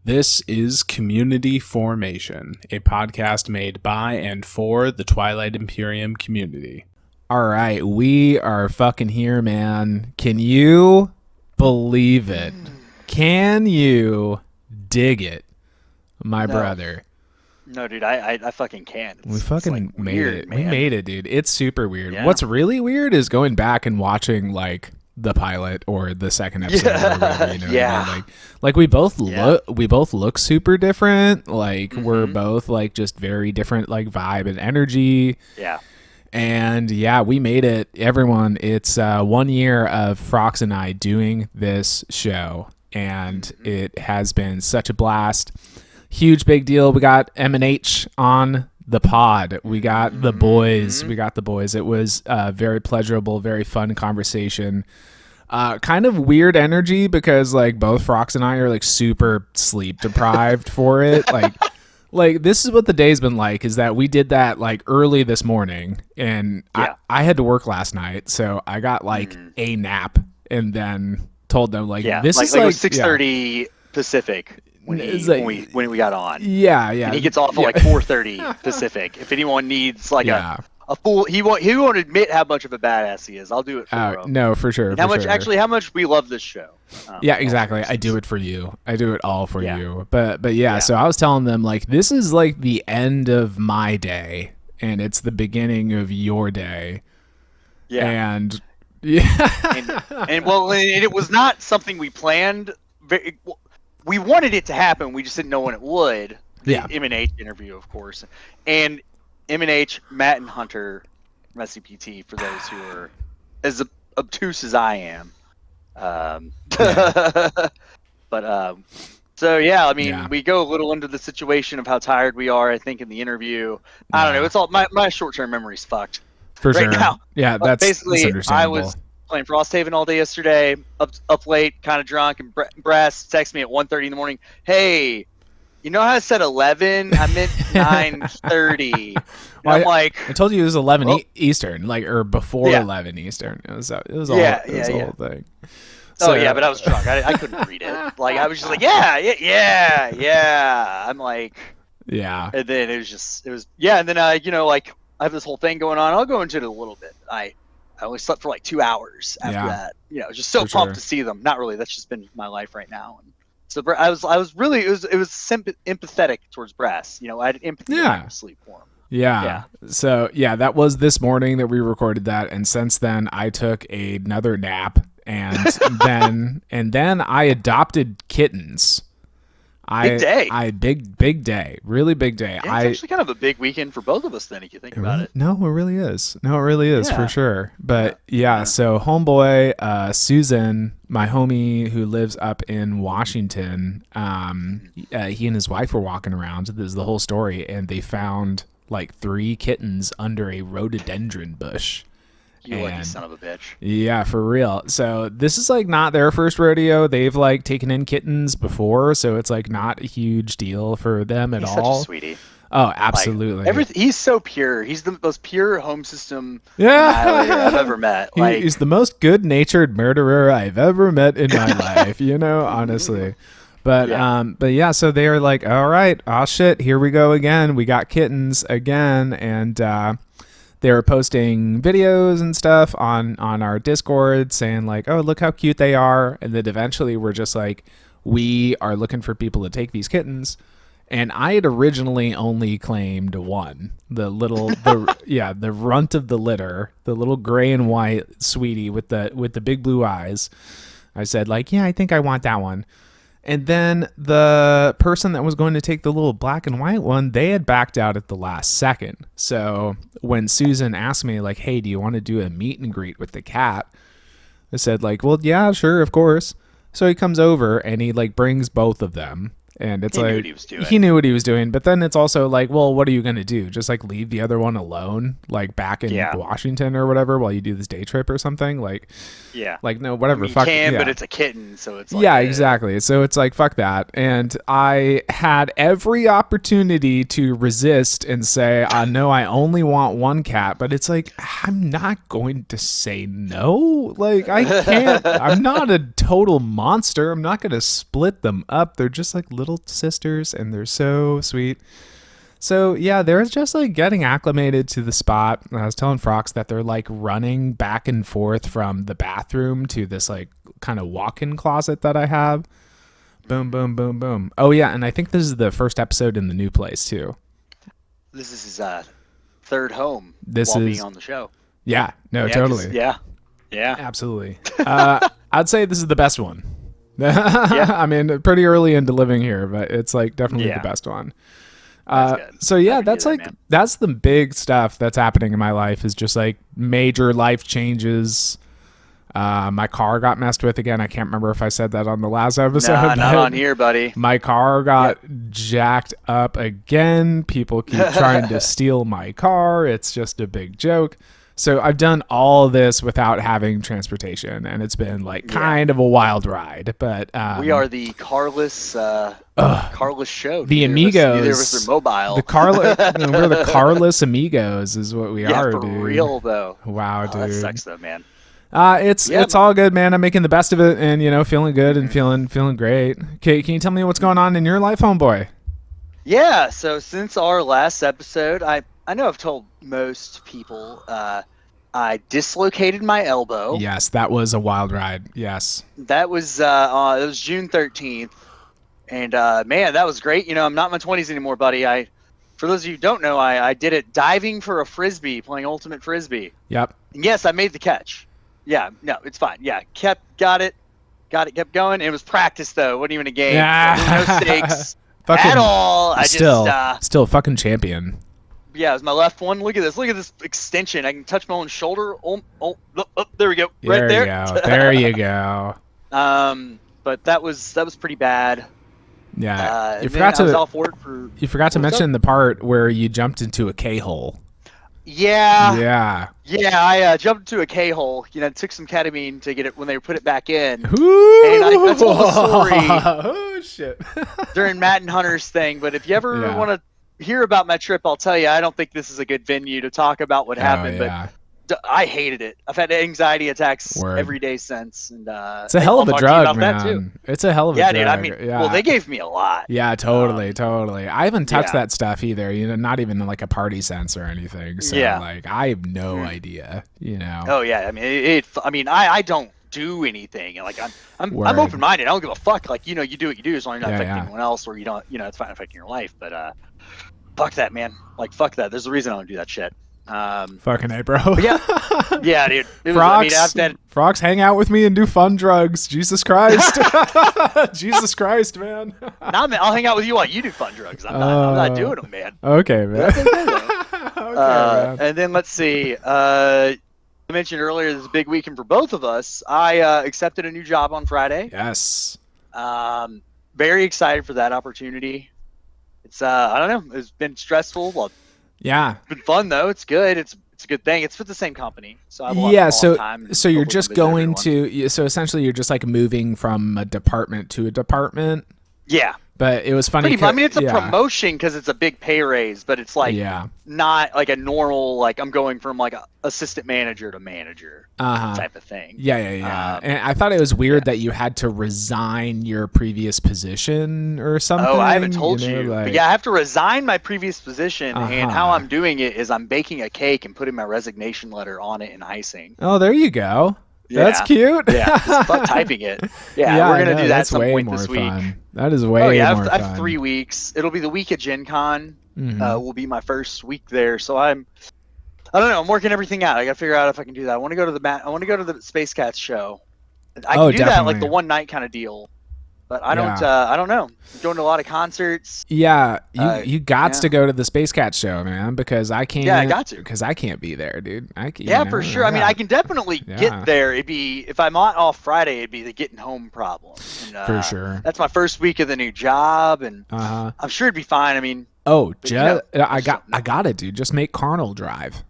This is Community Formation, a podcast made by and for the Twilight Imperium community. All right, we are fucking here, man. Can you believe it? Can you dig it, my brother? No, dude, I fucking can't. We fucking made weird, it. man. We made it, dude. It's super weird. Yeah. What's really weird is going back and watching like the pilot or the second episode or whatever, you know Yeah. what I mean? Like we both look super different. Like we're both like just very different like vibe and energy. Yeah. And yeah, we made it. Everyone, it's 1 year of Frox and I doing this show, and it has been such a blast. Huge big deal. We got M&H on the pod. We got the boys. It was a very pleasurable, very fun conversation. Kind of weird energy because like both Frox and I are like super sleep deprived for it. Like this is what the day's been like, is that we did that like early this morning, and I had to work last night, so I got like a nap and then told them like this is like it was 6:30 Pacific when we got on. Yeah. And he gets off at like 4:30 Pacific. If anyone needs like a full, he won't admit how much of a badass he is. I'll do it for him. No, for sure. And how much we love this show. Yeah, exactly. I do it for you. I do it all for you. But yeah, so I was telling them like this is like the end of my day and it's the beginning of your day. Yeah. And it was not something we planned. We wanted it to happen. We just didn't know when it would. The M&H interview, of course. And M&H, Matt and Hunter from SCPT, for those who are as obtuse as I am. We go a little into the situation of how tired we are, I think, in the interview. I don't know. It's all my short-term memory's fucked. For right sure. Now. Yeah, that's understandable. I was playing Frosthaven all day yesterday, up late, kind of drunk, and Brass texted me at 1:30 in the morning. Hey, you know how I said 11? I meant 9:30. Well, I told you it was 11 Eastern, like, or before 11 Eastern. It was the whole thing. So, but I was drunk. I couldn't read it. Like, I was just like, yeah. I'm like, yeah. And then it was, and then I have this whole thing going on. I'll go into it a little bit. I only slept for like 2 hours after that. Just so pumped to see them. Not really. That's just been my life right now. And so I was really, it was empathetic towards Brass. I had empathy to sleep for him. Yeah. So that was this morning that we recorded that, and since then I took another nap, and then I adopted kittens. Big day. Big day. Really big day. Yeah, it's actually kind of a big weekend for both of us then, if you think about it. No, it really is. For sure. But so homeboy, Susan, my homie who lives up in Washington, he and his wife were walking around. This is the whole story, and they found like 3 kittens under a rhododendron bush. You lucky son of a bitch. Yeah, for real. So this is like not their first rodeo. They've like taken in kittens before, so it's like not a huge deal for them at all. He's such a sweetie. Oh, absolutely. He's so pure. He's the most pure home system annihilator I've ever met. He's the most good-natured murderer I've ever met in my life, honestly. But so they are like, all right, oh shit, here we go again. We got kittens again, and they were posting videos and stuff on our Discord saying like, oh, look how cute they are. And then eventually we're just like, we are looking for people to take these kittens. And I had originally only claimed one, the runt of the litter, the little gray and white sweetie with the big blue eyes. I said like, I think I want that one. And then the person that was going to take the little black and white one, they had backed out at the last second. So when Susan asked me like, hey, do you want to do a meet and greet with the cat? I said like, well, yeah, sure, of course. So he comes over and he like brings both of them. And it's he knew what he was doing. But then it's also like, well, what are you going to do? Just like leave the other one alone, like back in Washington or whatever while you do this day trip or something? Like, like, no, whatever. You can, but it's a kitten. So it's like, exactly. So it's like, fuck that. And I had every opportunity to resist and say, no, I only want one cat. But it's like, I'm not going to say no. Like, I can't. I'm not a total monster. I'm not going to split them up. They're just like little little sisters, and they're so sweet. So yeah, they're just like getting acclimated to the spot. I was telling Frox that they're like running back and forth from the bathroom to this like kind of walk-in closet that I have. Boom, boom, boom, boom. Oh yeah, and I think this is the first episode in the new place too. This is his third home. This while is being on the show. Yeah, no, totally. Yeah, absolutely. I'd say this is the best one. I mean, pretty early into living here, but it's like definitely the best one. So yeah, that's like that's the big stuff that's happening in my life is just like major life changes. My car got messed with again. I can't remember if I said that on the last episode. Nah, not on here, buddy. My car got jacked up again. People keep trying to steal my car. It's just a big joke. So I've done all this without having transportation, and it's been like kind of a wild ride. But we are the carless show. The Amigos. Neither of us are mobile. We're the carless Amigos, is what we are, for dude. Real though. Wow, dude. That sucks though, man. It's all good, man. I'm making the best of it, and feeling good and feeling great. Okay, can you tell me what's going on in your life, homeboy? Yeah. So since our last episode, I know I've told most people I dislocated my elbow. Yes, that was a wild ride. Yes. That was it was June 13th, and man, that was great. I'm not in my 20s anymore, buddy. For those of you who don't know, I did it diving for a frisbee, playing ultimate frisbee. Yep. And yes, I made the catch. Yeah, no, it's fine. Yeah, got it, kept going. It was practice though. Wasn't even a game. No stakes at all. Still fucking champion. Yeah, it was my left one. Look at this extension. I can touch my own shoulder. Oh, there we go. Right there. There you go. But that was pretty bad. Yeah. You forgot to mention the part where you jumped into a K-hole. Yeah. I jumped into a K-hole. Took some ketamine to get it when they put it back in. Ooh. And I told the story. Oh shit. during Matt and Hunter's thing. But if you ever want to hear about my trip, I'll tell you. I don't think this is a good venue to talk about what happened. But I hated it. I've had anxiety attacks every day since, and it's a hell of a drug, man. It's a hell of a drug. Dude. I mean, well, they gave me a lot. Yeah, totally. I haven't touched that stuff either. Not even like a party sense or anything. So like, I have no idea. Oh yeah, I mean, I don't do anything. Like I'm open minded. I don't give a fuck. Like you do what you do as long as you're not affecting anyone else, or you don't. It's fine affecting your life. But fuck that, man. Like fuck that. There's a reason I don't do that shit. Fucking A, bro. Yeah, dude. Frogs hang out with me and do fun drugs. Jesus Christ. Jesus Christ, man. Nah, man, I'll hang out with you while you do fun drugs. I'm not doing them, man. Okay, man. Man. And then let's see. I mentioned earlier this is a big weekend for both of us. I accepted a new job on Friday. Yes. Very excited for that opportunity. It's I don't know. It's been stressful. Well, yeah. It's been fun though. It's good. It's a good thing. It's with the same company. So I have a lot of time. So you're just going to so essentially you're just like moving from a department to a department. Yeah. But it was funny. I mean, it's a promotion because it's a big pay raise, but it's like not like a normal, like I'm going from like a assistant manager to manager type of thing. Yeah. And I thought it was weird that you had to resign your previous position or something. Oh, I haven't told you. But yeah, I have to resign my previous position, and how I'm doing it is I'm baking a cake and putting my resignation letter on it in icing. Oh, there you go. Yeah. That's cute. Yeah, it's typing it. Yeah, we're gonna do that some point this week. That is way more fun. I have 3 weeks. It'll be the week of Gen Con. Will be my first week there. So I don't know. I'm working everything out. I gotta figure out if I can do that. I want to go to the Space Cats show. I can do that like the one night kind of deal. But I don't know. I'm going to a lot of concerts. Yeah, you got to go to the Space Cat show, man, because I can't. Yeah, I got to. Because I can't be there, dude. For sure. I mean, I can definitely get there. It'd be if I'm off Friday, it'd be the getting home problem. And, for sure. That's my first week of the new job, and I'm sure it'd be fine. I mean, I got it, dude. Just make Carnal drive.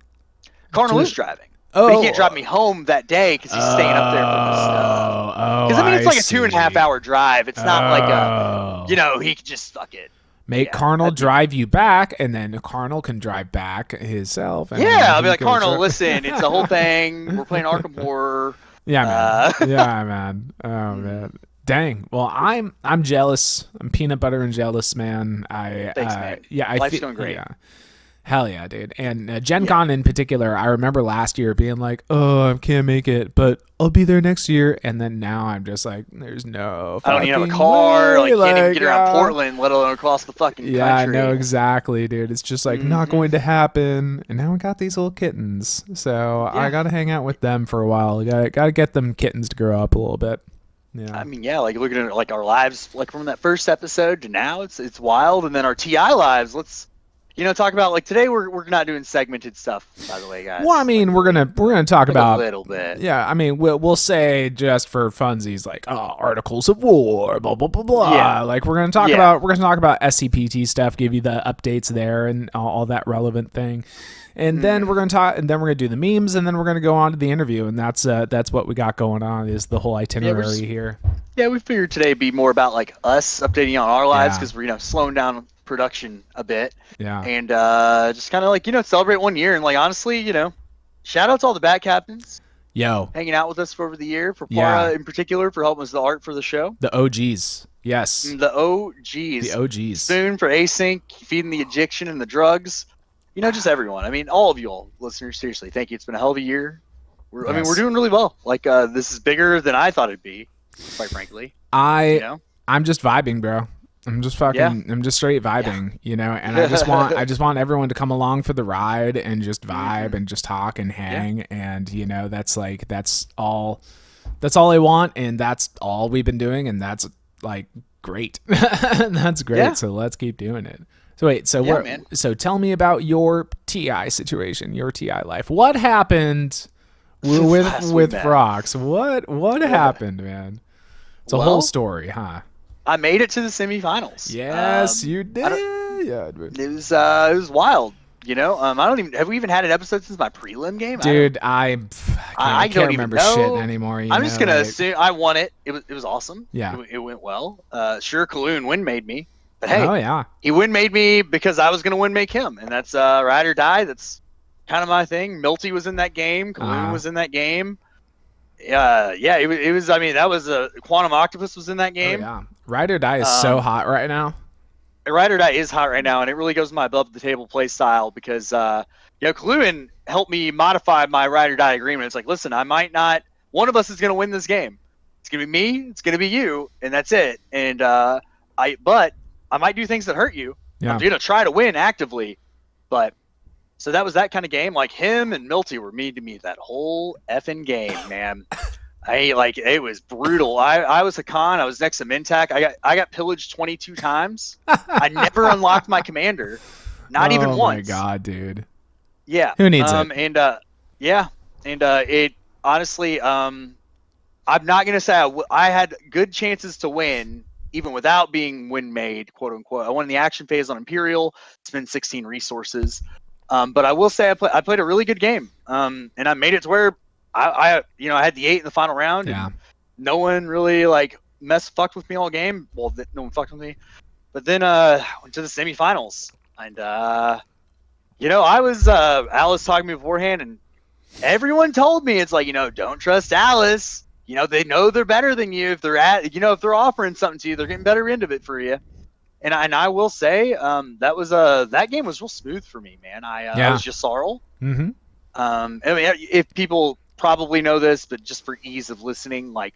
Carnal is driving. But he can't drive me home that day because he's staying up there for the stuff. Because I mean, it's like a 2.5 hour drive. It's not like he can just suck it. Make Carnal drive you back, and then Carnal can drive back himself. I'll be like, Carnal, listen, it's the whole thing. We're playing Arkham Horror. Yeah, man. Yeah, man. Oh, man. Dang. Well, I'm jealous. I'm peanut butter and jealous, man. Thanks, man. Yeah, Life's going great. Yeah. Hell yeah, dude. And Gen Con in particular, I remember last year being like, oh, I can't make it, but I'll be there next year. And then now I'm just like, there's no I don't even have a fucking car. way. Can't even get around Portland, let alone across the fucking country. Yeah, I know exactly, dude. It's just like not going to happen. And now we got these little kittens. So I got to hang out with them for a while. Got to get them kittens to grow up a little bit. Yeah. I mean, yeah, like looking at like our lives, like from that first episode to now, it's wild. And then our TI lives, let's talk about like today we're not doing segmented stuff, by the way, guys. Well, I mean, we're gonna talk about a little bit. Yeah, I mean, we'll say just for funsies, like articles of war, blah blah blah blah. Yeah. Like we're gonna talk about SCPT stuff, give you the updates there and all that relevant thing, and then we're gonna do the memes, and then we're gonna go on to the interview, and that's what we got going on is the whole itinerary here. Yeah, we figured today would be more about like us updating on our lives because we're slowing down production a bit, and just kind of like celebrate 1 year, and like honestly, shout out to all the bat captains hanging out with us for over the year, for Para in particular for helping us the art for the show, the OGs. Yes, the OGs, Spoon for async, feeding the addiction and the drugs, just everyone. I mean, all of you all listeners, seriously, thank you. It's been a hell of a year. I mean, we're doing really well. Like this is bigger than I thought it'd be, quite frankly. I'm just vibing, bro. I'm just fucking. I'm just straight vibing, and I just want everyone to come along for the ride and just vibe and just talk and hang, and that's all I want, and that's all we've been doing, and that's like great. That's great. Yeah. So let's keep doing it. So wait, so tell me about your TI situation, your TI life. What happened with Frox? What happened, man? It's a whole story, huh? I made it to the semifinals. Yes, you did. Yeah, it was wild. I don't even have we even had an episode since my prelim game, dude. I can't remember shit anymore. I'm just gonna assume I won it. It was awesome. Yeah, it went well. Sure, Kaloon win made me, but hey, he win made me because I was gonna win make him, and that's ride or die. That's kind of my thing. Milty was in that game. Kaloon was in that game. It was. I mean, that was Quantum Octopus was in that game. Oh, yeah. Ride or Die is so hot right now. Ride or Die is hot right now, and it really goes to my above the table play style because Kaloon helped me modify my Ride or Die agreement. It's like, listen, I might not. One of us is going to win this game. It's going to be me. It's going to be you, and that's it. And but I might do things that hurt you. Yeah. I'm going to try to win actively, but. So that was that kind of game. Like him and Milty were mean to me that whole effing game, man. It was brutal. I was Hakan. I was next to Mintak. I got pillaged 22 times. I never unlocked my commander, not even once. Oh my god, dude. Yeah. Who needs it? And it honestly, I'm not gonna say I had good chances to win even without being win made, quote unquote. I won in the action phase on Imperial. Spent 16 resources. But I will say I played a really good game, and I made it to where I had the 8 in the final round. Yeah. And no one really fucked with me all game. Well, no one fucked with me. But then went to the semifinals, and I was Alice talking to me beforehand, and everyone told me it's like don't trust Alice. They know they're better than you if they're if they're offering something to you, they're getting better end of it for you. And I will say that game was real smooth for me, man. I was just Sarl. Mm-hmm. I mean, if people probably know this, but just for ease of listening, like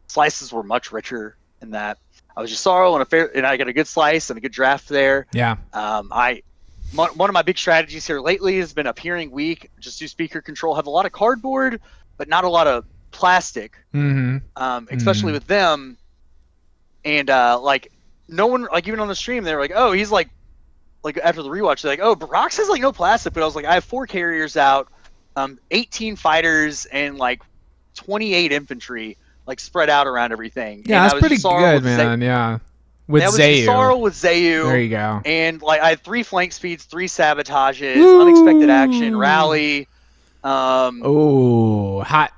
slices were much richer in that. I was just Sarl and I got a good slice and a good draft there. Yeah. One of my big strategies here lately has been appearing weak. Just do speaker control. Have a lot of cardboard, but not a lot of plastic. Mm-hmm. Especially with them, and no one, even on the stream, they were like, oh, he's like after the rewatch, they're like, oh, but Rox has no plastic. But I was like, I have 4 carriers out, 18 fighters, and 28 infantry, spread out around everything. Yeah, that's pretty good, man. Yeah. With Zayu. Sarl with Zayu. There you go. And I had 3 flank speeds, 3 sabotages, unexpected action, rally. Hot.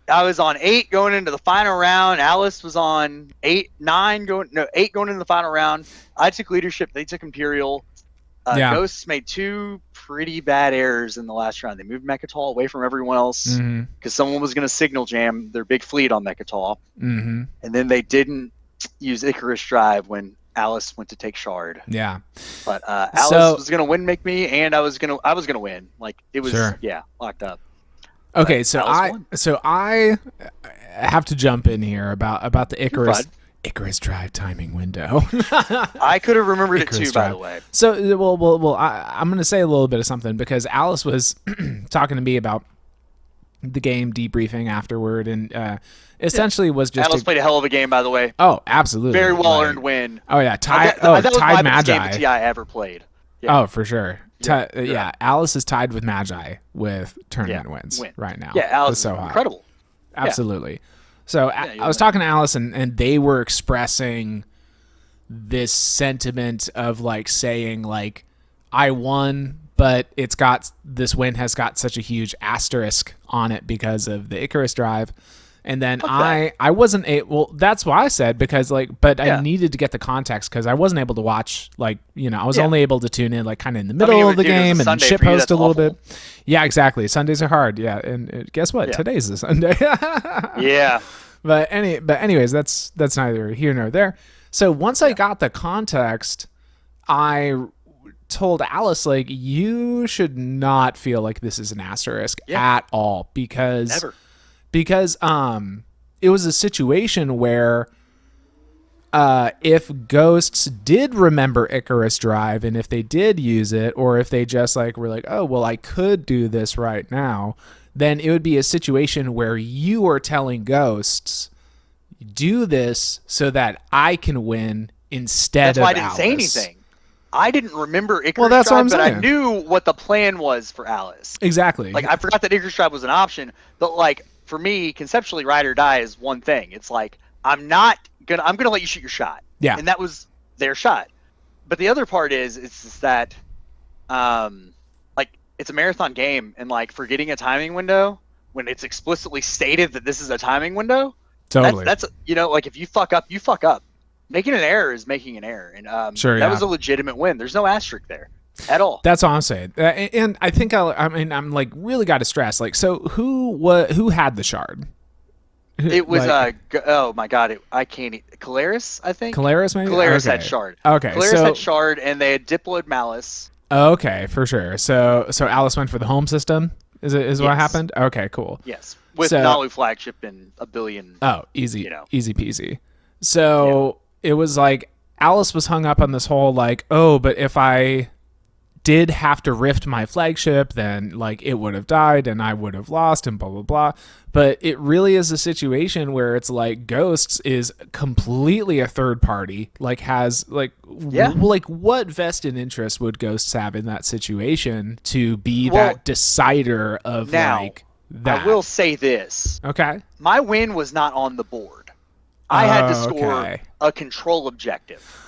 I was on 8 going into the final round. Alice was on 8 going into the final round. I took leadership. They took Imperial. Yeah. Ghosts made 2 pretty bad errors in the last round. They moved Mechatol away from everyone else because someone was going to signal jam their big fleet on Mechatol. And then they didn't use Icarus Drive when Alice went to take Shard. Yeah. But Alice was going to win make me, and I was going to win. Like, it was, locked up. Okay, so I have to jump in here about the Icarus Drive timing window. I could have remembered it too, by the way. So, well, I'm going to say a little bit of something because Alice was talking to me about the game, debriefing afterward, and essentially was just Alice played a hell of a game, by the way. Oh, absolutely, very well earned win. Oh yeah, tied Magi. Game TI ever played. Yeah. Oh, for sure. Yeah, Alice is tied with Magi with tournament wins right now. Yeah, Alice is so incredible. Absolutely. Yeah. So I was talking to Alice, and they were expressing this sentiment of like saying like, I won, but this win has got such a huge asterisk on it because of the Icarus Drive. And then I wasn't able, that's why I said, because I needed to get the context because I wasn't able to watch, I was only able to tune in like kind of in the middle of the game and ship host a little bit. Yeah, exactly. Sundays are hard. Yeah. And guess what? Today's the Sunday. Yeah. But anyways, that's neither here nor there. So once I got the context, I told Alice, like, you should not feel like this is an asterisk at all because... Never. Because it was a situation where if Ghosts did remember Icarus Drive and if they did use it, or if they just like were like, oh, well, I could do this right now, then it would be a situation where you are telling Ghosts, do this so that I can win instead of Alice. That's why I didn't say anything. I didn't remember Icarus Drive, but I knew what the plan was for Alice. Exactly. Like, I forgot that Icarus Drive was an option, but like, for me, conceptually, ride or die is one thing. It's like, I'm gonna let you shoot your shot. Yeah. And that was their shot. But the other part is, it's just that, like, it's a marathon game, and like, forgetting a timing window when it's explicitly stated that this is a timing window. Totally. That's like, if you fuck up, you fuck up. Making an error is making an error, and that was a legitimate win. There's no asterisk there at all. That's all I'm saying. And I think I'm like really got to stress, like, so who had the shard? It was oh my god, I can't. Calaris, I think. Calaris, maybe. Calaris had shard. Okay, Calaris had shard, and they had diploid malice. Okay, for sure. So Alice went for the home system. Is what happened? Okay, cool. Yes, with Nalu flagship and a billion. Oh, easy, easy peasy. So it was like Alice was hung up on this whole like, oh, but if I did have to rift my flagship, then like it would have died and I would have lost and blah blah blah. But it really is a situation where it's like Ghosts is completely a third party, like has like like what vested interest would Ghosts have in that situation to be that decider of like that? I will say this. Okay. My win was not on the board. I had to score a control objective.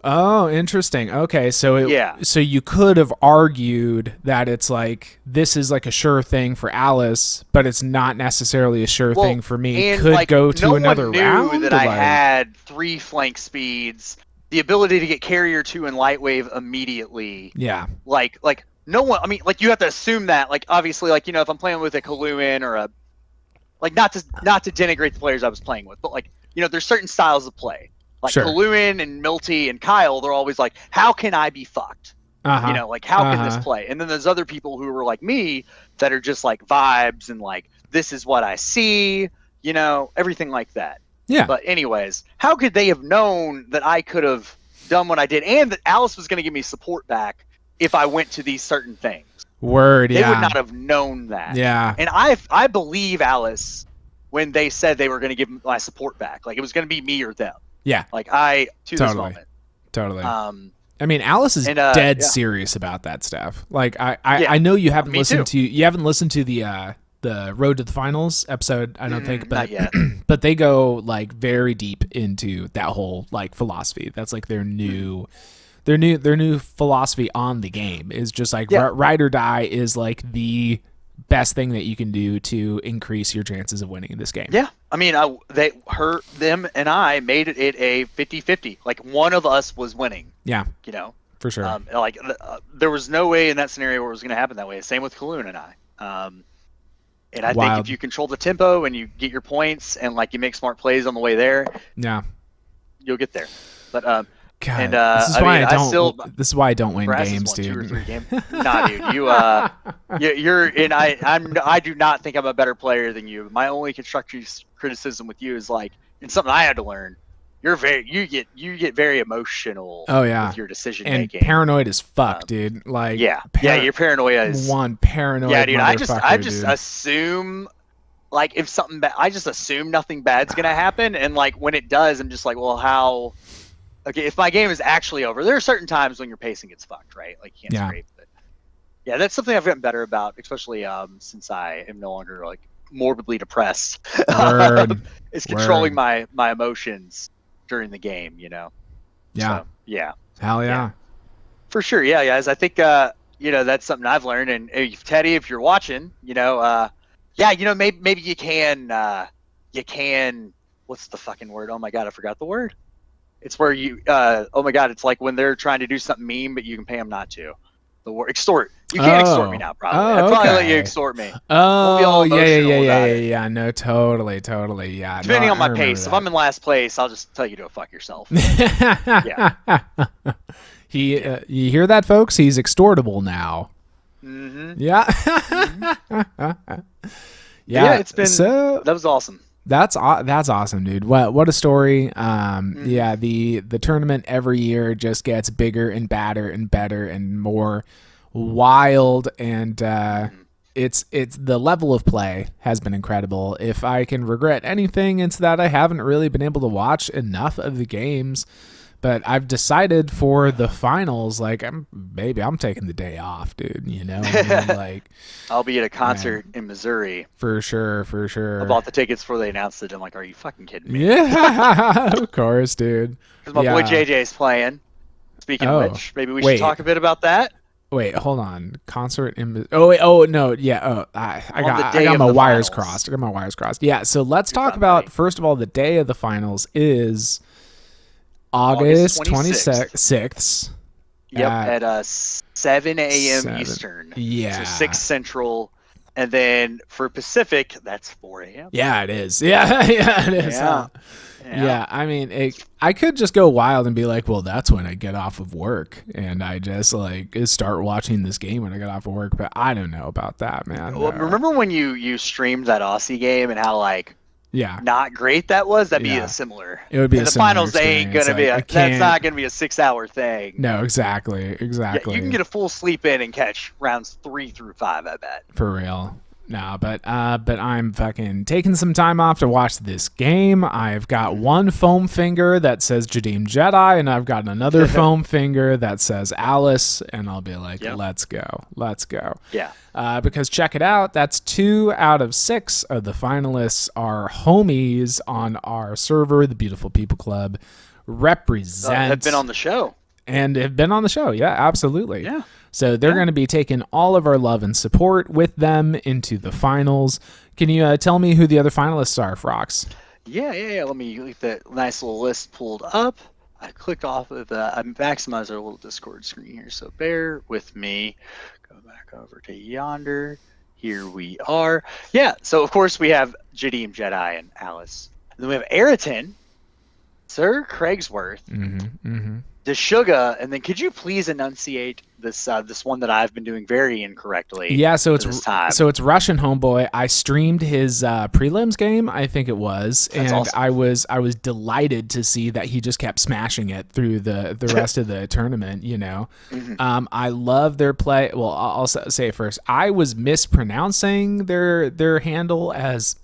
Oh, interesting. Okay, so so you could have argued that it's like this is like a sure thing for Alice, but it's not necessarily a sure thing for me. Could like, go to another round. No one knew that I had 3 flank speeds, the ability to get carrier 2 and lightwave immediately. Yeah. Like no one. I mean, like you have to assume that. Like obviously, like if I'm playing with a Kaluin or a like not to denigrate the players I was playing with, but like there's certain styles of play. Like Kaluin and Milty and Kyle, they're always like, how can I be fucked? Like, how can this play? And then there's other people who are like me that are just like vibes and like, this is what I see, everything like that. Yeah. But anyways, how could they have known that I could have done what I did and that Alice was going to give me support back if I went to these certain things? They would not have known that. Yeah. And I believe Alice when they said they were going to give my support back. Like, it was going to be me or them. Yeah. Like this moment. Totally. I mean, Alice is dead serious about that stuff. Like I know you haven't listened to the Road to the Finals episode, I don't think, but not yet. But they go like very deep into that whole like philosophy. That's like their new philosophy on the game is just like ride or die is like the best thing that you can do to increase your chances of winning in this game. Yeah. I mean, them and I made it a 50-50. Like one of us was winning. Yeah. For sure. There was no way in that scenario where it was going to happen that way. Same with Kaloon and I. And I think if you control the tempo and you get your points and like you make smart plays on the way there, you'll get there. But God, and this is why this is why I don't win games, dude. 2 or 3 games. Nah, dude, you're and I do not think I'm a better player than you. My only constructive criticism with you is like, and something I had to learn. You get very emotional. With your decision making. And paranoid as fuck, dude. Like your paranoia is one paranoid. Yeah, dude. I just dude. assume like if something bad, I just assume nothing bad's gonna happen, and like when it does, I'm just like, well, how? Okay, if my game is actually over, there are certain times when your pacing gets fucked, right? Like you can't scrape. But yeah, that's something I've gotten better about, especially since I am no longer like morbidly depressed. It's controlling my emotions during the game, you know. Yeah. So, yeah. Hell yeah. For sure. Yeah, guys. I think that's something I've learned. And Teddy, if you're watching, maybe you can what's the fucking word? Oh my god, I forgot the word. It's where it's like when they're trying to do something mean, but you can pay them not to. The word extort. You can't extort me now, probably. I'd probably let you extort me. Oh, yeah. No, totally. Yeah. Depending on my pace. If I'm in last place, I'll just tell you to fuck yourself. Yeah. You hear that, folks? He's extortable now. Mm-hmm. Yeah. Yeah. It's been. That was awesome. That's awesome, dude. What a story. Yeah, the tournament every year just gets bigger and badder and better and more wild, and it's the level of play has been incredible. If I can regret anything, it's that I haven't really been able to watch enough of the games. But I've decided for the finals, like I'm taking the day off, dude. You know, like I'll be at a concert in Missouri. For sure. I bought the tickets before they announced it. I'm like, are you fucking kidding me? Yeah, of course, dude. Because my boy JJ's playing. Speaking of which, maybe we should talk a bit about that. Wait, hold on. Concert in I got my wires crossed. Yeah, so let's talk about first of all the day of the finals is August 26th. Yep, at 7 a.m. Eastern. Yeah. So 6 Central. And then for Pacific, that's 4 a.m. Yeah, it is. Yeah, it is. Yeah. I mean, I could just go wild and be like, well, that's when I get off of work. And I just like start watching this game when I get off of work. But I don't know about that, man. Well, remember when you streamed that Aussie game and how like not great that was? That'd be a similar. It would be in the finals. They ain't gonna be that's not gonna be a 6-hour thing. No, exactly. Yeah, you can get a full sleep in and catch rounds 3 through 5. I bet. For real. No, but I'm fucking taking some time off to watch this game. I've got one foam finger that says Jadim Jedi, and I've got another foam finger that says Alice, and I'll be like, let's go. Yeah. Because check it out, that's 2 out of 6 of the finalists are homies on our server, the Beautiful People Club. Have been on the show. And have been on the show, yeah, absolutely. Yeah. So they're going to be taking all of our love and support with them into the finals. Can you tell me who the other finalists are, Frox? Yeah. Let me get that nice little list pulled up. I clicked off of I maximized our little Discord screen here, so bear with me. Go back over to yonder. Here we are. Yeah, so of course we have Jadim Jedi and Alice. And then we have Ayrton, Sir Craigsworth, Deshuga, and then could you please enunciate this one that I've been doing very incorrectly? Yeah, so it's Russian homeboy. I streamed his prelims game, I think it was, and awesome. I was delighted to see that he just kept smashing it through the rest of the tournament. You know, I love their play. Well, I'll say it first. I was mispronouncing their handle as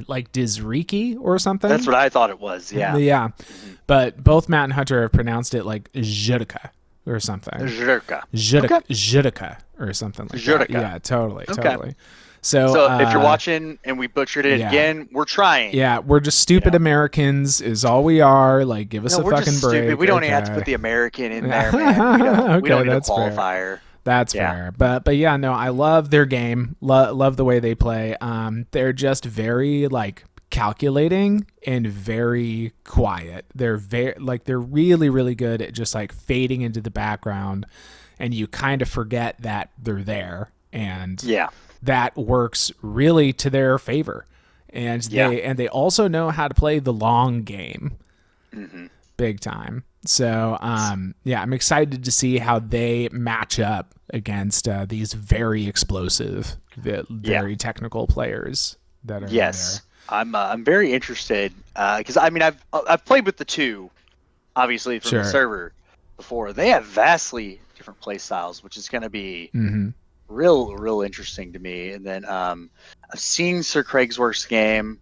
like Dizriki or something. That's what I thought it was. Yeah. Yeah. But both Matt and Hunter have pronounced it like Zhudika or something. Zhudika or something like Zhudika. that. Yeah, totally. So if you're watching and we butchered it again, we're trying. Yeah, we're just stupid Americans is all we are. Like, give us a fucking break. Stupid. We don't even have to put the American in there, man. We don't need a qualifier. Fair. That's fair. But yeah, no, I love their game. Love the way they play. They're just very like calculating and very quiet. They're they're really, really good at just like fading into the background, and you kind of forget that they're there, and that works really to their favor. And they also know how to play the long game, big time. So I'm excited to see how they match up against these very explosive, very technical players that are in there. I'm very interested because I mean I've played with the two, obviously from the server before. They have vastly different play styles, which is going to be real interesting to me. And then I've seen Sir Craigsworth's game.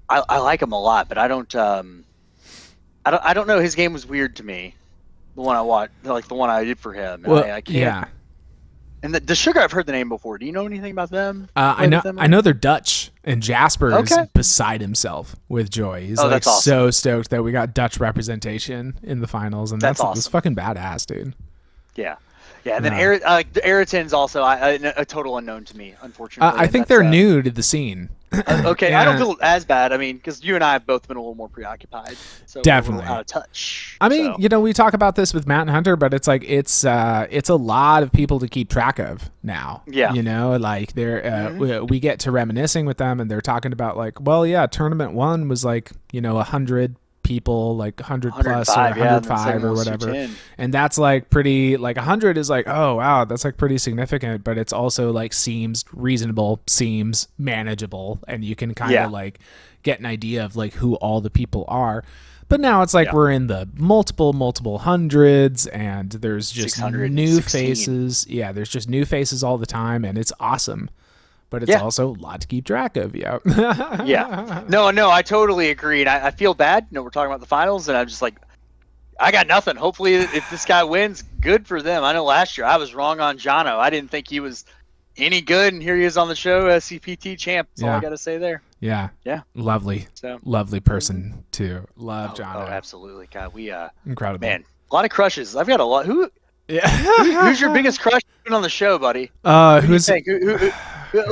I like him a lot, but I don't know. His game was weird to me. The one I watched, like the one I did for him. And I can't. Yeah. And the Sugar, I've heard the name before. Do you know anything about them? I know they're Dutch, and Jasper is beside himself with joy. He's like awesome. So stoked that we got Dutch representation in the finals, and that's awesome. That's fucking badass, dude. Yeah. Yeah, and then Ayrton's also a total unknown to me, unfortunately. I think they're new to the scene. Okay, I don't feel as bad. I mean, because you and I have both been a little more preoccupied, so definitely we're out of touch. I mean, we talk about this with Mountain Hunter, but it's like it's a lot of people to keep track of now. Yeah, like they're we get to reminiscing with them, and they're talking about like, well, yeah, tournament 1 was like 100 people, like 100 plus or 105 or whatever, and that's like pretty, like 100 is like, oh wow, that's like pretty significant, but it's also like seems reasonable, seems manageable, and you can kind of like get an idea of like who all the people are. But now it's like we're in the multiple hundreds, and there's just new faces. Yeah, there's just new faces all the time, and it's awesome. But it's also a lot to keep track of, No, I totally agree. And I feel bad. We're talking about the finals, and I'm just like, I got nothing. Hopefully, if this guy wins, good for them. I know last year I was wrong on Jono. I didn't think he was any good, and here he is on the show, SCPT champ. That's all I got to say there. Yeah. Lovely. Lovely person, too. Love Jono. Oh, absolutely. God, incredible. Man, a lot of crushes. I've got a lot. Who's your biggest crush on the show, buddy? Who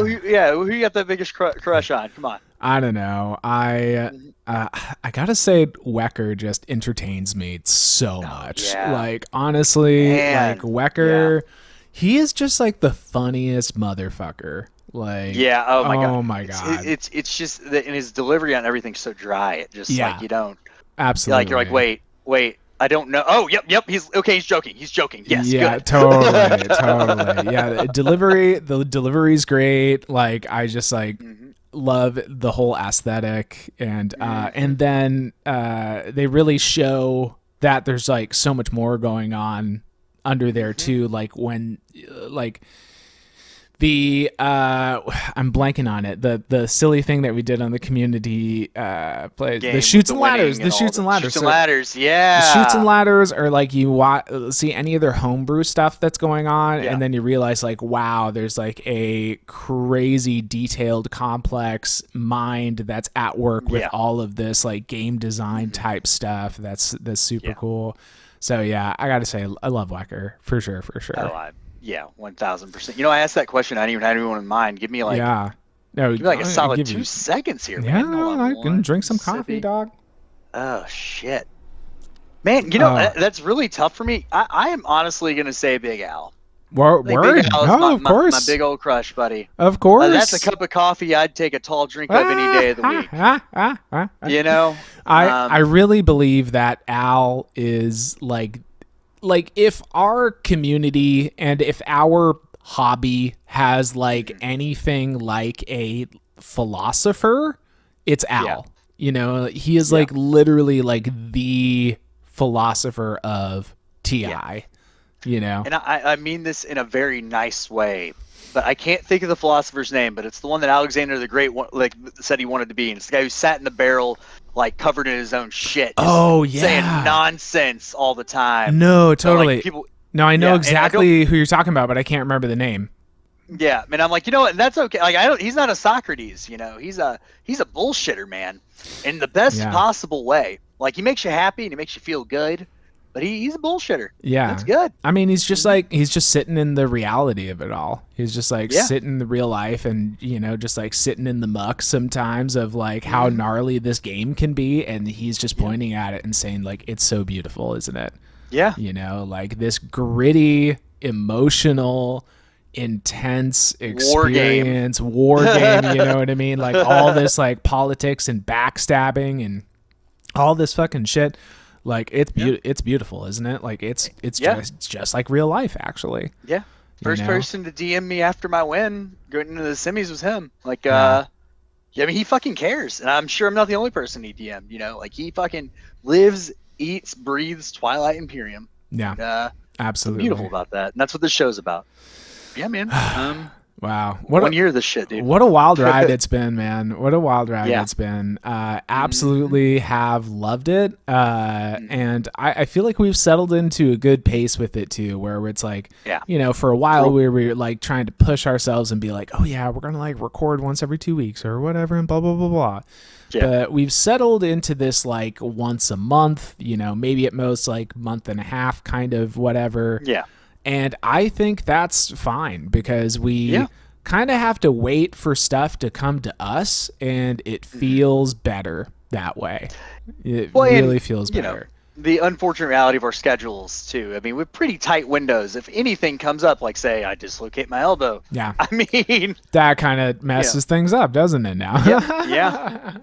you got the biggest crush on? Come on. I don't know. I gotta say, Wecker just entertains me so much. Like honestly, like Wecker, he is just like the funniest motherfucker. Like oh my god. It's just that in his delivery on everything's so dry. It just like you don't absolutely. You're like wait. I don't know. Oh, yep. He's joking. Yes. Yeah, good. totally. Yeah, the delivery's great. Like I just like love the whole aesthetic, and then they really show that there's like so much more going on under there too. Like when like the I'm blanking on it. The silly thing that we did on the community plays, the shoots and ladders. The shoots and ladders. Yeah. The shoots and ladders are like you see any of their homebrew stuff that's going on, and then you realize like, wow, there's like a crazy detailed, complex mind that's at work with all of this like game design type stuff. That's super cool. So yeah, I gotta say, I love Wecker for sure. Oh, 1,000%. I asked that question. I didn't even have anyone in mind. Give me like give me like a solid 2 seconds here, man. I can drink some coffee, dog. Oh shit, man. That's really tough for me. I am honestly gonna say Big Al. Word? No, of course. My big old crush, buddy. Of course. That's a cup of coffee I'd take a tall drink of any day of the week. I really believe that Al is like if our community and if our hobby has like anything like a philosopher, it's Al. He is like literally like the philosopher of TI. And I mean this in a very nice way, but I can't think of the philosopher's name, but it's the one that Alexander the Great said he wanted to be, and it's the guy who sat in the barrel like covered in his own shit. Saying nonsense all the time. No, totally. No, I know exactly who you're talking about, but I can't remember the name. Yeah, and I'm like, and that's okay. Like he's not a Socrates, he's a bullshitter, man, in the best possible way. Like he makes you happy and he makes you feel good. but he's a bullshitter. Yeah. That's good. I mean, he's just like, he's just sitting in the reality of it all. He's just like Yeah. sitting in the real life and, just like sitting in the muck sometimes of like how gnarly this game can be. And he's just pointing at it and saying like, it's so beautiful, isn't it? Yeah. Like this gritty, emotional, intense experience, war game, you know what I mean? Like all this like politics and backstabbing and all this fucking shit. Like it's beautiful, isn't it? Like it's just like real life, actually. Yeah. First person to DM me after my win going into the semis was him. Like, I mean, he fucking cares, and I'm sure I'm not the only person he DM'd. Like he fucking lives, eats, breathes Twilight Imperium. Yeah, and, absolutely beautiful about that, and that's what this show's about. Yeah, man. Wow. What 1 year of this shit, dude. What a wild ride it's been, man. What a wild ride it's been. Absolutely have loved it. And I feel like we've settled into a good pace with it too, where it's like, for a while we were like trying to push ourselves and be like, oh yeah, we're going to like record once every 2 weeks or whatever and blah, blah, blah, blah. Yeah. But we've settled into this like once a month, maybe at most like month and a half kind of whatever. Yeah. And I think that's fine because we kind of have to wait for stuff to come to us, and it feels better that way. It really feels better. The unfortunate reality of our schedules, too. I mean, with pretty tight windows. If anything comes up, like, say, I dislocate my elbow. Yeah. I mean... that kind of messes things up, doesn't it, now? Yeah.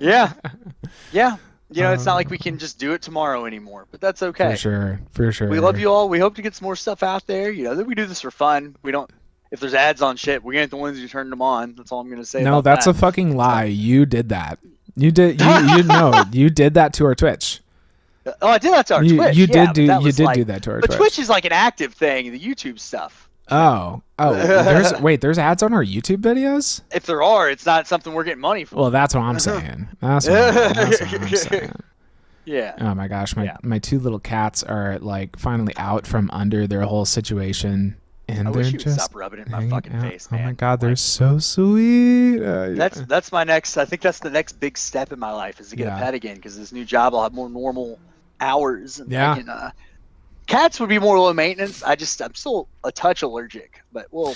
It's not like we can just do it tomorrow anymore, but that's okay. For sure. We love you all. We hope to get some more stuff out there. That we do this for fun. We don't, if there's ads on shit, we're going to the ones who turn them on. That's all I'm going to say. No, that's a fucking lie. You did that. You did that to our Twitch. Oh, I did that to our Twitch. You did do that to our Twitch. But Twitch is like an active thing, the YouTube stuff. Oh, there's ads on our YouTube videos? If there are, it's not something we're getting money for. Well, that's what I'm saying. That's what I'm saying. Yeah. Oh my gosh, my two little cats are like finally out from under their whole situation, and I they're wish you would just stop rubbing it in my fucking face, man. Oh my god, they're so sweet. That's my next. I think that's the next big step in my life is to get a pet again, because this new job I'll have more normal hours. And cats would be more low maintenance. I'm still a touch allergic, but we'll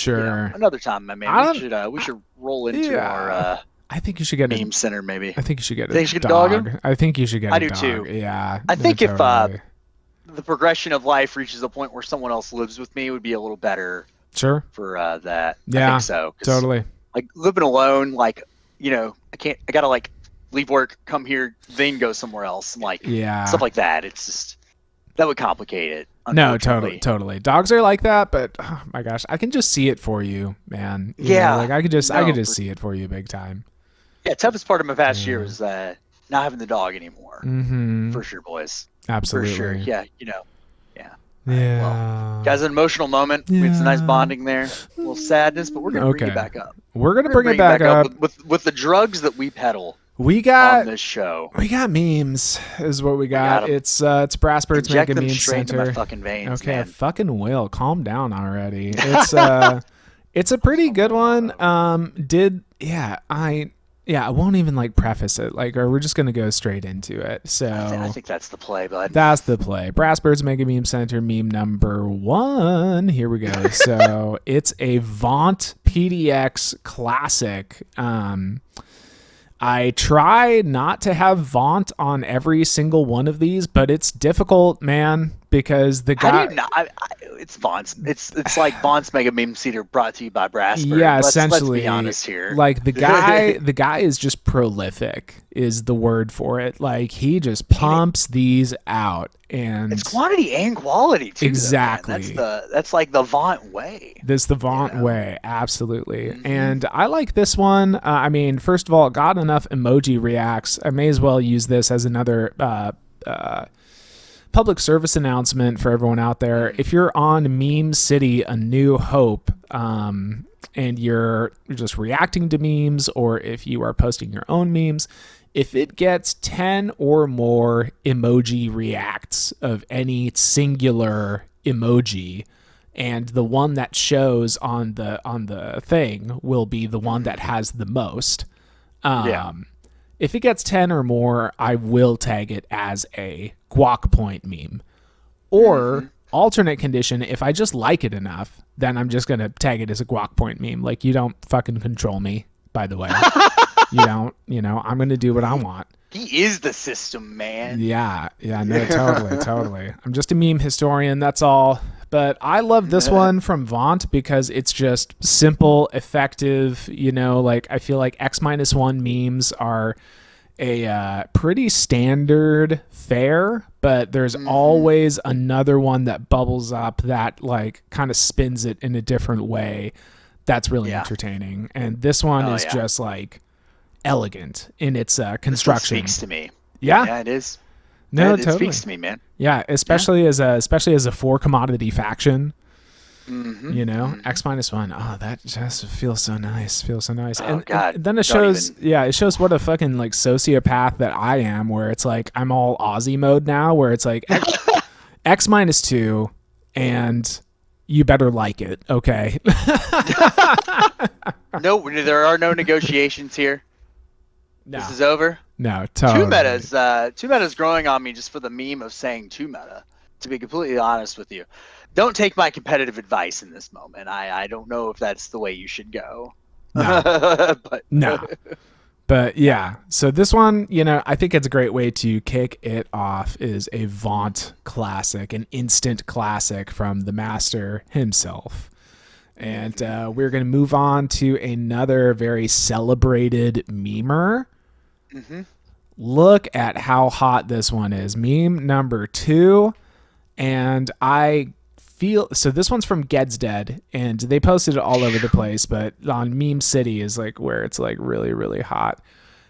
another time, my man. We should roll into our. I think you should get meme center, maybe. I think you should get a dog. I think you should get a dog. I do too. Yeah. I think if the progression of life reaches a point where someone else lives with me, would be a little better. Sure. For that. Yeah. I think so. Totally. Like living alone, like I gotta like leave work, come here, then go somewhere else, and like stuff like that. It's just. That would complicate it. No, totally. Dogs are like that, but oh my gosh, I can just see it for you, man. You know, like I could just see it for you big time. Yeah, toughest part of my past year was not having the dog anymore. Mm-hmm. For sure, boys. Absolutely. For sure. Yeah, Yeah. Yeah. Well, guys, an emotional moment. Yeah. We had some nice bonding there. A little sadness, but we're gonna bring it back up. We're gonna bring it back up with the drugs that we peddle. We got on this show. We got memes, is what we got. It's Brassbird's Mega Meme Center. Into my fucking veins, okay, man. I fucking will. Calm down already. It's it's a pretty good one. I won't even like preface it. Like, or we're just gonna go straight into it. So I think that's the play, bud. That's the play. Brassbird's Mega Meme Center meme number 1. Here we go. So it's a Vaunt PDX classic. I try not to have Vaunt on every single one of these, but it's difficult, man, because the guy. It's Vaunt's. It's like Vaunt's Mega Meme Center brought to you by Brassbird. Yeah, essentially. Let's be honest here. Like the guy is just prolific, is the word for it. Like he just pumps these out, and it's quantity and quality too. Exactly. That's like the Vaunt way. This the Vaunt way, absolutely. Mm-hmm. And I like this one. I mean, first of all, it got enough emoji reacts. I may as well use this as another public service announcement for everyone out there. If you're on Meme City, A New Hope, and you're just reacting to memes, or if you are posting your own memes, if it gets 10 or more emoji reacts of any singular emoji, and the one that shows on the thing will be the one that has the most. If it gets 10 or more, I will tag it as a guac point meme. Or alternate condition, if I just like it enough, then I'm just going to tag it as a guac point meme. Like, you don't fucking control me, by the way. You don't, I'm going to do what I want. He is the system, man. Yeah, no, totally. I'm just a meme historian, that's all. But I love this one from Vaunt because it's just simple, effective. Like, I feel like X-1 memes are a pretty standard fare, but there's always another one that bubbles up that like kind of spins it in a different way. That's really entertaining. And this one is just like elegant in its construction. This speaks to me. Yeah, it is. No, it totally speaks to me, man. Yeah, especially as a 4-commodity faction. X-1. Oh, that just feels so nice. Oh, God. And then it shows what a fucking like sociopath that I am, where it's like I'm all Aussie mode now, where it's like X-2 and you better like it, okay? No, there are no negotiations here. No. This is over. No, totally. Two meta's growing on me just for the meme of saying two meta, to be completely honest with you. Don't take my competitive advice in this moment. I don't know if that's the way you should go. No. But yeah, so this one, I think it's a great way to kick it off, is a Vaunt classic, an instant classic from the master himself. And we're going to move on to another very celebrated memer. Look at how hot this one is. Meme number 2. And so this one's from Ged's Dead, and they posted it all over the place, but on Meme City is like where it's like really, really hot.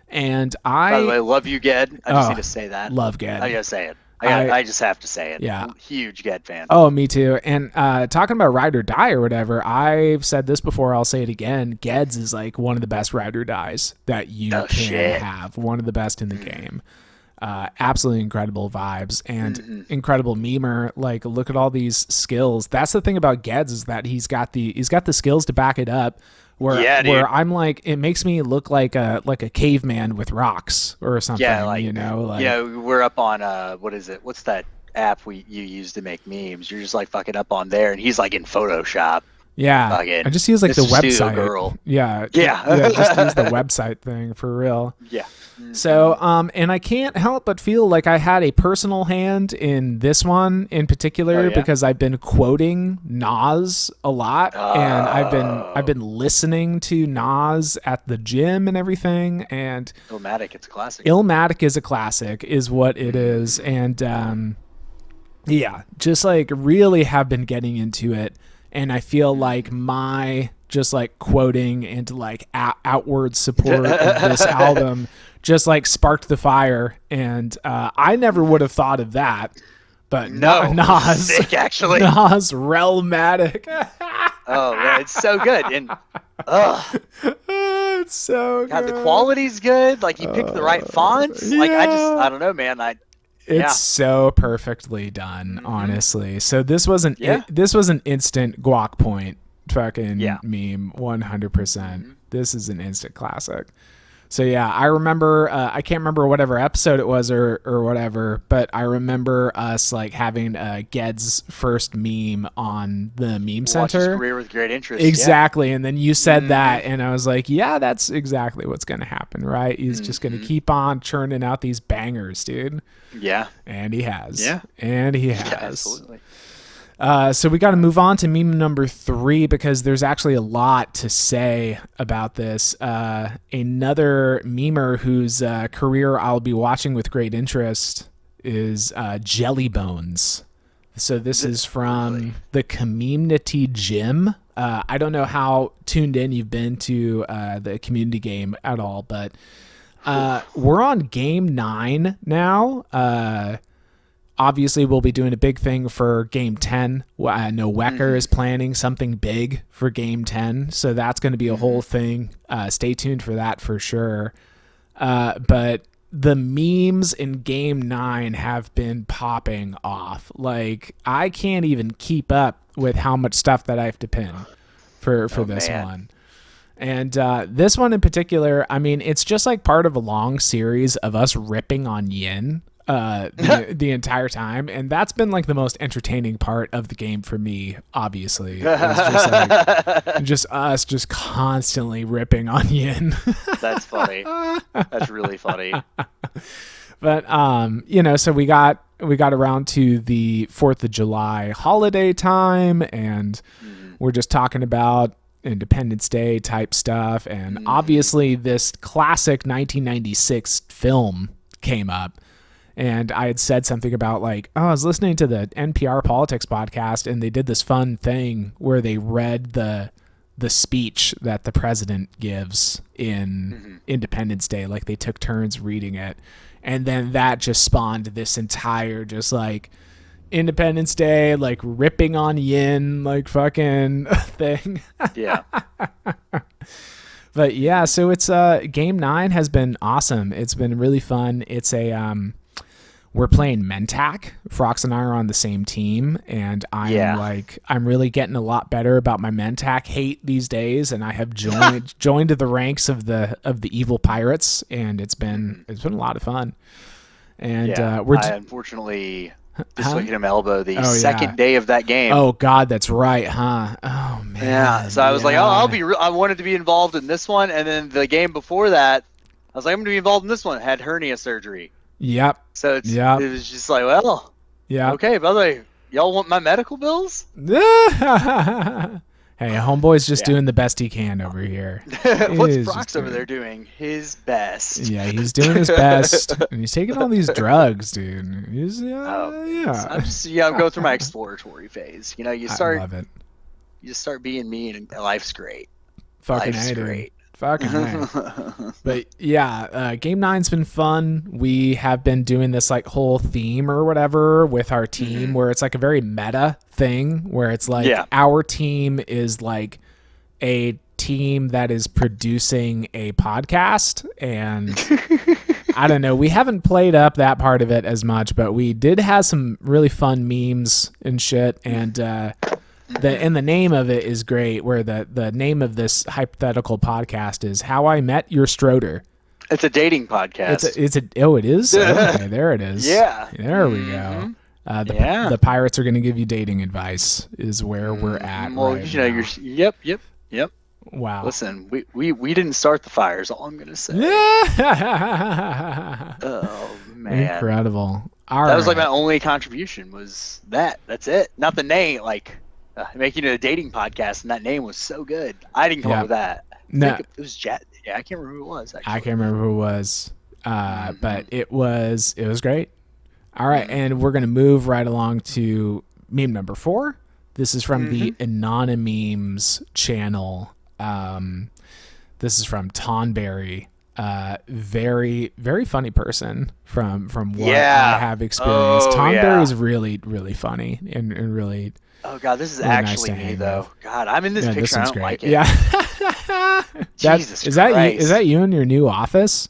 And by the way, love you, Ged. I just need to say that. Love Ged. I gotta say it. I just have to say it. Yeah. Huge Ged fan. Oh, me too. And talking about ride or die or whatever, I've said this before, I'll say it again. Ged's is like one of the best ride or dies that you can have. One of the best in the game. Absolutely incredible vibes and incredible memer. Like, look at all these skills. That's the thing about Ged's, is that he's got the skills to back it up. Where I'm like, it makes me look like a caveman with rocks or something. Yeah, we're up on what is it? What's that app you use to make memes? You're just like fucking up on there, and he's like in Photoshop. Yeah, I just use like the website. Girl. Yeah, just use the website thing for real. Yeah. So, and I can't help but feel like I had a personal hand in this one in particular because I've been quoting Nas a lot, and I've been listening to Nas at the gym and everything. And Illmatic, it's a classic. Illmatic is a classic, is what it is, and just like really have been getting into it. And I feel like my just like quoting and like outward support of this album just like sparked the fire. And I never would have thought of that. But Nas, sick, actually. Nas Relmatic. Oh, man, it's so good. And it's so God, good. the quality's good. Like, you picked the right fonts. Like, I don't know, man. It's so perfectly done, honestly. So this was an instant guac point fucking meme, 100%. This is an instant classic. So yeah, I remember, I can't remember whatever episode it was or whatever, but I remember us like having Ged's first meme on the Meme Center. Watch his career with great interest. Exactly. And then you said that, and I was like, yeah, that's exactly what's going to happen, right? He's just going to keep on churning out these bangers, dude. Yeah. And he has. Yeah. And he has. Yeah, absolutely. So we got to move on to meme number 3 because there's actually a lot to say about this. Another memer whose career I'll be watching with great interest is Jelly Bones. So this is from the Community Gym. I don't know how tuned in you've been to the community game at all, but we're on game 9 now. Obviously, we'll be doing a big thing for Game 10. I know Wecker is planning something big for Game 10, so that's going to be a whole thing. Stay tuned for that for sure. But the memes in Game 9 have been popping off. Like, I can't even keep up with how much stuff that I have to pin for this one. And this one in particular, I mean, it's just like part of a long series of us ripping on Yin. the entire time, and that's been like the most entertaining part of the game for me. Obviously, it's just like just us just constantly ripping on Yin. That's funny. That's really funny. But so we got around to the 4th of July holiday time, and we're just talking about Independence Day type stuff, and obviously this classic 1996 film came up, and I had said something about like, I was listening to the NPR politics podcast, and they did this fun thing where they read the speech that the president gives in Independence Day, like they took turns reading it. And then that just spawned this entire just like Independence Day, like ripping on Yin, like fucking thing. Yeah. But yeah, so it's game 9 has been awesome. It's been really fun. It's we're playing Mentac. Frox and I are on the same team, and I'm really getting a lot better about my Mentac hate these days, and I have joined the ranks of the evil pirates, and it's been a lot of fun. And I unfortunately dislocated him elbow the second day of that game. Oh God, that's right, huh? Oh man. Yeah. So I was like, I wanted to be involved in this one, and then the game before that, I was like, I'm going to be involved in this one. I had hernia surgery. Yep. So it was just like, well, okay. By the way, y'all want my medical bills? Hey, homeboy's just doing the best he can over here. What's Brock's over there doing? His best. Yeah, he's doing his best, and he's taking all these drugs, dude. I'm going through my exploratory phase. You love it. You just start being me, and life's great. Life's great. Fucking right. But yeah, game 9's been fun. We have been doing this like whole theme or whatever with our team where it's like a very meta thing where it's like our team is like a team that is producing a podcast, and I don't know, we haven't played up that part of it as much, but we did have some really fun memes and shit, and the name of it is great, where the name of this hypothetical podcast is How I Met Your Stroder. It's a dating podcast. It is? Okay, there it is. Yeah. There we go. The pirates are going to give you dating advice is where we're at. Well, right now. Yep. Wow. Listen, we didn't start the fires, all I'm going to say. Oh, man. Incredible. That was like my only contribution was that. That's it. Not the name, like... making it a dating podcast, and that name was so good. I didn't come up with that. It was Jet. Yeah, I can't remember who it was. Actually, I can't remember who it was, but it was great. All right, and we're gonna move right along to meme number 4. This is from the Anonymemes channel. This is from Tonberry. Very, very funny person from what I have experienced. Tonberry is really, really funny and really. Oh God, this is really actually nice me though. God, I'm in this picture. I don't like it. Yeah. Jesus Christ. Is that you in your new office?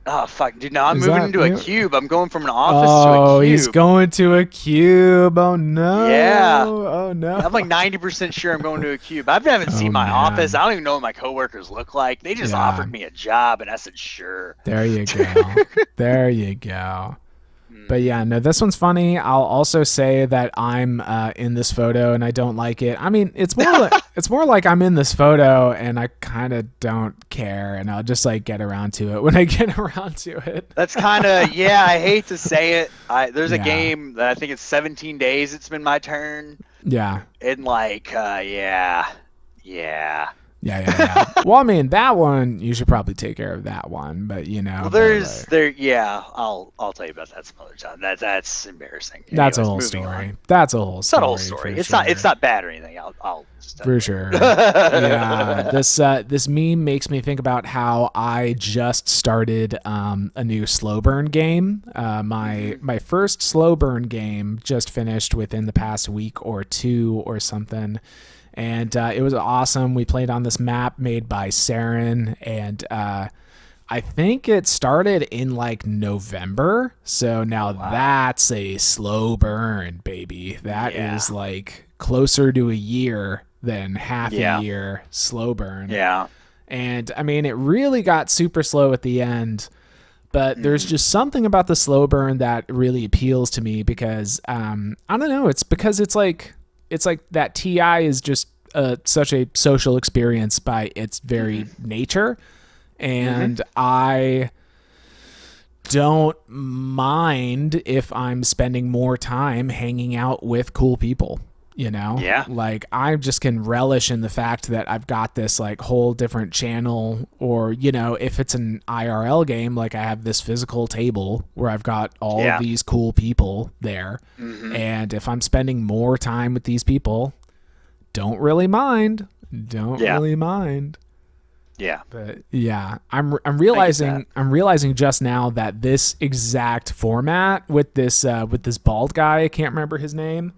Oh fuck, dude! Now I'm moving into a cube. I'm going from an office to a cube. Oh, he's going to a cube. Oh no. Yeah. Oh no. I'm like 90% sure I'm going to a cube. I haven't seen my office. I don't even know what my coworkers look like. They just offered me a job, and I said sure. There you go. There you go. But yeah, no, this one's funny. I'll also say that I'm in this photo and I don't like it. I mean, it's more like I'm in this photo and I kind of don't care, and I'll just like get around to it when I get around to it. That's kind of I hate to say it. There's a game that I think it's 17 days. It's been my turn. Yeah. And like Yeah. Well, I mean, that one you should probably take care of that one, but Well, I'll tell you about that some other time. That's embarrassing. That's a whole story. That's a whole story. It's not a whole story. It's not bad or anything. I'll just for sure. Yeah. This meme makes me think about how I just started a new slow burn game. My first slow burn game just finished within the past week or two or something. And it was awesome. We played on this map made by Saren, and I think it started in like November. So now that's a slow burn, baby. That is like closer to a year than half a year slow burn. Yeah. And I mean, it really got super slow at the end, But there's just something about the slow burn that really appeals to me because I don't know. It's because it's like that TI is just such a social experience by its very nature, and I don't mind if I'm spending more time hanging out with cool people. Like I just can relish in the fact that I've got this like whole different channel, or if it's an IRL game, like I have this physical table where I've got all of these cool people there, and if I'm spending more time with these people, don't really mind. Yeah. But yeah, I'm realizing just now that this exact format with this bald guy, I can't remember his name.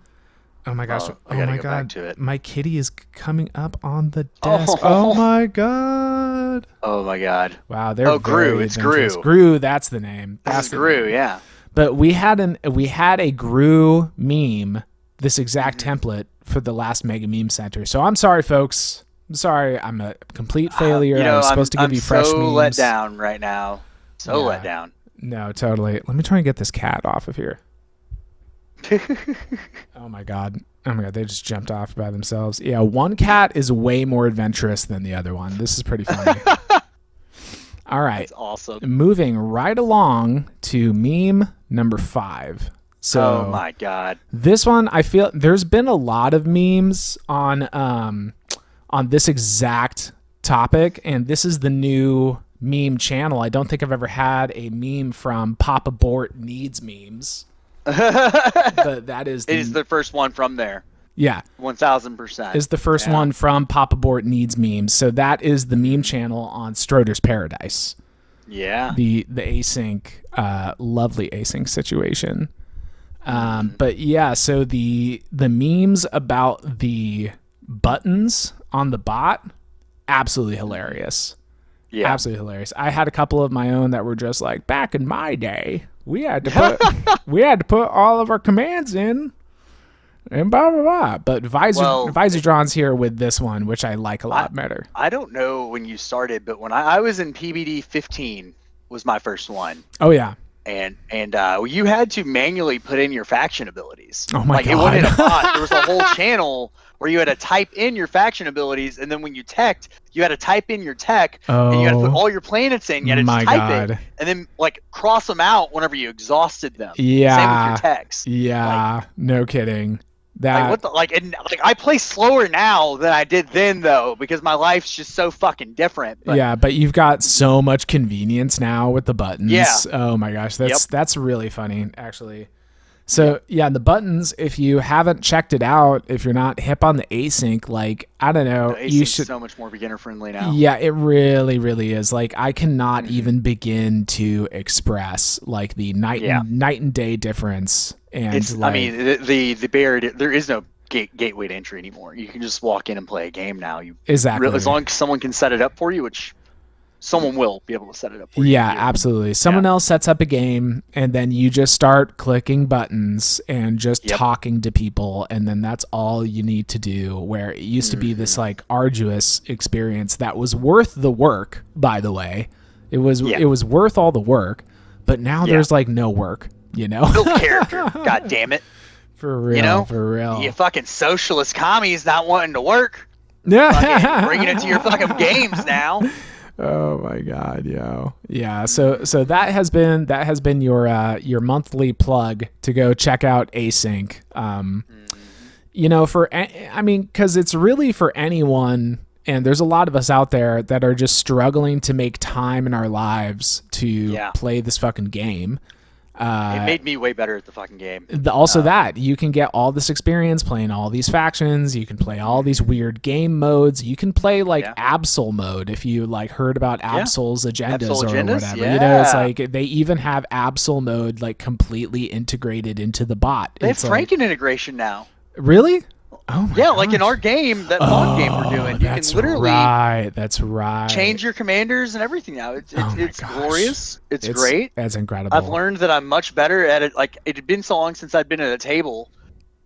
Oh my gosh! I gotta go back to it. My kitty is coming up on the desk. Oh my god! Oh my god! Wow, they're Gru. It's Gru. Gru. That's the name. That's Gru. Yeah. But we had a Gru meme, this exact template for the last Mega Meme Center. So I'm sorry, folks. I'm sorry. I'm a complete failure. I was supposed to give you fresh memes. I'm so let down right now. Let down. No, totally. Let me try and get this cat off of here. Oh my god, they just jumped off by themselves. Yeah, one cat is way more adventurous than the other one. This is pretty funny. All right, that's awesome. Moving right along to meme number 5. So, oh my god, this one, I feel there's been a lot of memes on this exact topic, and this is the new meme channel. I don't think I've ever had a meme from Papa Bort Needs Memes. But that is it is the first one from there. Yeah, 1000% is the first one from Papa Bort Needs Memes. So that is the meme channel on Stroder's Paradise. Yeah, the async, lovely async situation. But yeah, so the memes about the buttons on the bot, absolutely hilarious. Yeah, absolutely hilarious. I had a couple of my own that were just like, back in my day, we had to put all of our commands in, and blah blah blah. But Visordron's here with this one, which I like a lot better. I don't know when you started, but when I was in PBD 15 was my first one. Oh yeah. And you had to manually put in your faction abilities. Oh my god! It wasn't a bot. There was a whole channel where you had to type in your faction abilities, and then when you teched, you had to type in your tech, and you had to put all your planets in. You had to just type it, and then cross them out whenever you exhausted them. Yeah. Same with your techs. Yeah. No kidding. That I play slower now than I did then, though, because my life's just so fucking different. But you've got so much convenience now with the buttons. Yeah. Oh my gosh, that's really funny, actually. So yeah, the buttons, if you haven't checked it out, if you're not hip on the async, I don't know, you should. So much more beginner friendly now. Yeah, it really, really is. I cannot even begin to express the night and day difference. And the barrier, there is no gateway to entry anymore. You can just walk in and play a game now. Exactly. As long as someone can set it up for you, which someone will be able to set it up for you. Yeah, absolutely. Someone else sets up a game, and then you just start clicking buttons and just talking to people, and then that's all you need to do, where it used to be this arduous experience that was worth the work, by the way. It was worth all the work, but now there's no work, Build character, god damn it. For real, for real. You fucking socialist commies not wanting to work. Yeah. Bringing it to your fucking games now. Oh my god, yo. Yeah, so that has been your monthly plug to go check out Async. Cuz it's really for anyone, and there's a lot of us out there that are just struggling to make time in our lives to play this fucking game. It made me way better at the fucking game. That you can get all this experience playing all these factions. You can play all these weird game modes. You can play Absol mode if you heard about Absol's agendas or whatever. Yeah. It's they even have Absol mode completely integrated into the bot. They have Franken integration now. Really? Oh my gosh. In our game, that log game we're doing, you can literally that's right. change your commanders and everything now. It's glorious. It's great. That's incredible. I've learned that I'm much better at it. It had been so long since I'd been at a table.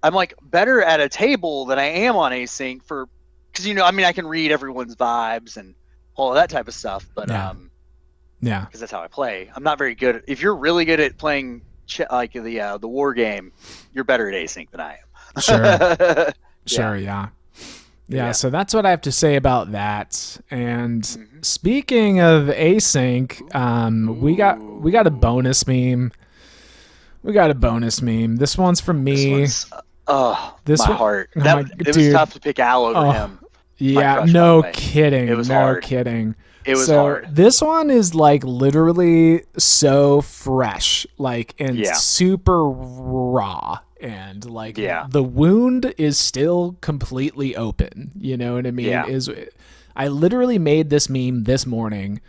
I'm better at a table than I am on async because I can read everyone's vibes and all of that type of stuff. But Yeah. because that's how I play. I'm not very good. If you're really good at playing like the war game, you're better at async than I Sure. am. Sure. Yeah. Yeah. Yeah. Yeah. So that's what I have to say about that. And Mm-hmm. speaking of async, we got a Ooh. bonus meme. We got a bonus meme. This one's from This me. one's oh This my one, heart. oh That my it was dude. tough to pick Al over Oh, him. My yeah. crush, by the No way. It kidding. was No hard. kidding. It was So hard. this one is like literally so fresh, like, and Yeah. super raw, and like Yeah. the wound is still completely open. You know what I mean? Yeah. Is I literally made this meme this morning.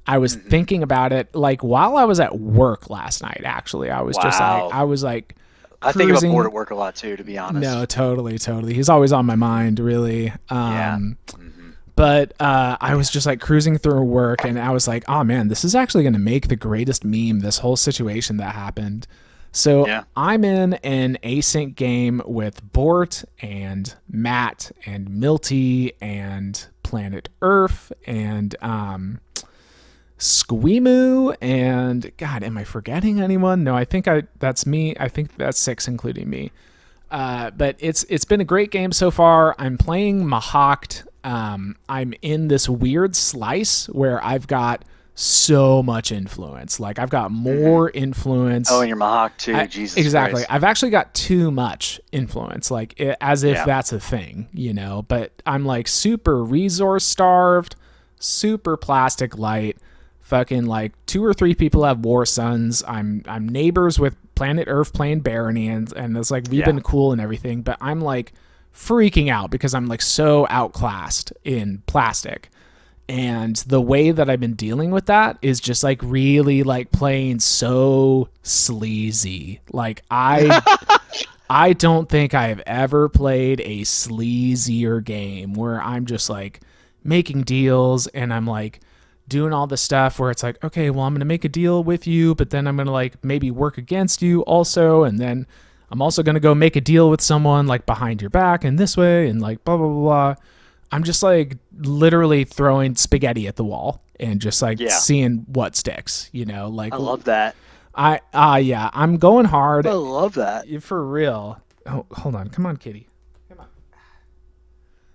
I was Mm-hmm. thinking about it like while I was at work last night. Actually, I was just like, Wow. I was like I think about board cruising. at work a lot too, to be honest. No, totally, totally. He's always on my mind, really. Yeah. Mm-hmm. But I was just like cruising through work, and I was like, oh man, this is actually going to make the greatest meme, this whole situation that happened. So Yeah. I'm in an async game with Bort and Matt and Milty and Planet Earth and Squeemu and God, am I forgetting anyone? No, I think that's me. I think that's 6, including me. But it's been a great game so far. I'm playing Mahawked. I'm in this weird slice where I've got so much influence. Like I've got more influence. Oh, and your Mahawk too. Jesus Exactly. Christ. I've actually got too much influence, like as if Yeah. that's a thing, you know. But I'm like super resource starved, super plastic light. Fucking like 2 or 3 people have war sons. I'm neighbors with Planet Earth playing Barony, and it's like we've been cool and everything, but I'm like freaking out because I'm like so outclassed in plastic. And the way that I've been dealing with that is just like really like playing so sleazy. Like I don't think I have ever played a sleazier game where I'm just like making deals and I'm like doing all the stuff where it's like, okay, well, I'm going to make a deal with you, but then I'm going to like maybe work against you also. And then I'm also going to go make a deal with someone like behind your back and this way and like blah, blah, blah, blah. I'm just like literally throwing spaghetti at the wall and just like seeing what sticks, you know, like I love that. Yeah, I'm going hard. I love that. For real. Oh, hold on. Come on, kitty.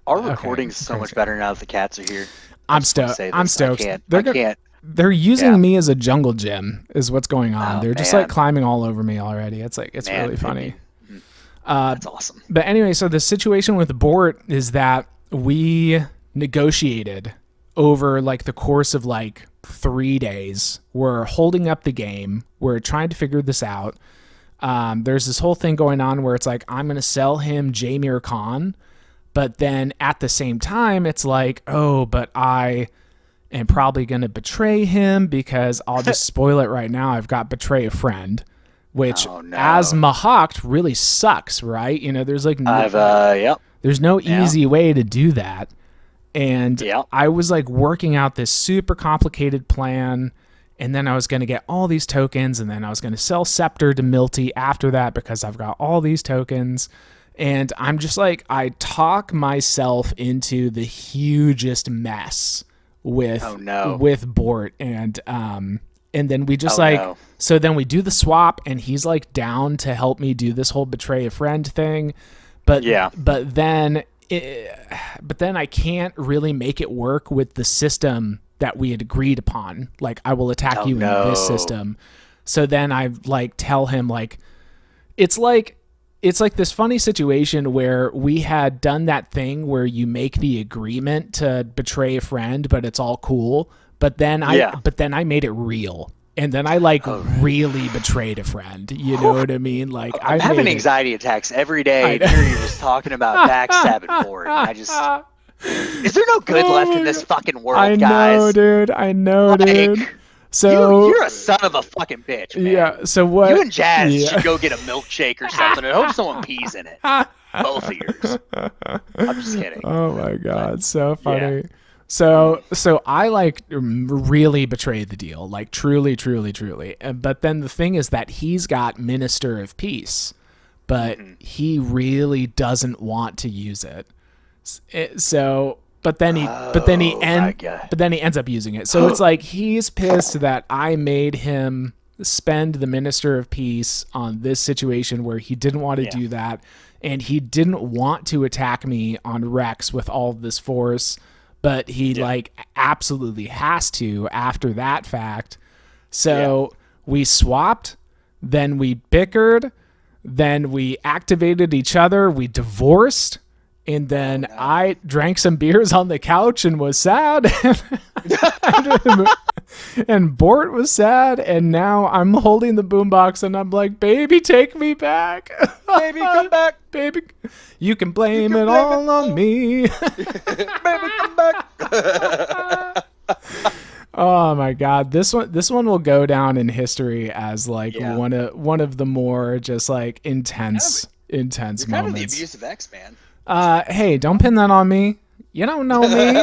Our recording's so much better now that the cats are here. I'm stoked. I'm stoked. I can't. They're using me as a jungle gym is what's going on. Oh, They're just like climbing all over me already. It's like, it's really funny. That's awesome. But anyway, so the situation with Bort is that we negotiated over like the course of like 3 days. We're holding up the game. We're trying to figure this out. There's this whole thing going on where it's like, I'm going to sell him Jameer Khan. But then at the same time, it's like, oh, but I am probably going to betray him because I'll just spoil it right now. I've got betray a friend, which as Mahawked really sucks, right? You know, there's like there's no easy way to do that. And I was like working out this super complicated plan. And then I was going to get all these tokens. And then I was going to sell Scepter to Milty after that because I've got all these tokens. And I'm just like, I talk myself into the hugest mess with Bort. And then we just so then we do the swap and he's like down to help me do this whole betray a friend thing. But then I can't really make it work with the system that we had agreed upon. Like I will attack you in this system. So then I like tell him like, it's like this funny situation where we had done that thing where you make the agreement to betray a friend, but it's all cool. But then I made it real. And then I like really betrayed a friend. You know what I mean? Like I'm having anxiety attacks every day. And here you're just talking about backstabbing for it. Is there no good left in this fucking world, guys? I know, dude. So you're a son of a fucking bitch, man. Yeah. So what? You and Jazz should go get a milkshake or something. I hope someone pees in it. Both of yours. I'm just kidding. Oh my god, so funny. Yeah. So I like really betrayed the deal, like truly. But then the thing is that he's got Minister of Peace, but he really doesn't want to use it. So but then he ends up using it. So it's like he's pissed that I made him spend the Minister of Peace on this situation where he didn't want to do that, and he didn't want to attack me on Rex with all of this force, but he like absolutely has to after that fact. So we swapped, then we bickered, then we activated each other, we divorced, and then I drank some beers on the couch and was sad. And Bort was sad, and now I'm holding the boombox and I'm like, baby, take me back. Baby, come back. Baby, you can blame it all on me. Baby, come back. Oh my God, this one will go down in history as like one of the more just like intense moments. Kind of the abusive ex, man. Hey, don't pin that on me. You don't know me.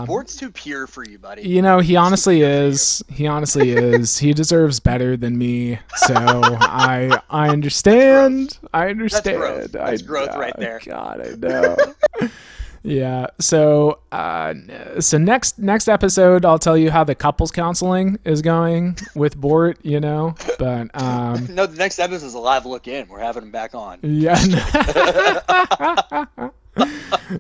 Sport's too pure for you, buddy. You know, he honestly is. He honestly is. He deserves better than me. So I understand. I understand. That's growth right there. God, I know. Yeah. So next episode, I'll tell you how the couples counseling is going with Bort. You know, but no, the next episode is a live look in. We're having him back on. Yeah.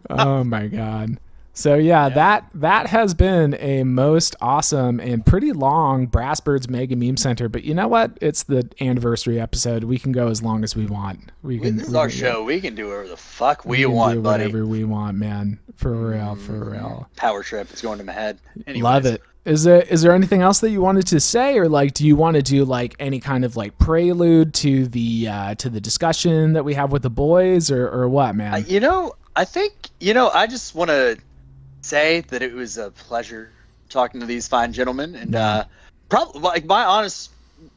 Oh my God. So that has been a most awesome and pretty long Brassbird's Mega Meme Center. But you know what? It's the anniversary episode. We can go as long as we want. This is our show. We can do whatever the fuck we want, buddy. Whatever we want, man. For real. Power trip. It's going to my head. Anyways. Love it. Is there anything else that you wanted to say, or like, do you want to do like any kind of like prelude to the discussion that we have with the boys, or what, man? I think I just want to say that it was a pleasure talking to these fine gentlemen, and probably like my honest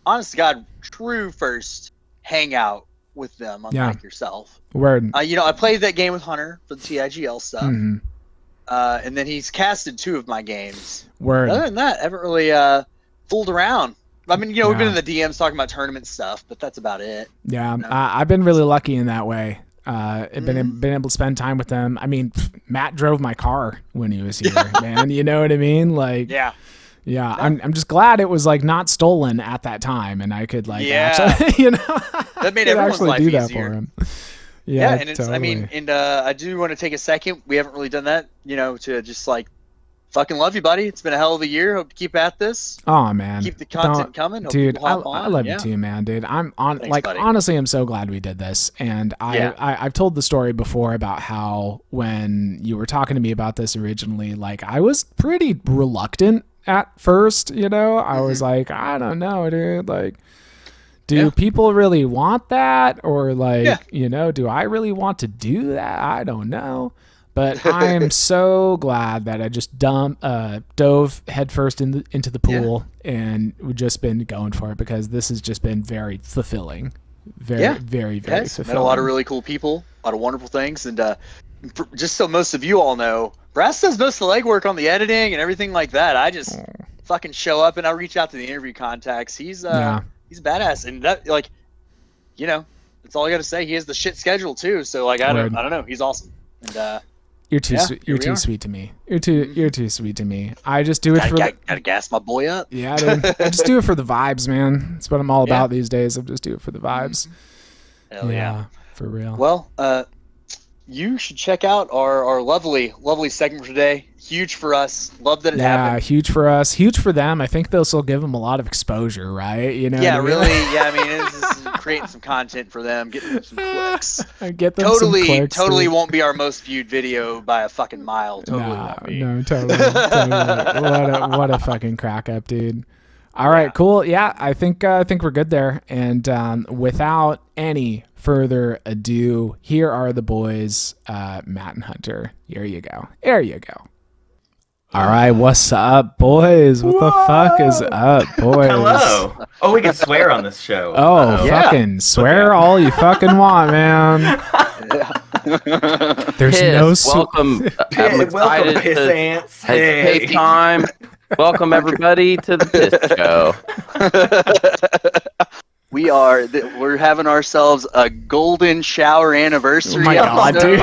to God true first hangout with them, unlike yourself. Word. I played that game with Hunter for the TIGL stuff, and then he's casted 2 of my games. Word. Other than that, I haven't really fooled around. I mean, we've been in the DMs talking about tournament stuff, but that's about it. Yeah, I've been really lucky in that way. Been able to spend time with them. I mean, Matt drove my car when he was here, man. You know what I mean? Like, yeah. I'm just glad it was like not stolen at that time, and I could like actually, that made everyone's life do easier. That for him. Yeah, and it's. Totally. I mean, and I do want to take a second. We haven't really done that, to just like. Fucking love you, buddy. It's been a hell of a year. Hope to keep at this. Oh man, keep the content coming. Hope dude. I love you too, man, dude. I'm on. Thanks, buddy. Honestly, I'm so glad we did this. And I've told the story before about how when you were talking to me about this originally, like I was pretty reluctant at first. I was like, I don't know, dude. Like, do people really want that, or like, do I really want to do that? I don't know. But I am so glad that I just dove headfirst into the pool and we've just been going for it, because this has just been very fulfilling. Very fulfilling. Met a lot of really cool people, a lot of wonderful things. And just so most of you all know, Brass does most of the legwork on the editing and everything like that. I just fucking show up and I'll reach out to the interview contacts. He's badass. And that, like, that's all I got to say. He has the shit schedule too. So like, I don't know. He's awesome. And You're too sweet to me. You're too sweet to me. I just do it gotta gas my boy up. Yeah, dude. I just do it for the vibes, man. That's what I'm all about these days. I just do it for the vibes. Hell yeah. For real. Well, you should check out our lovely segment for today. Huge for us. Love that it happened. Yeah, huge for us. Huge for them. I think this will give them a lot of exposure, right? Yeah, really. Yeah, I mean, it's creating some content for them, getting them some clicks. Get them some clicks, totally dude. won't be our most viewed video by a fucking mile. Totally won't be. No, totally. What a fucking crack up, dude. All right, cool. Yeah, I think we're good there. And without any further ado, here are the boys, Matt and Hunter. Here you go. There you go. All right, what's up, boys? What the fuck is up, boys? Hello. Oh, we can swear on this show. Oh, fucking swear all you fucking want, man. There's no welcome. I'm excited welcome, piss to ants. take time. Welcome everybody to the Piss Show. We're having ourselves a golden shower anniversary. Oh my God, dude.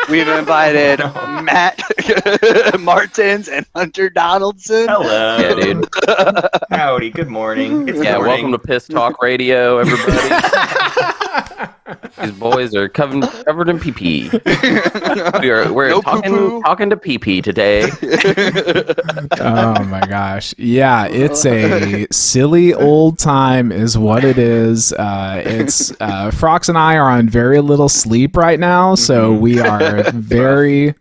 We've invited Matt Martins and Hunter Donaldson. Hello. Yeah, dude. Howdy. Good morning. It's Yeah, morning. welcome to Piss Talk Radio, everybody. These boys are covered in pee-pee. We're No talking to pee-pee today. Oh my gosh. Yeah, it's a silly old time is what it is. It's Frox and I are on very little sleep right now, so we are very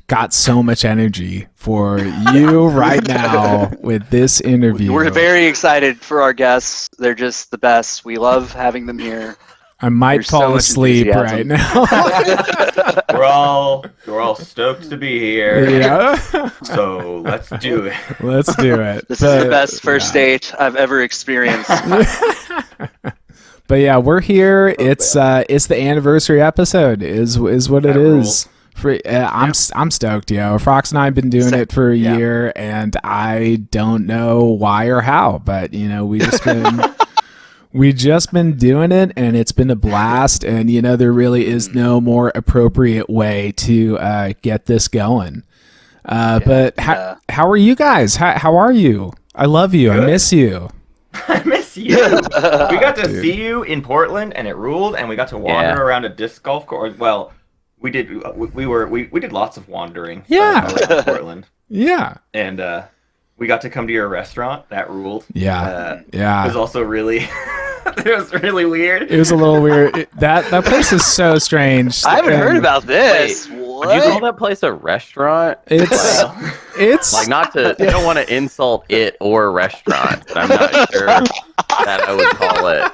got so much energy for you right now with this interview. We're very excited for our guests. They're just the best. We love having them here. I might There's so fall much asleep right enthusiasm. now. We're all stoked to be here. Yeah. So let's do it. Let's do it. This is the best first date I've ever experienced. But yeah, we're here. It's the anniversary episode is what it is. I'm stoked, yo. Frox and I have been doing it for a year, and I don't know why or how, but we just been doing it, and it's been a blast. And there really is no more appropriate way to get this going. But how are you guys? How are you? I love you. Good. I miss you. I miss you. We got to see you in Portland, and it ruled. And we got to wander around a disc golf course. Well, we did. We did lots of wandering. Around Portland. Yeah. And we got to come to your restaurant. That ruled. Yeah. It was also really. It was really weird. It was a little weird. That place is so strange. I haven't heard about this. What? Would you call that place a restaurant? It's like not to. I don't want to insult it or restaurant, but I'm not sure that I would call it.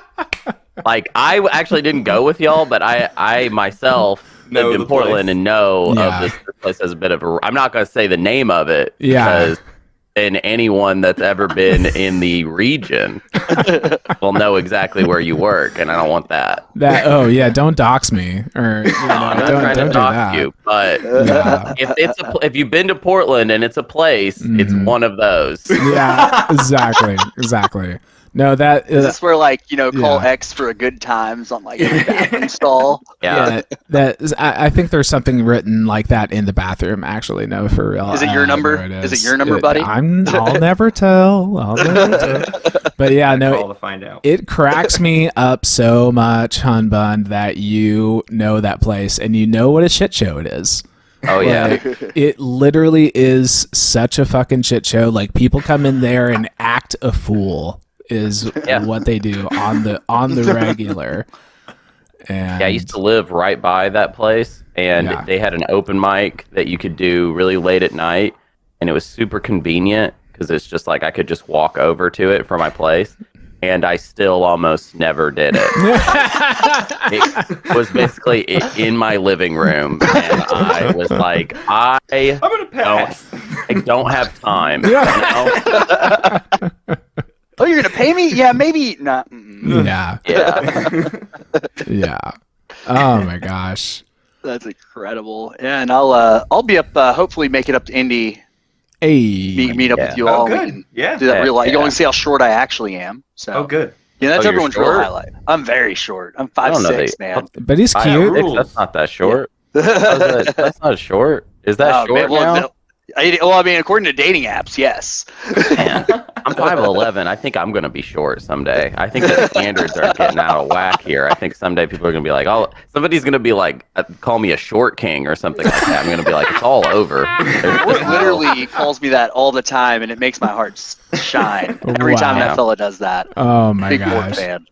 Like I actually didn't go with y'all, but I myself lived in Portland and know of this place as a bit of a. I'm not going to say the name of it because. And anyone that's ever been in the region will know exactly where you work, and I don't want that. Don't dox me, or I'm not trying to do dox that. you. But if you've been to Portland and it's a place, it's one of those. Yeah, exactly. No, that is this where call X for a good times on a bathroom stall? Yeah. I think there's something written like that in the bathroom. Actually, no, for real. Is it your number? Is it your number, buddy? I'll never tell. But yeah, no. To find out. It cracks me up so much, Hun Bun, that you know that place and you know what a shit show it is. Oh yeah. It literally is such a fucking shit show. Like people come in there and act a fool. Is what they do on the regular. And I used to live right by that place, and they had an open mic that you could do really late at night, and it was super convenient because it's just like I could just walk over to it from my place, and I still almost never did it. It was basically in my living room, and I was like, I'm gonna pass. I don't have time. Oh, you're gonna pay me? Yeah, maybe not. Yeah. Oh my gosh, that's incredible. Yeah, and I'll be up. Hopefully, make it up to Indy. Meet up with you all. Good. Do that real life. You want to see how short I actually am. So. Good. Yeah, that's everyone's real short? highlight. I'm very short. I'm 5'6", man. But he's cute. That's not that short. That's not short. Is that short now? According to dating apps, yes. Man, I'm 5'11". I think I'm going to be short someday. I think the standards are getting out of whack here. I think someday people are going to be like, oh, somebody's going to be like, call me a short king or something like that. I'm going to be like, it's all over. It literally calls me that all the time, and it makes my heart shine every time that fella does that. Oh my Big gosh. fan.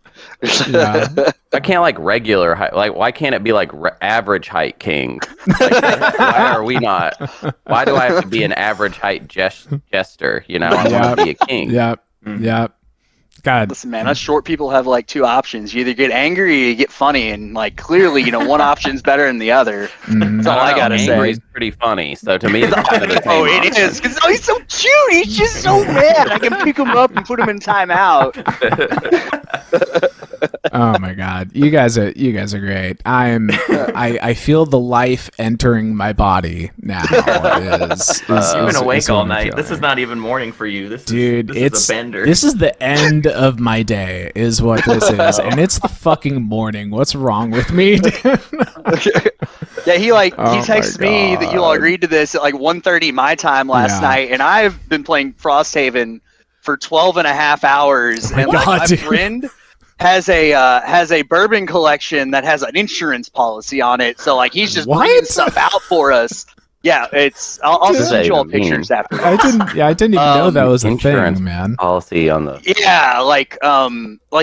I can't like regular height. Like, why can't it be like average height king? Like, why are we not? Why do I have to be an average height jester? I want to be a king. Yep. God. Listen, man, us short people have like two options. You either get angry or you get funny, and like clearly, one option's better than the other. That's all I gotta say. Angry's pretty funny, so to me, it's kind of the same it is because he's so cute. He's just so mad. I can pick him up and put him in timeout. Oh my God, you guys are great. I feel the life entering my body now. You've been awake all night. This is not even morning for you. This is a bender. This is the end of my day, is what this is, and it's the fucking morning. What's wrong with me? Yeah, he Oh texts my me that you all God. agreed to this at like 1:30 my time last night, and I've been playing Frosthaven for 12 and a half hours, Oh my and God, my dude. friend has a bourbon collection that has an insurance policy on it, so like he's just bringing What? stuff out for us. Yeah, I'll Dude. send you all What does that even pictures after. I didn't even know that was a Insurance thing, man. policy on the. Yeah, like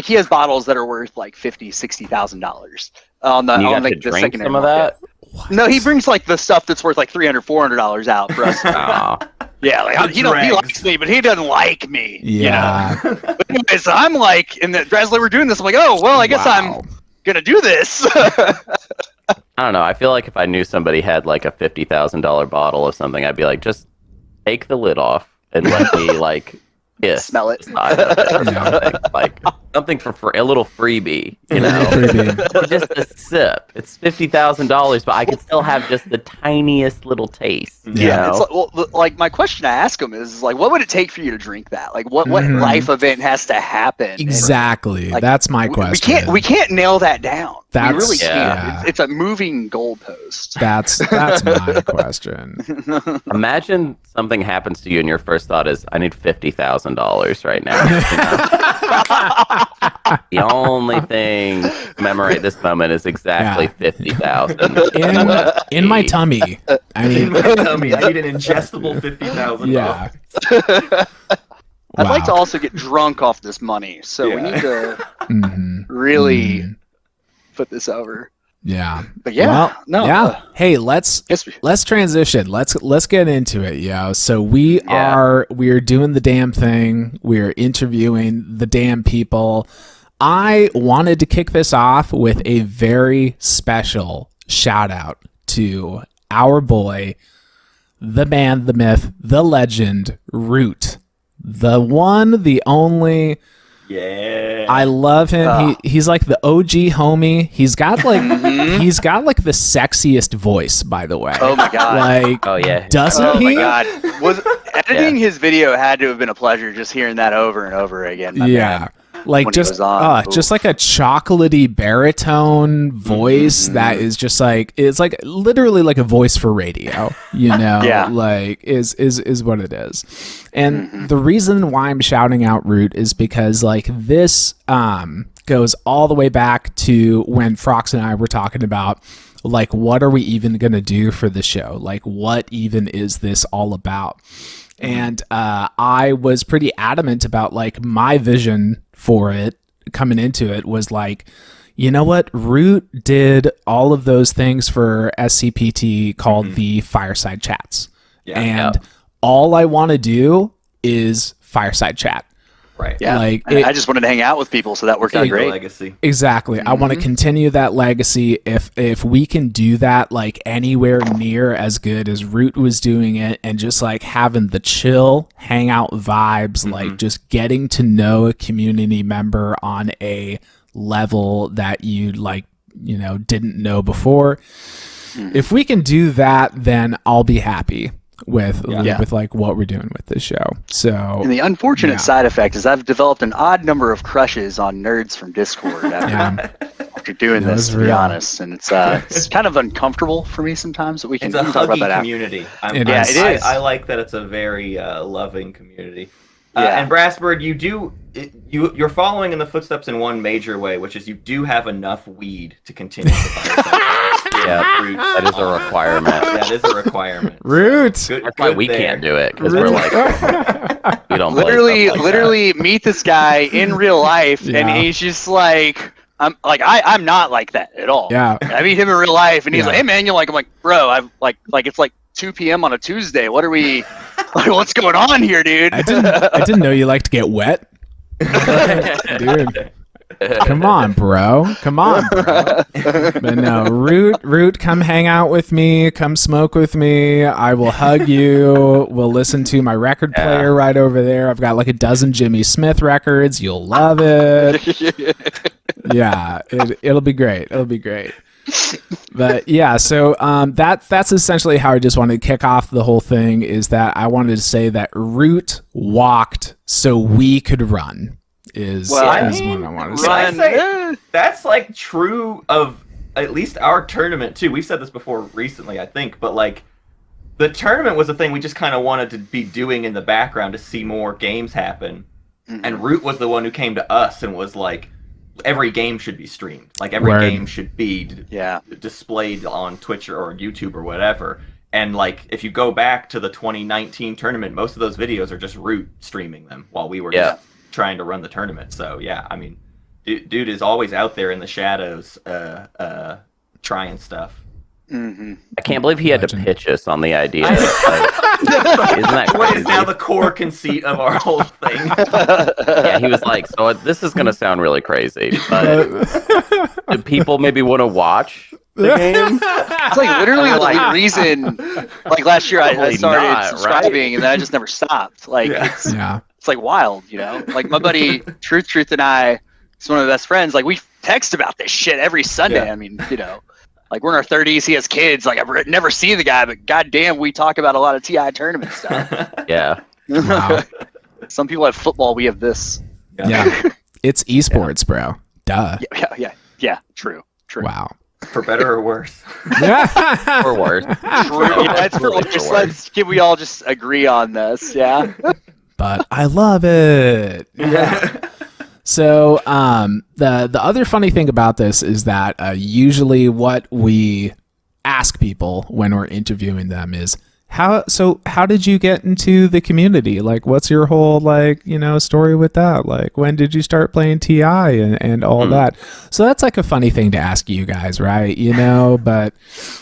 he has bottles that are worth like $50,000-$60,000 on the And you on got the, to the drink secondary some of market. that. No, he brings like the stuff that's worth like $300-$400 out for us. Oh, Yeah, like he dregs. likes me, but he doesn't like me. Yeah. You know? But anyway, so I'm like, and as we're doing this, I'm like, oh well, I guess Wow. I'm gonna do this. I don't know. I feel like if I knew somebody had like a $50,000 bottle of something, I'd be like, just take the lid off and let me like kiss Smell it. the side of it. Yeah. Like something for free, a little freebie, you know. Freebie. Just a sip. It's $50,000, but I can still have just the tiniest little taste. You Yeah. know? It's like, well, like my question I ask him is like, what would it take for you to drink that? Like, what Mhm. life event has to happen? And, Exactly. like, That's my question. we can't nail that down. That's- we really can't. yeah. It's a moving goalpost. That's my question. Imagine something happens to you and your first thought is, I need $50,000 right now. You know? The only thing to commemorate this moment is exactly Yeah. 50,000. In my tummy. I In mean, my tummy, I need an ingestible $50,000. yeah. I'd like to Wow. also get drunk off this money, so we Yeah. need to Mhm. really Mhm. put this over. Yeah. But yeah, Well, no, yeah. Hey, let's transition. Let's get into it, yo. So we're doing the damn thing. We're interviewing the damn people. I wanted to kick this off with a very special shout out to our boy, the man, the myth, the legend, Root. The one, the only. Yeah. I love him. He's like the OG homie. He's got like the sexiest voice, by the way. Oh my god. Like, Oh, yeah. doesn't Oh my he? god. Was editing his video had to have been a pleasure just hearing that over and over again. my Yeah. man. Like when he just was on. just like a chocolatey baritone voice that is just like, it's like literally like a voice for radio, you know? Yeah. Like is what it is. And the reason why I'm shouting out Root is because like this goes all the way back to when Frox and I were talking about like, what are we even going to do for the show? Like, what even is this all about? And I was pretty adamant about like my vision for it coming into it was like, you know what? Root did all of those things for SCPT called the Fireside Chats. Yeah. And all I want to do is Fireside Chat. Right. Yeah. Like, I just wanted to hang out with people, so that worked out Take the great. legacy. Exactly. I want to continue that legacy. If we can do that like anywhere near as good as Root was doing it, and just like having the chill hangout vibes, like just getting to know a community member on a level that you like, you know, didn't know before. If we can do that, then I'll be happy with like what we're doing with this show. So And the unfortunate side effect is I've developed an odd number of crushes on nerds from Discord after doing That this, is to be real. honest. And it's kind of uncomfortable for me sometimes, but we can It's a talk about huggy that after. community. It is. It is. I like that it's a very loving community. Yeah. And Brassbird, you're following in the footsteps in one major way, which is you do have enough weed to continue the fireside. Yeah, Root. that is a requirement. That is a requirement. Root. Good, That's why good we there. can't do it, because we're like, we don't play stuff like Literally meet this guy in real life, and Yeah. he's just like, I'm not like that at all. Yeah. I meet him in real life, and he's Yeah. like, hey man, you're like, I'm like, bro, I've like it's like 2 p.m. on a Tuesday. What are we? Like, what's going on here, dude? I didn't know you like to get wet. Dude. Come on, bro. Come on, bro. But no, Root, come hang out with me. Come smoke with me. I will hug you. We'll listen to my record player right over there. I've got like a dozen Jimmy Smith records. You'll love it. Yeah, it'll be great. It'll be great. But yeah, so that's essentially how I just wanted to kick off the whole thing, is that I wanted to say that Root walked so we could run. Is what I want to say. I'd say that's like true of at least our tournament too. We've said this before recently, I think, but like the tournament was a thing we just kind of wanted to be doing in the background to see more games happen. Mm-hmm. And Root was the one who came to us and was like, every game should be streamed. Like every game should be displayed on Twitch or YouTube or whatever. And like if you go back to the 2019 tournament, most of those videos are just Root streaming them while we were just trying to run the tournament. So yeah, I mean, dude is always out there in the shadows trying stuff. Mm-hmm. I can't believe he had to pitch us on the idea. Isn't that crazy? What is now the core conceit of our whole thing? Yeah, he was like, so this is going to sound really crazy, but do people maybe want to watch the game? It's like literally the reason, like last year I started subscribing and then I just never stopped. Like, it's like wild, you know? Like my buddy Truth and I, he's one of the best friends, like we text about this shit every Sunday. Yeah. I mean, you know. Like, we're in our 30s, he has kids. Like, I've never seen the guy, but goddamn, we talk about a lot of TI tournament stuff. Yeah. Wow. Some people have football, we have this. Yeah. It's esports, bro. Duh. Yeah. True. Wow. For better or worse. Or worse. True. We all just agree on this, yeah? But I love it. Yeah. So the other funny thing about this is that usually what we ask people when we're interviewing them is how did you get into the community? Like, what's your whole story with that? Like, when did you start playing TI and all that? So that's like a funny thing to ask you guys, right? You know, but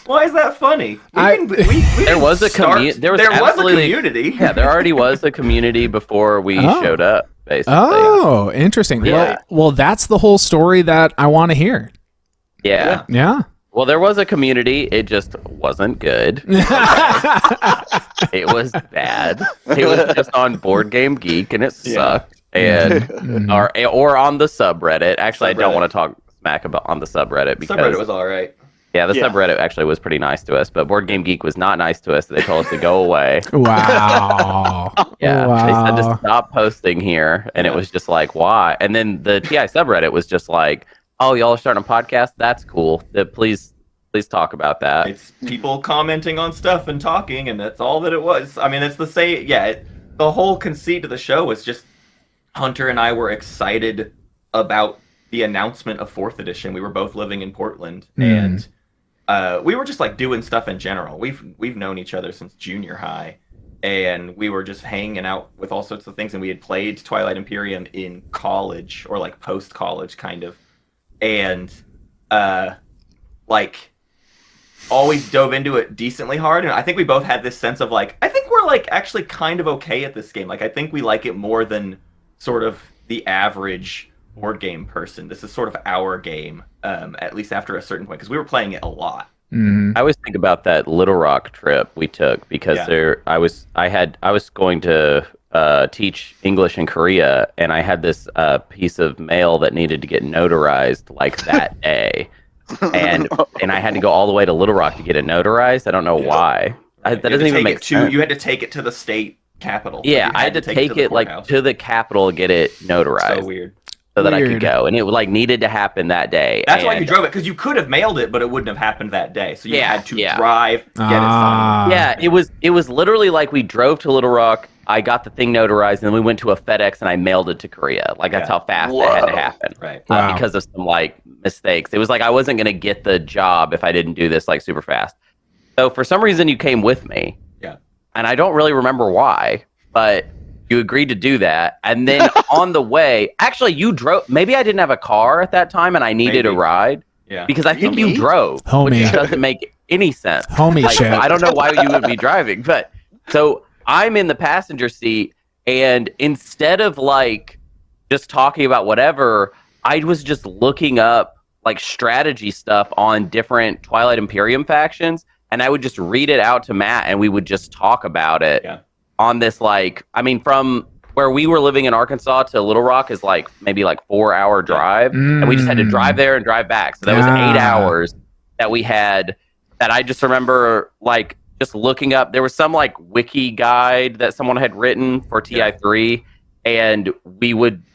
why is that funny? There was a community. There was a community. Yeah, there already was a community before we showed up. Basically. Oh, interesting. Yeah. Well, that's the whole story that I want to hear. Yeah. Yeah. Well, there was a community. It just wasn't good. It was bad. It was just on Board Game Geek, and it sucked. And or on the subreddit. Actually, I don't want to talk smack about on the subreddit because subreddit was all right. Yeah, the subreddit actually was pretty nice to us, but Board Game Geek was not nice to us. They told us to go away. Wow. Yeah, they said to stop posting here, and it was just like, why? And then the TI subreddit was just like, oh, y'all are starting a podcast? That's cool. Please talk about that. It's people commenting on stuff and talking, and that's all that it was. I mean, it's the same. Yeah, the whole conceit of the show was just Hunter and I were excited about the announcement of 4th edition. We were both living in Portland, and we were just like doing stuff in general. We've known each other since junior high, and we were just hanging out with all sorts of things. And we had played Twilight Imperium in college or like post college kind of, and like always dove into it decently hard. And I think we both had this sense of like, I think we're like actually kind of okay at this game. Like I think we like it more than sort of the average board game person. This is sort of our game, at least after a certain point, because we were playing it a lot. Mm-hmm. I always think about that Little Rock trip we took because I was going to teach English in Korea, and I had this piece of mail that needed to get notarized like that day, and I had to go all the way to Little Rock to get it notarized. I don't know why. That doesn't even make sense. You had to take it to the state capital. Yeah, I had to take it like to the capital, get it notarized. So weird. So that I could go, and it like needed to happen that day. That's why you drove it, because you could have mailed it, but it wouldn't have happened that day. So you had to drive, get it signed. Yeah, it was literally like we drove to Little Rock. I got the thing notarized, and then we went to a FedEx, and I mailed it to Korea. Like that's how fast it had to happen, right? Because of some like mistakes. It was like I wasn't gonna get the job if I didn't do this like super fast. So for some reason, you came with me. Yeah, and I don't really remember why, but you agreed to do that, and then on the way, actually, you drove. Maybe I didn't have a car at that time, and I needed a ride. Yeah, because I think you drove, homie. Which doesn't make any sense. Homie like, shit. I don't know why you would be driving, but so I'm in the passenger seat, and instead of like just talking about whatever, I was just looking up like strategy stuff on different Twilight Imperium factions, and I would just read it out to Matt, and we would just talk about it. Yeah. On this, like, I mean, from where we were living in Arkansas to Little Rock is like maybe like 4-hour drive, and we just had to drive there and drive back. So that was 8 hours that we had. That I just remember like just looking up. There was some like wiki guide that someone had written for TI3, and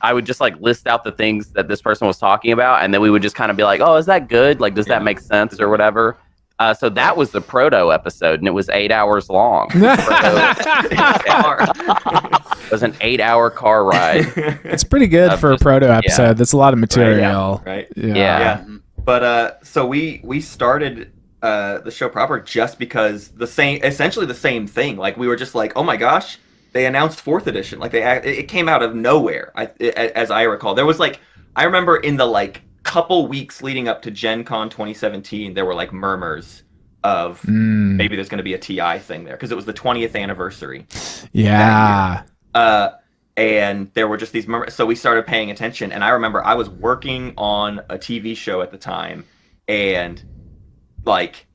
I would just like list out the things that this person was talking about, and then we would just kind of be like, oh, is that good? Like, does that make sense or whatever? So that was the Proto episode, and it was 8 hours long. It was an 8-hour car ride. It's pretty good for a Proto episode. Yeah. That's a lot of material. Right. Yeah. But so we started the show proper just because essentially the same thing. Like we were just like, oh my gosh, they announced 4th edition. Like it came out of nowhere. As I recall, there was like, I remember in the like couple weeks leading up to Gen Con 2017, there were like murmurs of maybe there's going to be a TI thing there because it was the 20th anniversary. Yeah. And there were just these murmurs. So we started paying attention, and I remember I was working on a TV show at the time, and like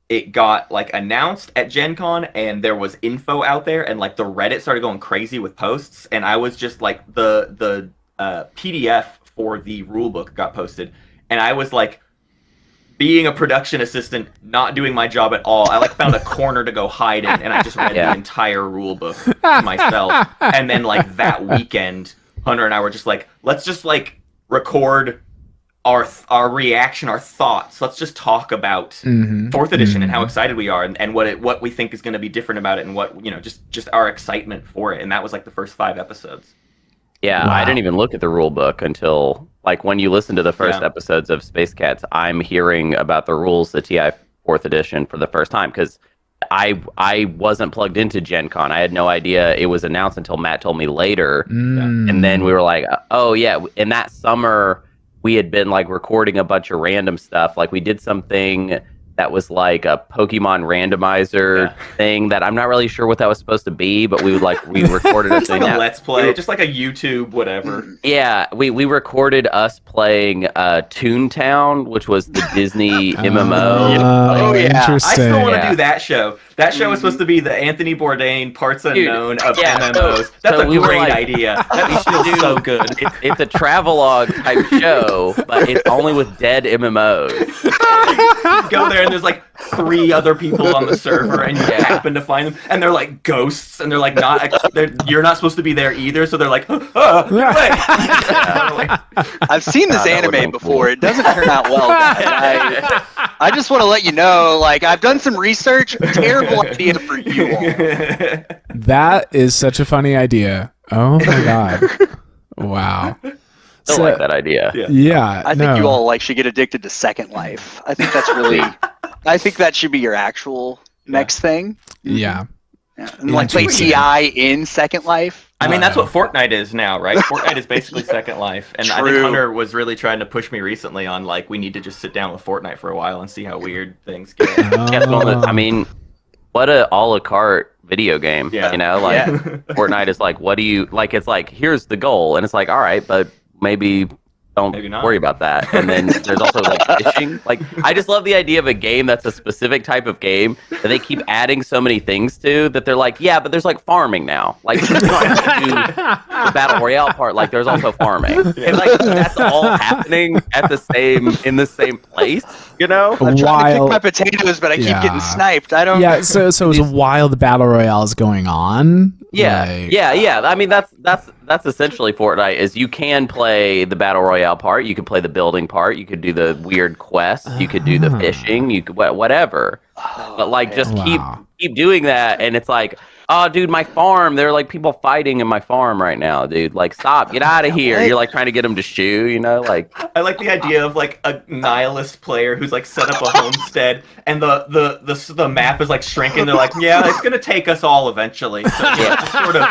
it got like announced at Gen Con, and there was info out there, and like the Reddit started going crazy with posts, and I was just like the PDF for the rulebook got posted, and I was like, being a production assistant, not doing my job at all, I like found a corner to go hide in, and I just read the entire rule book myself. And then like that weekend, Hunter and I were just like, let's just like record our reaction, our thoughts. Let's just talk about 4th edition and how excited we are, and what we think is going to be different about it, and what just our excitement for it. And that was like the first 5 episodes. Yeah, wow. I didn't even look at the rule book until like when you listen to the first episodes of Space Cats. I'm hearing about the rules, the TI 4th edition, for the first time because I wasn't plugged into Gen Con. I had no idea it was announced until Matt told me later, and then we were like, oh yeah. In that summer, we had been like recording a bunch of random stuff. Like we did something that was like a Pokemon randomizer thing that I'm not really sure what that was supposed to be, but we recorded a thing. Like a Let's Play, just like a YouTube, whatever. Yeah, we recorded us playing Toontown, which was the Disney MMO. Oh yeah, I still want to do that show. That show was supposed to be the Anthony Bourdain Parts Unknown of MMOs. That's a great idea. That feels so good. It's a travelogue type show, but it's only with dead MMOs. Go there and there's like 3 other people on the server, and you happen to find them, and they're like ghosts, and they're like you're not supposed to be there either, so they're like, I've seen this anime before. Cool. It doesn't turn out well, guys. I just want to let you know, like, I've done some research. Terrible idea for you all. That is such a funny idea. Oh my god. Wow. Still like that idea. Yeah. I think you all should get addicted to Second Life. I think that's really I think that should be your actual next thing. Yeah. And like play TI in Second Life. I mean, that's what Fortnite is now, right? Fortnite is basically Second Life. And I think Hunter was really trying to push me recently on, like, we need to just sit down with Fortnite for a while and see how weird things get. I mean, what a a la carte video game, you know? Like, Fortnite is like, what do you... Like, it's like, here's the goal. And it's like, all right, but maybe... Don't worry about that. And then there's also like fishing. Like, I just love the idea of a game that's a specific type of game that they keep adding so many things to that they're like, yeah, but there's like farming now. Like, you don't have to do the battle royale part. Like, there's also farming. And like that's all happening in the same place. You know, I'm trying to pick my potatoes, but I keep getting sniped. I don't. Yeah. So it's while the battle royale is going on. Yeah. I mean, that's essentially Fortnite. Is you can play the battle royale part, you could play the building part, you could do the weird quests, you could do the fishing, you could whatever. But like, just keep doing that, and it's like, oh, dude, my farm. There are like people fighting in my farm right now, dude. Like, stop, get out of here. You're like trying to get them to shoo, you know? Like, I like the idea of like a nihilist player who's like set up a homestead, and the map is like shrinking. They're like, yeah, it's gonna take us all eventually. So just sort of,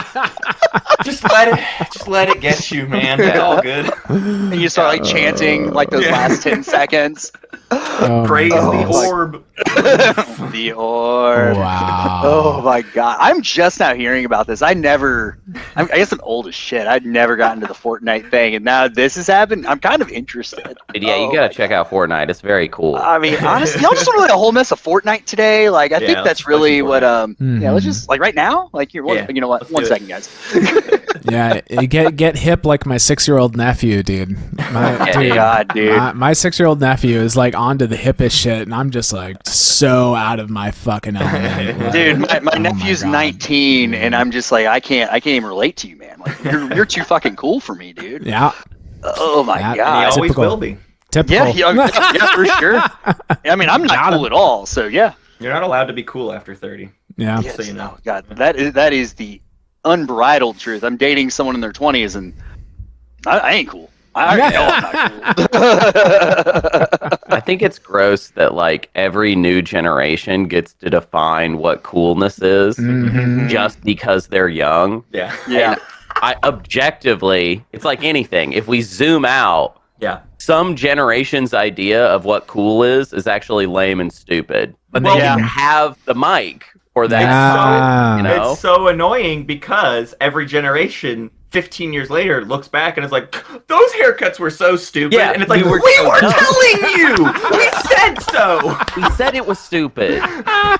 just let it get you, man. It's all good. And you start like chanting like those last 10 seconds. Praise the orb. The orb. Wow. Oh my god. I'm just now hearing about this. I guess I'm old as shit. I'd never gotten to the Fortnite thing, and now this has happened. I'm kind of interested. Yeah, you gotta check out Fortnite. It's very cool. I mean, honestly, y'all just want to a whole mess of Fortnite today. Like, I think that's really what. Yeah, let's just like right now. Like, here. You know what? 1 second, guys. Yeah, get hip like my 6-year-old nephew, dude. My 6-year-old nephew is like onto the hippest shit, and I'm just like so out of my fucking element. Like, dude, my nephew's 19, and I'm just like, I can't even relate to you, man. Like, you're too fucking cool for me, dude. Yeah. Oh my And he god. always Typical. will be. Typical. Yeah, for sure. I mean, I'm not cool at all, so yeah. You're not allowed to be cool after 30. Yeah. Yes, So you know. no, God, that is the unbridled truth. I'm dating someone in their 20s, and I ain't cool. I already know I'm not cool. I think it's gross that like every new generation gets to define what coolness is just because they're young. Yeah. Yeah. And objectively, it's like anything. If we zoom out, Yeah. some generation's idea of what cool is actually lame and stupid. But they Yeah. didn't have the mic for that. Yeah. You know? It's so annoying because every generation 15 years later looks back and is like, those haircuts were so stupid. Yeah, and it's like, we we were were so dumb." telling you! We said so! We said it was stupid.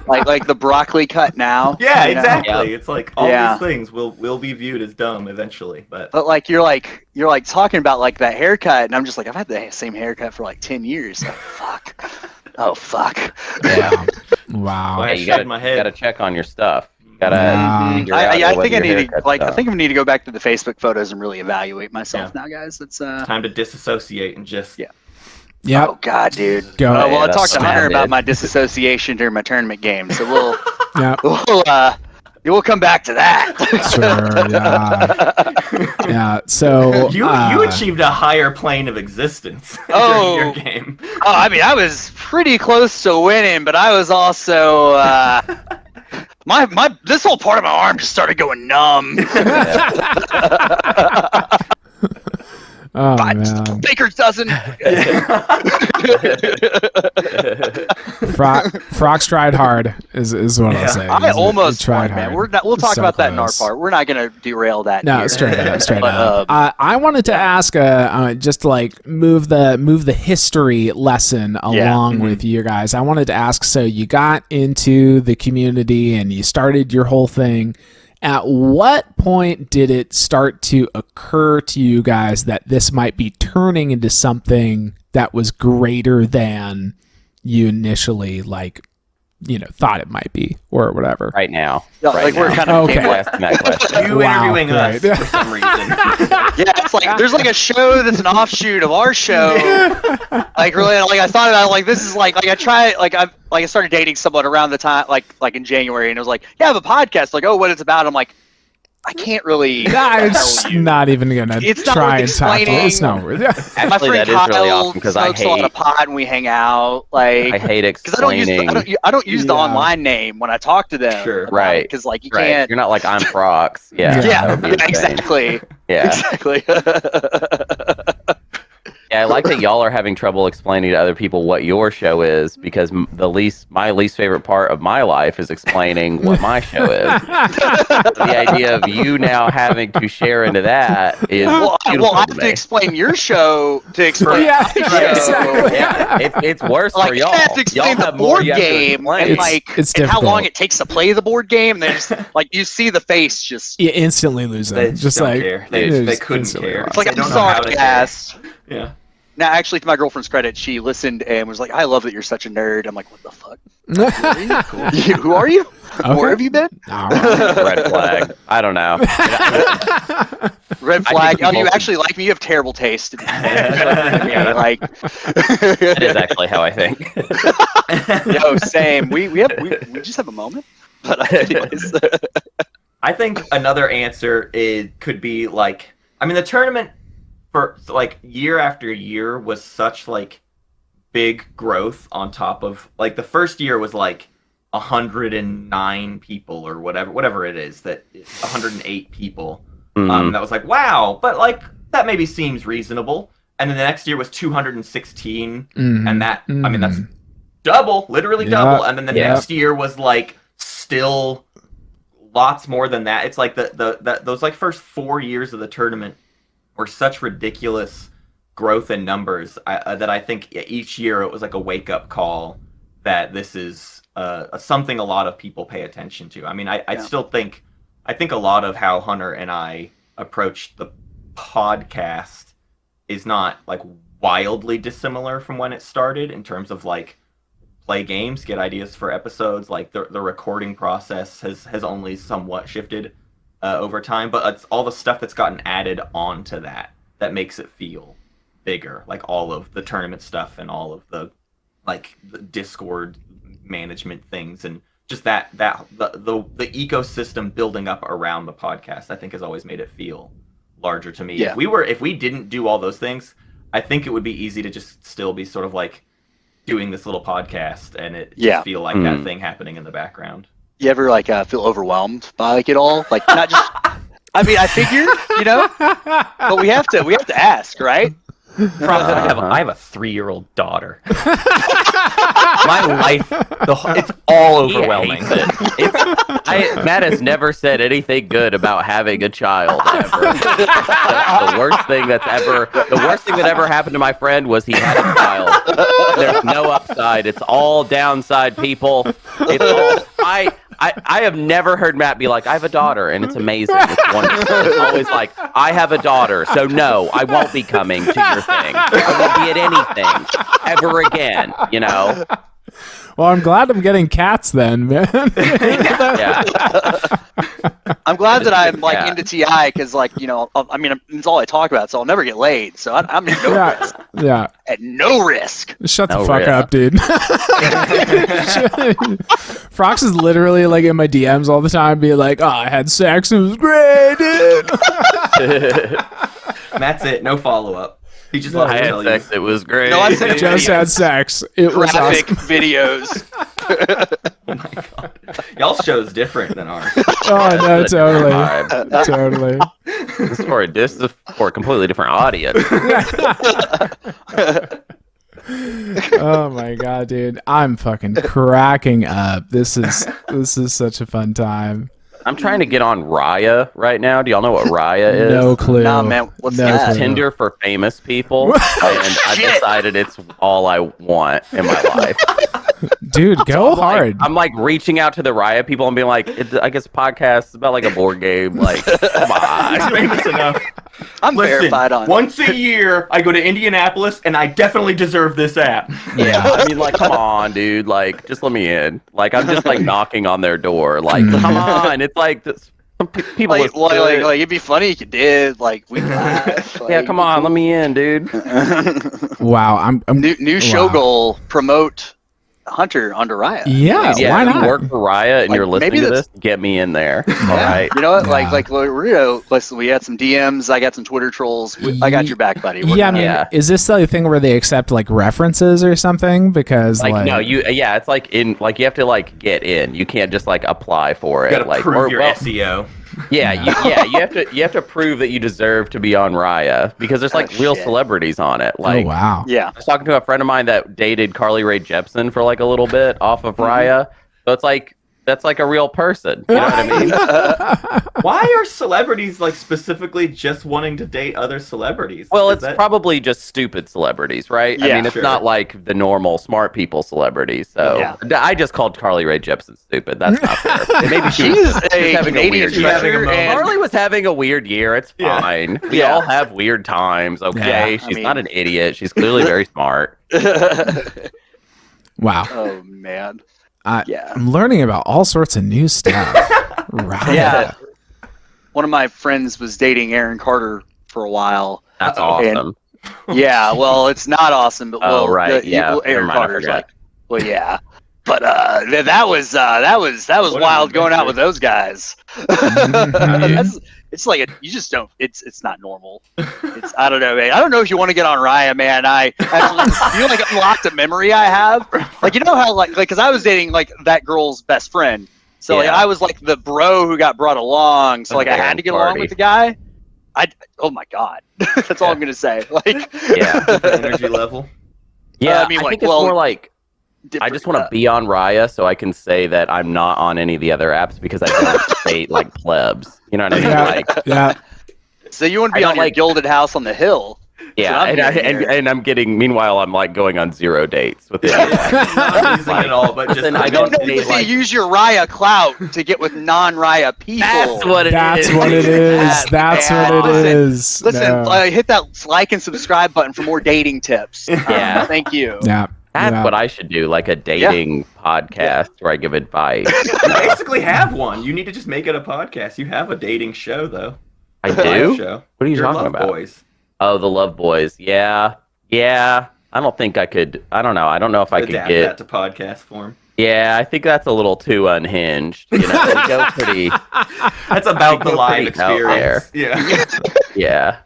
like the broccoli cut now. Yeah, you know? exactly. It's like all Yeah. these things will be viewed as dumb eventually. But But like you're talking about like that haircut, and I'm just like, I've had the same haircut for like 10 years. So fuck. Oh fuck. Yeah. Wow. Why- Yeah, I you shaved my head. gotta check on your stuff. You gotta Yeah. figure out I think whether I your need to haircut's I done. think I need to go back to the Facebook photos and really evaluate myself now, guys. It's time to disassociate and just Yeah. Yep. Oh god, dude. Go. Well, Yeah, I that's talked to Hunter standard. about my disassociation during my tournament game, so Yep. we'll come back to that. Sure. Yeah. Yeah. So you achieved a higher plane of existence Oh. during your game. Oh, I mean, I was pretty close to winning, but I was also my this whole part of my arm just started going numb. Oh man. Baker's dozen. Frox tried hard is what I'll Yeah. say. I almost tried won, man. hard. We'll talk So about that in our close. part. We're not gonna derail that. No, here. straight up. But, I wanted to ask, just to like move the history lesson along with you guys. I wanted to ask. So you got into the community and you started your whole thing. At what point did it start to occur to you guys that this might be turning into something that was greater than you initially thought it might be or whatever? Right now. Yeah, Right like we're now. kind of Okay. Asking that question. You Wow, interviewing us great. for some reason. yeah. It's like there's like a show that's an offshoot of our show. Like really, like I thought about like this is like I tried I started dating someone around the time like in January, and it was like, yeah, I have a podcast. Like, oh, what it's about? I'm like, I can't really. I'm tell you. not even gonna It's not try worth and talk to it. It's explaining. not worth My Actually, friend that is really Kyle awesome because I smokes a lot hate of pot and we hang out. Like, I hate because I don't explaining. use the Yeah. online name when I talk to them. Sure. Right. Because like you Right. can't. You're not like I'm Prox. Yeah. Yeah. that would be insane. exactly. Yeah. Exactly. Yeah, I like that y'all are having trouble explaining to other people what your show is because my least favorite part of my life is explaining what my show is. The idea of you now having to share into that is well, I beautiful have to to me. explain your show to explain Yeah, my show. exactly. Yeah, it's worse Like for you y'all. have to explain Y'all the have more board you have to game explain. and like It's and how long difficult. it takes to play the board game. And then just like you see the face just. You instantly lose They them. just don't care. They just couldn't instantly care. lost. It's like They I'm don't know how sorry, to guys. Yeah. Now, actually, to my girlfriend's credit, she listened and was like, "I love that you're such a nerd." I'm like, "What the fuck? Who are you? Where have you been?" All right. Red flag. I don't know. Red I flag. think Oh, you people- actually like me? You have terrible taste. Yeah, like, That is actually how I think. yo, same. We just have a moment. But anyways, I think another answer could be like, I mean, the tournament for like year after year was such like big growth on top of like the first year was like 109 people or whatever it is, that 108 people. That was like, wow, but like that maybe seems reasonable. And then the next year was 216, and that I mean that's double, literally Yeah. double. And then the Yeah. next year was like still lots more than that. It's like those like first 4 years of the tournament were such ridiculous growth in numbers that I think each year it was like a wake up call that this is something a lot of people pay attention to. I mean, I still think a lot of how Hunter and I approach the podcast is not like wildly dissimilar from when it started in terms of like play games, get ideas for episodes. Like the recording process has only somewhat shifted over time, but it's all the stuff that's gotten added onto that makes it feel bigger. Like all of the tournament stuff and all of the like the Discord management things and just the ecosystem building up around the podcast, I think has always made it feel larger to me. Yeah. If we didn't do all those things, I think it would be easy to just still be sort of like doing this little podcast and it just feel like that thing happening in the background. You ever like feel overwhelmed by like it all? Like not just. I mean, I figure, but we have to ask, right? I have a 3-year-old daughter. My life, it's all overwhelming. Matt has never said anything good about having a child ever. The worst thing that ever happened to my friend was he had a child. There's no upside. It's all downside, people. I have never heard Matt be like, I have a daughter, and it's amazing. It's wonderful. It's always like, I have a daughter, so no, I won't be coming to your thing. I won't be at anything ever again, Well, I'm glad I'm getting cats then, man. Yeah. I'm glad that I'm like into TI because like, I mean, it's all I talk about, so I'll never get laid. So I'm at no risk. Yeah. At no risk. Shut the fuck up, dude. Frox is literally like in my DMs all the time being like, oh, I had sex and it was great, dude. That's it. No follow-up. He just loves to tell you. Sex, it was great. No, I said Just had sex. It was graphic awesome. videos. Oh my god. Y'all's show is different than ours. Oh, no, totally. Totally. This is for a completely different audience. Oh my god, dude. I'm fucking cracking up. This is such a fun time. I'm trying to get on Raya right now. Do y'all know what Raya is? No clue. Nah, man, what's No that? clue. Tinder for famous people. And I decided it's all I want in my life. Dude, go hard. I'm like reaching out to the Raya people and being like, I guess podcast is about like a board game. Like, come on. It's famous enough. I'm verified on it. Once a year, I go to Indianapolis, and I definitely deserve this app. Yeah, I mean, like, come on, dude. Like, just let me in. Like, I'm just like knocking on their door. Like, come on. It's like this, some people. Like, it'd be funny if you did. Like, we laugh. Like, yeah, come on, let me in, dude. Wow, I'm new show goal: promote Hunter onto Raya. Yeah, why if not? you work for Raya and Like, you're listening maybe to that's- this, get me in there. All right. You know what? Yeah. Like listen, we had some DMs. I got some Twitter trolls. I got your back, buddy. We're Yeah, I gonna- mean, Yeah. is this the thing where they accept like references or something? Because Like, no, it's like you have to like get in. You can't just like apply for it. You gotta like, prove your well, SEO. Yeah, you have to prove that you deserve to be on Raya because there's like real shit. celebrities on it. Like, oh wow. Yeah. I was talking to a friend of mine that dated Carly Rae Jepsen for like a little bit off of Raya. So it's like that's like a real person. You know what I mean? Why are celebrities like specifically just wanting to date other celebrities? Well, Is it's that- probably just stupid celebrities, right? I Yeah, mean, it's sure. not like the normal smart people celebrities. So Yeah. I just called Carly Rae Jepsen stupid. That's not fair. Maybe she She's was a having a Canadian weird She's having a treasure. moment. and- Carly was having a weird year. It's Yeah. fine. We Yeah. all have weird times. Okay, Yeah. I she's mean- not an idiot. She's clearly very smart. Wow. Oh man. Yeah. I'm learning about all sorts of new stuff. Right. Yeah. One of my friends was dating Aaron Carter for a while. That's Uh-oh. awesome. Yeah, well, it's not awesome, but Oh, right, yeah. Aaron Never mind, I Carter's forgot. like, well, yeah, but that was What an wild going out adventure. with those guys. Mhm. It's like you just don't. It's not normal. It's I don't know, man. I don't know if you want to get on Raya, man. I actually you like unlocked a memory I have. Like you know how like because I was dating like that girl's best friend. So like, Yeah. I was like the bro who got brought along. So like I had to get along Party. with the guy. Oh my god, that's all I'm gonna say. Like Yeah. the energy level? Yeah, I mean, like, think it's well, more like I different, just want to be on Raya so I can say that I'm not on any of the other apps because I don't date like plebs. You know what I mean? Yeah. Like, Yeah. So you want to I be don't on your like- gilded house on the hill? Yeah, and I'm getting. Meanwhile, I'm like going on 0 dates with it. Not using it at all, but just I don't like, use your Raya clout to get with non-Raya people. That's what it is. That's what it is. That's what it is. Listen, hit that like and subscribe button for more dating tips. Yeah. Thank you. Yeah. That's what I should do, like a dating podcast where I give advice. You basically have one. You need to just make it a podcast. You have a dating show, though. I do? Show. What are you Your talking Love about? Boys. Oh, the Love Boys. Yeah. I don't think I could. I don't know. I don't know if I could Adapt get that to podcast form. Yeah, I think that's a little too unhinged. You know, we go pretty. That's about the live experience. Yeah. Yeah.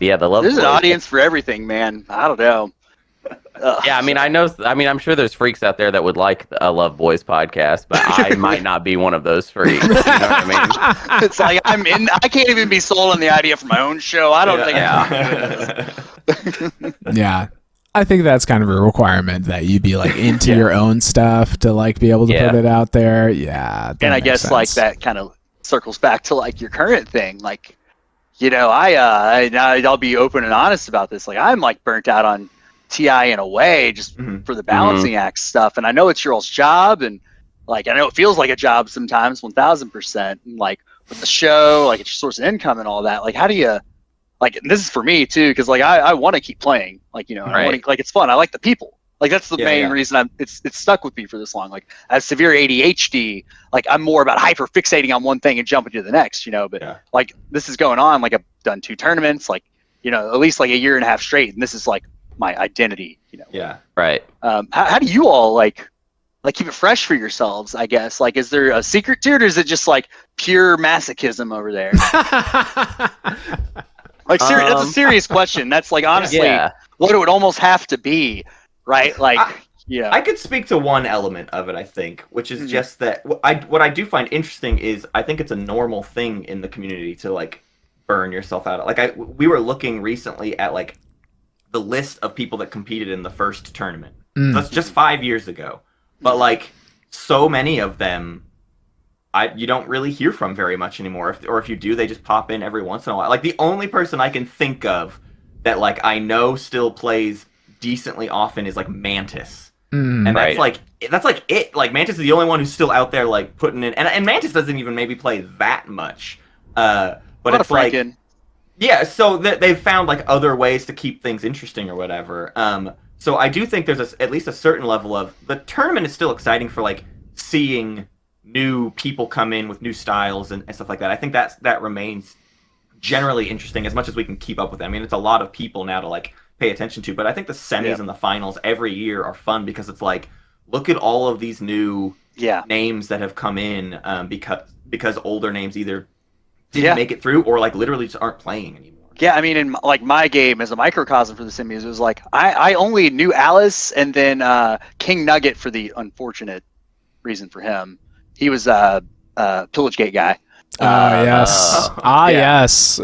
Yeah. The Love There's Boys. an audience for everything, man. I don't know. Yeah, I'm sure there's freaks out there that would like a Love Boys podcast, but I might not be one of those freaks. You know what I mean? It's like I can't even be sold on the idea for my own show. I don't think Yeah. I think that's kind of a requirement that you be like into your own stuff to like be able to put it out there. Yeah. And I guess sense. Like that kind of circles back to like your current thing. Like, you know, I'll be open and honest about this. Like I'm like burnt out on TI in a way just for the balancing act stuff. And I know it's your all's job, and like I know it feels like a job sometimes, 1000%. And like with the show, like it's your source of income and all that. Like how do you like, and this is for me too, because like I want to keep playing. Like, you know, I wanna, like it's fun. I like the people. Like that's the main reason it's stuck with me for this long. Like as severe ADHD, like I'm more about hyper fixating on one thing and jumping to the next, you know, but like this is going on, like I've done 2 tournaments, like, you know, at least like a year and a half straight. And this is like my identity, you know? Yeah. Right. How do you all like keep it fresh for yourselves, I guess? Like, is there a secret to it, or is it just like pure masochism over there? Like, that's a serious question. That's like, honestly, what it would almost have to be, right? Like, I could speak to one element of it, I think, which is just that what I do find interesting is I think it's a normal thing in the community to like burn yourself out. Like we were looking recently at like the list of people that competed in the first tournament. That's just 5 years ago. But like so many of them you don't really hear from very much anymore. Or if you do, they just pop in every once in a while. Like the only person I can think of that like I know still plays decently often is like Mantis. And that's like it. Like Mantis is the only one who's still out there like putting in, and Mantis doesn't even maybe play that much. But it's like yeah, so they've found like other ways to keep things interesting or whatever. So I do think there's at least a certain level of the tournament is still exciting for like seeing new people come in with new styles and stuff like that. I think that remains generally interesting as much as we can keep up with it. I mean, it's a lot of people now to like pay attention to, but I think the semis and the finals every year are fun because it's like, look at all of these new names that have come in because older names either didn't make it through or like literally just aren't playing anymore. Yeah, I mean, in like my game as a microcosm for the semis, it was like I only knew Alice and then King Nugget for the unfortunate reason for him. He was a Pillagegate guy. Yes. Yes.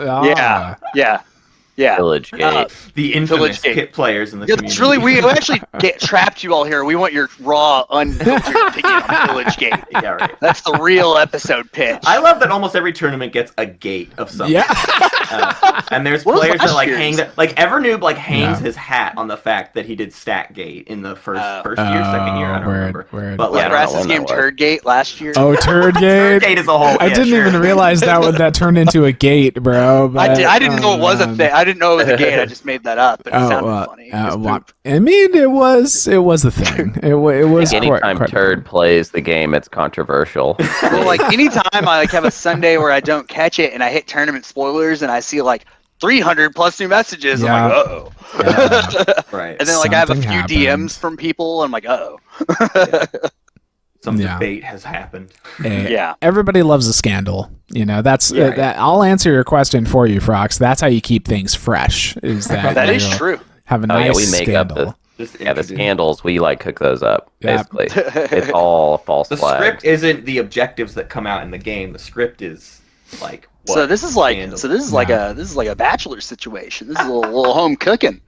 Yeah. Pillagegate. The infamous kit players in the community. It's really, we actually trapped you all here. We want your raw, unfiltered opinion on Pillagegate. Yeah, right. That's the real episode pitch. I love that almost every tournament gets a gate of something. Yeah. And there's players that like hang that, like Evernoob like hangs his hat on the fact that he did Statgate in the first year, second year. I don't remember. But like Brass's game Turdgate last year. Oh, Turdgate. Turdgate is a whole. I didn't even realize that turned into a gate, bro. But, I didn't know it was a thing. I didn't know it was a gate. I just made that up. It sounded funny. I mean, it was a thing. It was. Anytime Turd plays the game, it's controversial. Well, like anytime I like have a Sunday where I don't catch it and I hit tournament spoilers and I see like 300 plus new messages, I'm like, uh-oh. Right. And then like I have a few DMs from people, and I'm like, uh-oh. Some debate has happened. Everybody loves a scandal. You know, that's I'll answer your question for you, Frox. That's how you keep things fresh. Is that that is true? Have a nice we make scandal. Up the scandals, we like cook those up. Basically, it's all false flags. The script isn't the objectives that come out in the game. The script is like. So this is like a bachelor situation. This is a little home cooking.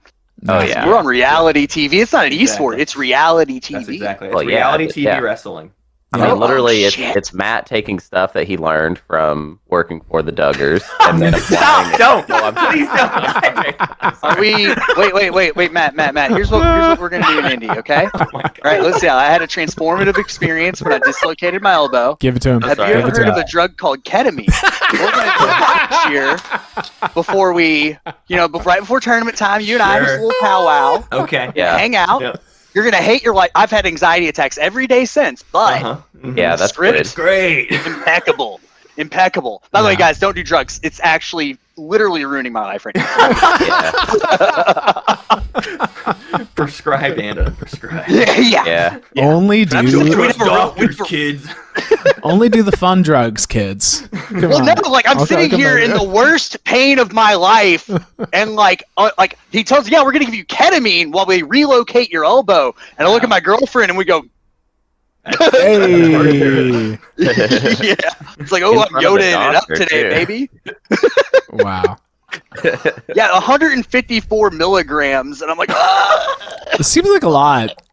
Oh yeah, we're on reality TV. It's not an esport. It's reality TV. That's exactly. It's reality TV wrestling. I Yeah. mean, literally, shit. it's Matt taking stuff that he learned from working for the Duggars and then applying Stop! it. Don't! No, I'm Please don't! Are we? Wait, Matt. Here's what we're gonna do in Indy, okay? Oh my God. All right, let's see. I had a transformative experience when I dislocated my elbow. Give it to him. Have you sorry. ever Give it to heard of him. a drug called ketamine? We're gonna do that this year before we, right before tournament time. You and I just a Sure. little powwow, Okay. Yeah. hang out. Yeah. You're gonna hate your life. I've had anxiety attacks every day since, but Uh-huh. Mhm. Yeah, that's Script. good. It's great. impeccable. By the way, Yeah. guys, don't do drugs. It's actually literally ruining my life right now. Yeah. Prescribed and unprescribed. yeah. Yeah. Only That's do trust We never- doctors, we- kids. only do the fun drugs, kids. Come Well, on. no, like I'm Okay, sitting come here on. in the worst pain of my life, and like he tells me, yeah, we're gonna give you ketamine while we relocate your elbow. And I look at my girlfriend and we go, Hey. yeah. It's like, oh, In I'm front of the Yoda it up doctor, today, too. baby. Wow. Yeah, 154 milligrams, and I'm like, ah, It seems like a lot.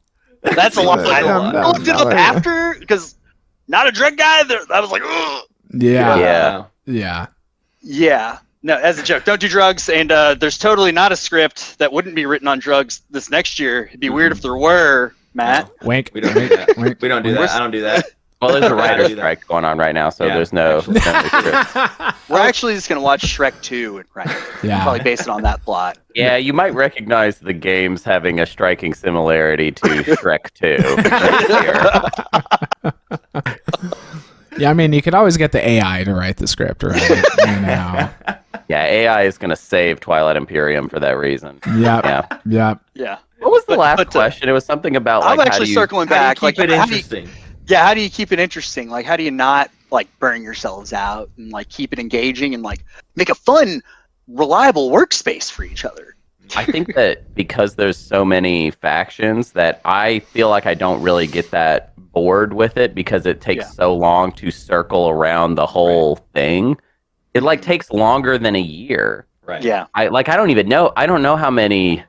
that's a lot. Seems like a lot. I looked it up after because not a drug guy. I was like, ugh. Yeah. Yeah. Yeah. Yeah. No, as a joke, don't do drugs. And there's totally not a script that wouldn't be written on drugs this next year. It'd be weird if there were, Matt. Wink. We don't do that. Wink. We don't do that. I don't do that. Well, there's a writer's do that. strike going on right now, so Yeah, there's no. actually. there's no script. We're actually just gonna watch Shrek 2 and Yeah. probably based it on that plot. Yeah, you might recognize the games having a striking similarity to Shrek 2. Yeah, I mean, you could always get the AI to write the script, right? You know. Yeah, AI is going to save Twilight Imperium for that reason. Yep. Yeah. Yep. Yeah. What was the But- last but, question? It was something about I'm like how actually do you, circling How back. do you keep Like, it how do you, interesting? yeah, how do you keep it interesting? Like, how do you not like burn yourselves out and like keep it engaging and like make a fun, reliable workspace for each other? I think that because there's so many factions that I feel like I don't really get that bored with it because it takes Yeah. so long to circle around the whole thing. It like takes longer than a year. Right. Yeah. I don't even know. I don't know how many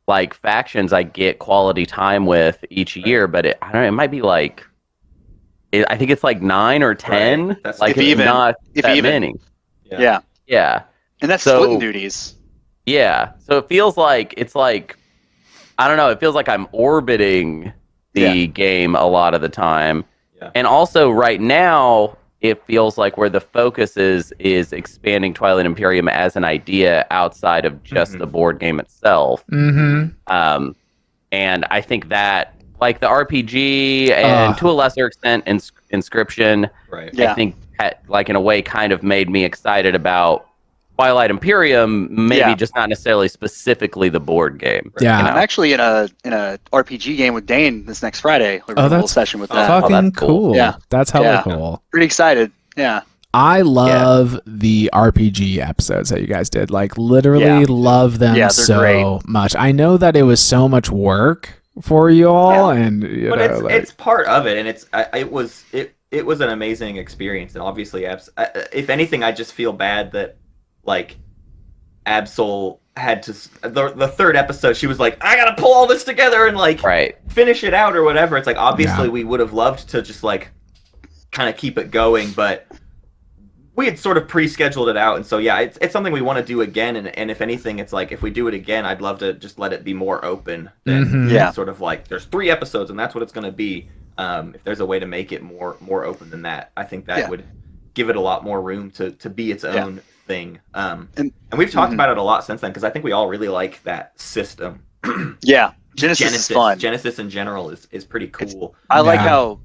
like factions I get quality time with each year, but I don't know. It might be like, I think it's like 9 or 10. Right. That's Like if it's even. not If that even. many. Yeah. Yeah. And that's So- splitting duties. Yeah. So it feels like it's like, I don't know. It feels like I'm orbiting the game a lot of the time. Yeah. And also right now, it feels like where the focus is expanding Twilight Imperium as an idea outside of just the board game itself. Mm-hmm. And I think that like the RPG and to a lesser extent Inscription, Right. Yeah. I think like in a way kind of made me excited about Twilight Imperium, maybe Yeah. just not necessarily specifically the board game. Yeah. You I'm know? actually in a RPG game with Dane this next Friday. We're Oh, doing a little that's session with that. fuck. Fucking that's cool. cool. Yeah. That's hella Yeah. cool. Pretty excited. Yeah. I love the RPG episodes that you guys did. Like, literally Yeah. love them Yeah, they're so great. much. I know that it was so much work for you all, and you But know, it's part of it, and it was an amazing experience, and obviously, if anything, I just feel bad that like Absol had to the third episode. She was like, I gotta pull all this together and like Right. finish it out or whatever. It's like obviously Yeah. we would have loved to just like kind of keep it going, but we had sort of pre-scheduled it out, and so yeah, it's something we want to do again. And if anything, it's like if we do it again, I'd love to just let it be more open than Mhm. Yeah. sort of like there's 3 episodes and that's what it's going to be. If there's a way to make it more open than that, I think that Yeah. would give it a lot more room to be its own thing. And And- we've talked Mhm. about it a lot since then because I think we all really like that system. Yeah. Genesis is fun. Genesis in general is pretty cool. I like Yeah. how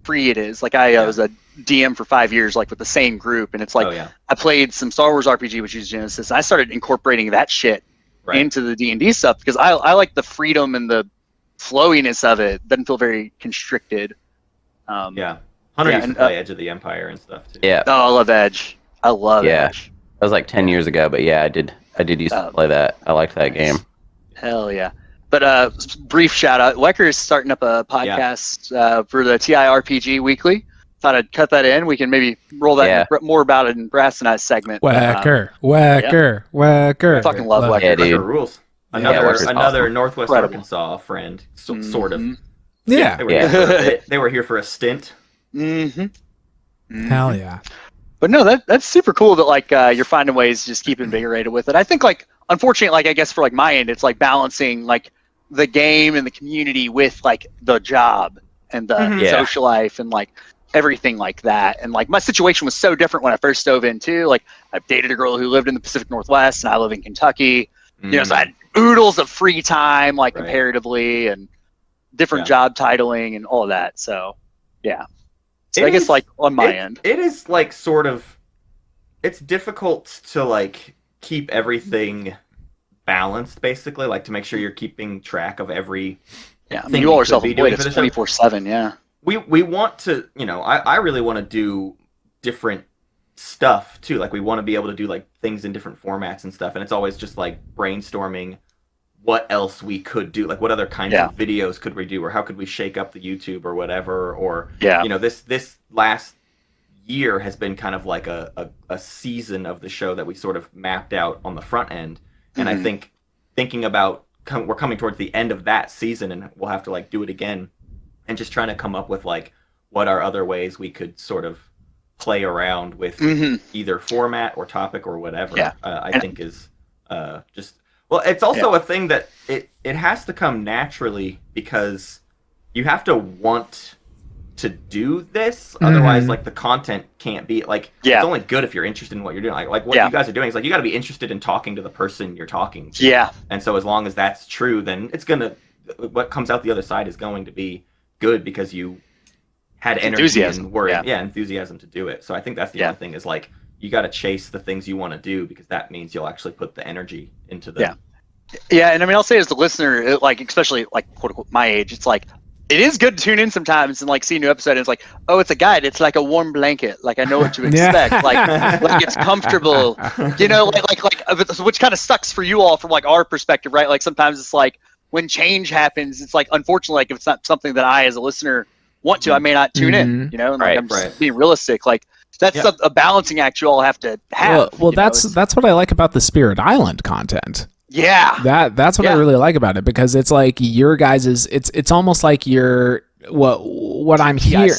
free it is. Like I was a DM for 5 years, like with the same group, and it's like Oh yeah, I played some Star Wars RPG, which is Genesis, and I started incorporating that shit right. into the D&D stuff because I like the freedom and the flowiness of it. Doesn't feel very constricted. Yeah, Hunter Yeah, used and, to play Edge of the Empire and stuff too. Yeah. Oh, I love Edge. I love Yeah. Edge. That was like 10 years ago, but yeah, I did used to play that. I liked that game. Hell yeah. But brief shout out. Wecker is starting up a podcast for the TI RPG Weekly. Thought I'd cut that in. We can maybe roll that more about it in Brass and I segment. Whacker. I fucking love Wecker. Yeah, dude. Tucker rules. Yeah, Wecker's Another awesome. Northwest Incredible. Arkansas friend, sort of. Mhm. Yeah. They were, Yeah. Here for, they were here for a stint. Hell yeah. But no, that's super cool that like you're finding ways to just keep invigorated with it. I think like unfortunately, like I guess for like my end, it's like balancing like the game and the community with like the job and the social life and like everything like that. And like my situation was so different when I first dove in too. Like I've dated a girl who lived in the Pacific Northwest and I live in Kentucky. You know, so I had oodles of free time, like comparatively, and different job titling and all of that. So yeah. So I guess like on my end, it is like sort of, it's difficult to like keep everything balanced, basically, like to make sure you're keeping track of every. Yeah, I mean, you all are self-employed. It's 24/7. Yeah. We want to, you know, I really want to do different stuff too. Like we want to be able to do like things in different formats and stuff, and it's always just like brainstorming what else we could do, like what other kinds of videos could we do, or how could we shake up the YouTube or whatever, or you know, this last year has been kind of like a season of the show that we sort of mapped out on the front end, and I think thinking about we're coming towards the end of that season, and we'll have to like do it again, and just trying to come up with like what are other ways we could sort of play around with either format or topic or whatever. I think is just. Well, it's also a thing that it has to come naturally, because you have to want to do this. Otherwise, like the content can't be like, it's only good if you're interested in what you're doing. Like what you guys are doing is like, you got to be interested in talking to the person you're talking to. Yeah. And so as long as that's true, then what comes out the other side is going to be good, because you had energy and were enthusiasm to do it. So I think that's the other thing is like, you got to chase the things you want to do, because that means you'll actually put the energy into them. Yeah, and I mean, I'll say as the listener, like especially like quote unquote my age, it's like it is good to tune in sometimes and like see a new episode. And it's like, oh, it's a guide. It's like a warm blanket. Like I know what to expect. like it's comfortable. You know, like which kind of sucks for you all from like our perspective, right? Like sometimes it's like when change happens, it's like unfortunately, like if it's not something that I as a listener want to, I may not tune in. You know, and like I'm just being realistic, like. That's a balancing act you all have to have. Well, that's what I like about the Spirit Island content. Yeah, that's what I really like about it, because it's like your guys's. It's almost like your what I'm hearing.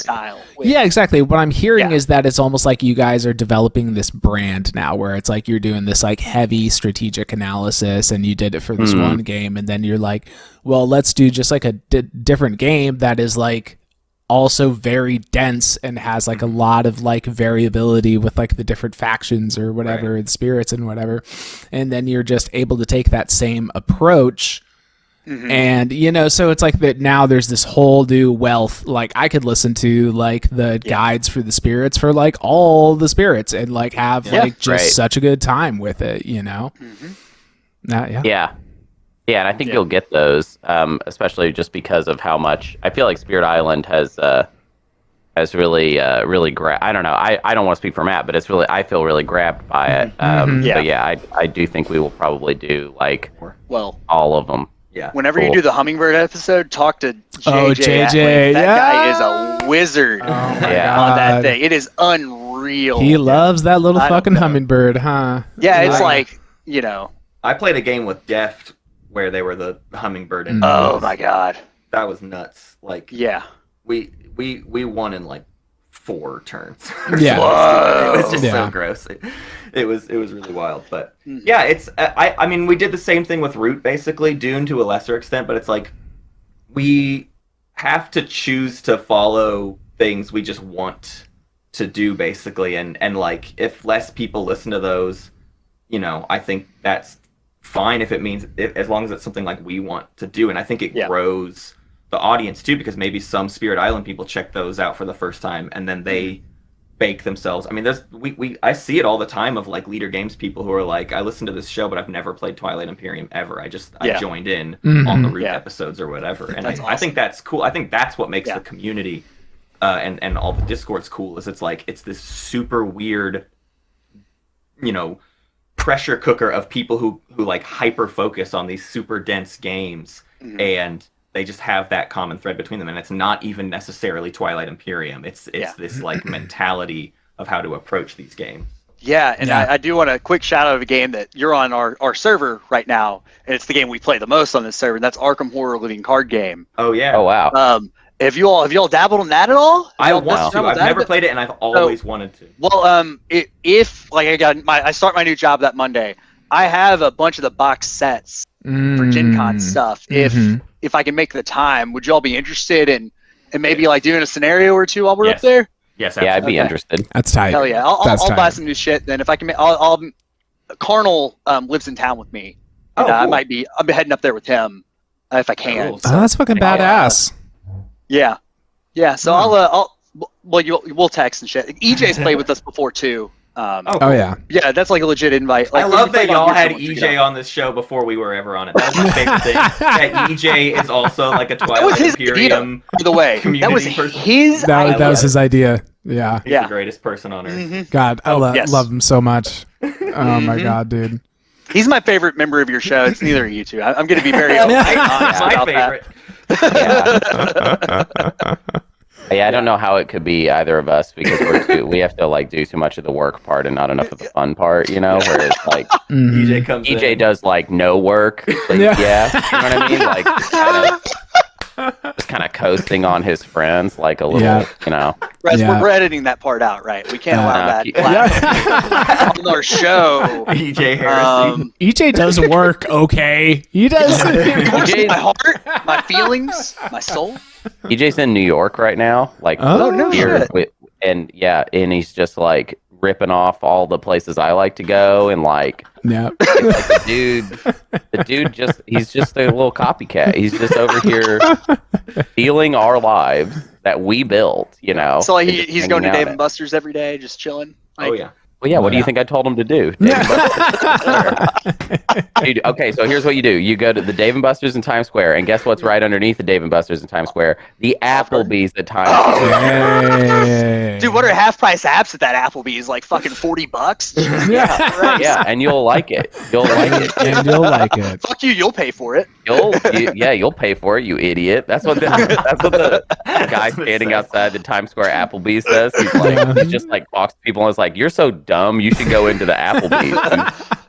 Yeah, exactly. What I'm hearing is that it's almost like you guys are developing this brand now, where it's like you're doing this like heavy strategic analysis, and you did it for this one game, and then you're like, well, let's do just like a different game that is like. Also very dense and has like a lot of like variability with like the different factions or whatever, the spirits and whatever, and then you're just able to take that same approach and you know, so it's like that now there's this whole new wealth. Like I could listen to like the guides for the spirits for like all the spirits and like have like just such a good time with it, you know. Yeah, and I think you'll get those, especially just because of how much I feel like Spirit Island has really I don't know. I don't want to speak for Matt, but I feel really grabbed by it. But yeah, I do think we will probably do like all of them. Yeah. Whenever you do the Hummingbird episode, talk to JJ. Oh, JJ, that guy is a wizard on that thing. It is unreal. He loves that little fucking hummingbird, huh? Yeah, it's like, you know. I played a game with Deft where they were the hummingbird. And oh my god, that was nuts! Like, we won in like 4 turns. Yeah, it was just so gross. It was really wild, but yeah, it's I mean, we did the same thing with Root, basically, Dune to a lesser extent, but it's like we have to choose to follow things we just want to do, basically, and like if less people listen to those, you know, I think that's fine if it means as long as it's something like we want to do, and I think it grows the audience too, because maybe some Spirit Island people check those out for the first time and then they bake themselves. I mean, I see it all the time of like leader games people who are like, I listened to this show but I've never played Twilight Imperium ever. I joined in on the Root episodes or whatever, and I think that's cool. I think that's what makes the community and all the Discords cool, is it's like it's this super weird, you know, pressure cooker of people who like hyper focus on these super dense games, and they just have that common thread between them, and it's not even necessarily Twilight Imperium. It's this like mentality of how to approach these games. Yeah, and I do want a quick shout out of a game that you're on our server right now, and it's the game we play the most on this server, and that's Arkham Horror Living Card Game. Oh yeah. Oh wow. Have you all dabbled in that at all? I want to. dabbled I've never played it, and I've always wanted to. Well, if like I start my new job that Monday, I have a bunch of the box sets for Gen Con stuff. If I can make the time, would you all be interested in maybe like doing a scenario or two while we're up there? Yes, yeah, I'd be interested. That's tight. Hell yeah, I'll buy some new shit. Then if I can, I'll Carnal lives in town with me. And, cool. I'll be heading up there with him if I can. Cool. Oh, that's fucking badass. Yeah. So we'll text and shit. EJ's played with us before too. Oh yeah. Yeah, that's like a legit invite. Like, I love that y'all had EJ on this show before we were ever on it. That was my favorite thing. That EJ is also like a Twilight Imperium. By the way, that was his idea. That was his idea. Yeah. He's the greatest person on earth. God, I love him so much. Oh my God, dude. He's my favorite member of your show. It's neither of you two. I'm going to be very honest my favorite. Yeah, I don't know how it could be either of us because we have to like do too much of the work part and not enough of the fun part, you know. Where it's like EJ does like no work, like, yeah, you know what I mean? Like just kind of coasting on his friends, like a little, you know. We're editing that part out, right? We can't allow that on our show. EJ heresy. EJ does work, okay. He does. My heart, my feelings, my soul. EJ's in New York right now, like here, and he's just like ripping off all the places I like to go, and like, like the dude he's just a little copycat. He's just over here stealing our lives that we built, you know. So like he's going to Dave & Buster's every day, just chilling. Like, Well, yeah. What do you think I told him to do? Dude, okay, so here's what you do: you go to the Dave & Buster's in Times Square, and guess what's right underneath the Dave & Buster's in Times Square? The Applebee's at Times Square. Dude, what are half-price apps at that Applebee's? Like fucking $40? Yeah, and you'll like it. You'll like it. Fuck you, you'll pay for it. You'll pay for it, you idiot. That's what the guy standing outside the Times Square Applebee's says. He's like, he just like talks to people and is like, "You're so dumb. You should go into the Applebee's."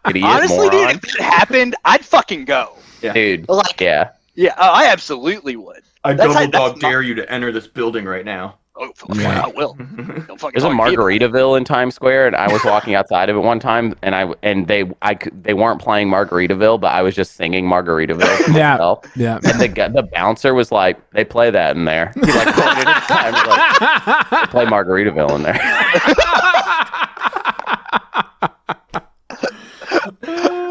Honestly, dude, if that happened, I'd fucking go. Dude, like, yeah, I absolutely would. I double dog dare you to enter this building right now. Oh, I will. There's a Margaritaville in Times Square, and I was walking outside of it one time, and they weren't playing Margaritaville, but I was just singing Margaritaville to myself. Yeah. And the bouncer was like, "They play that in there." He like played it at times, like, they play Margaritaville in there.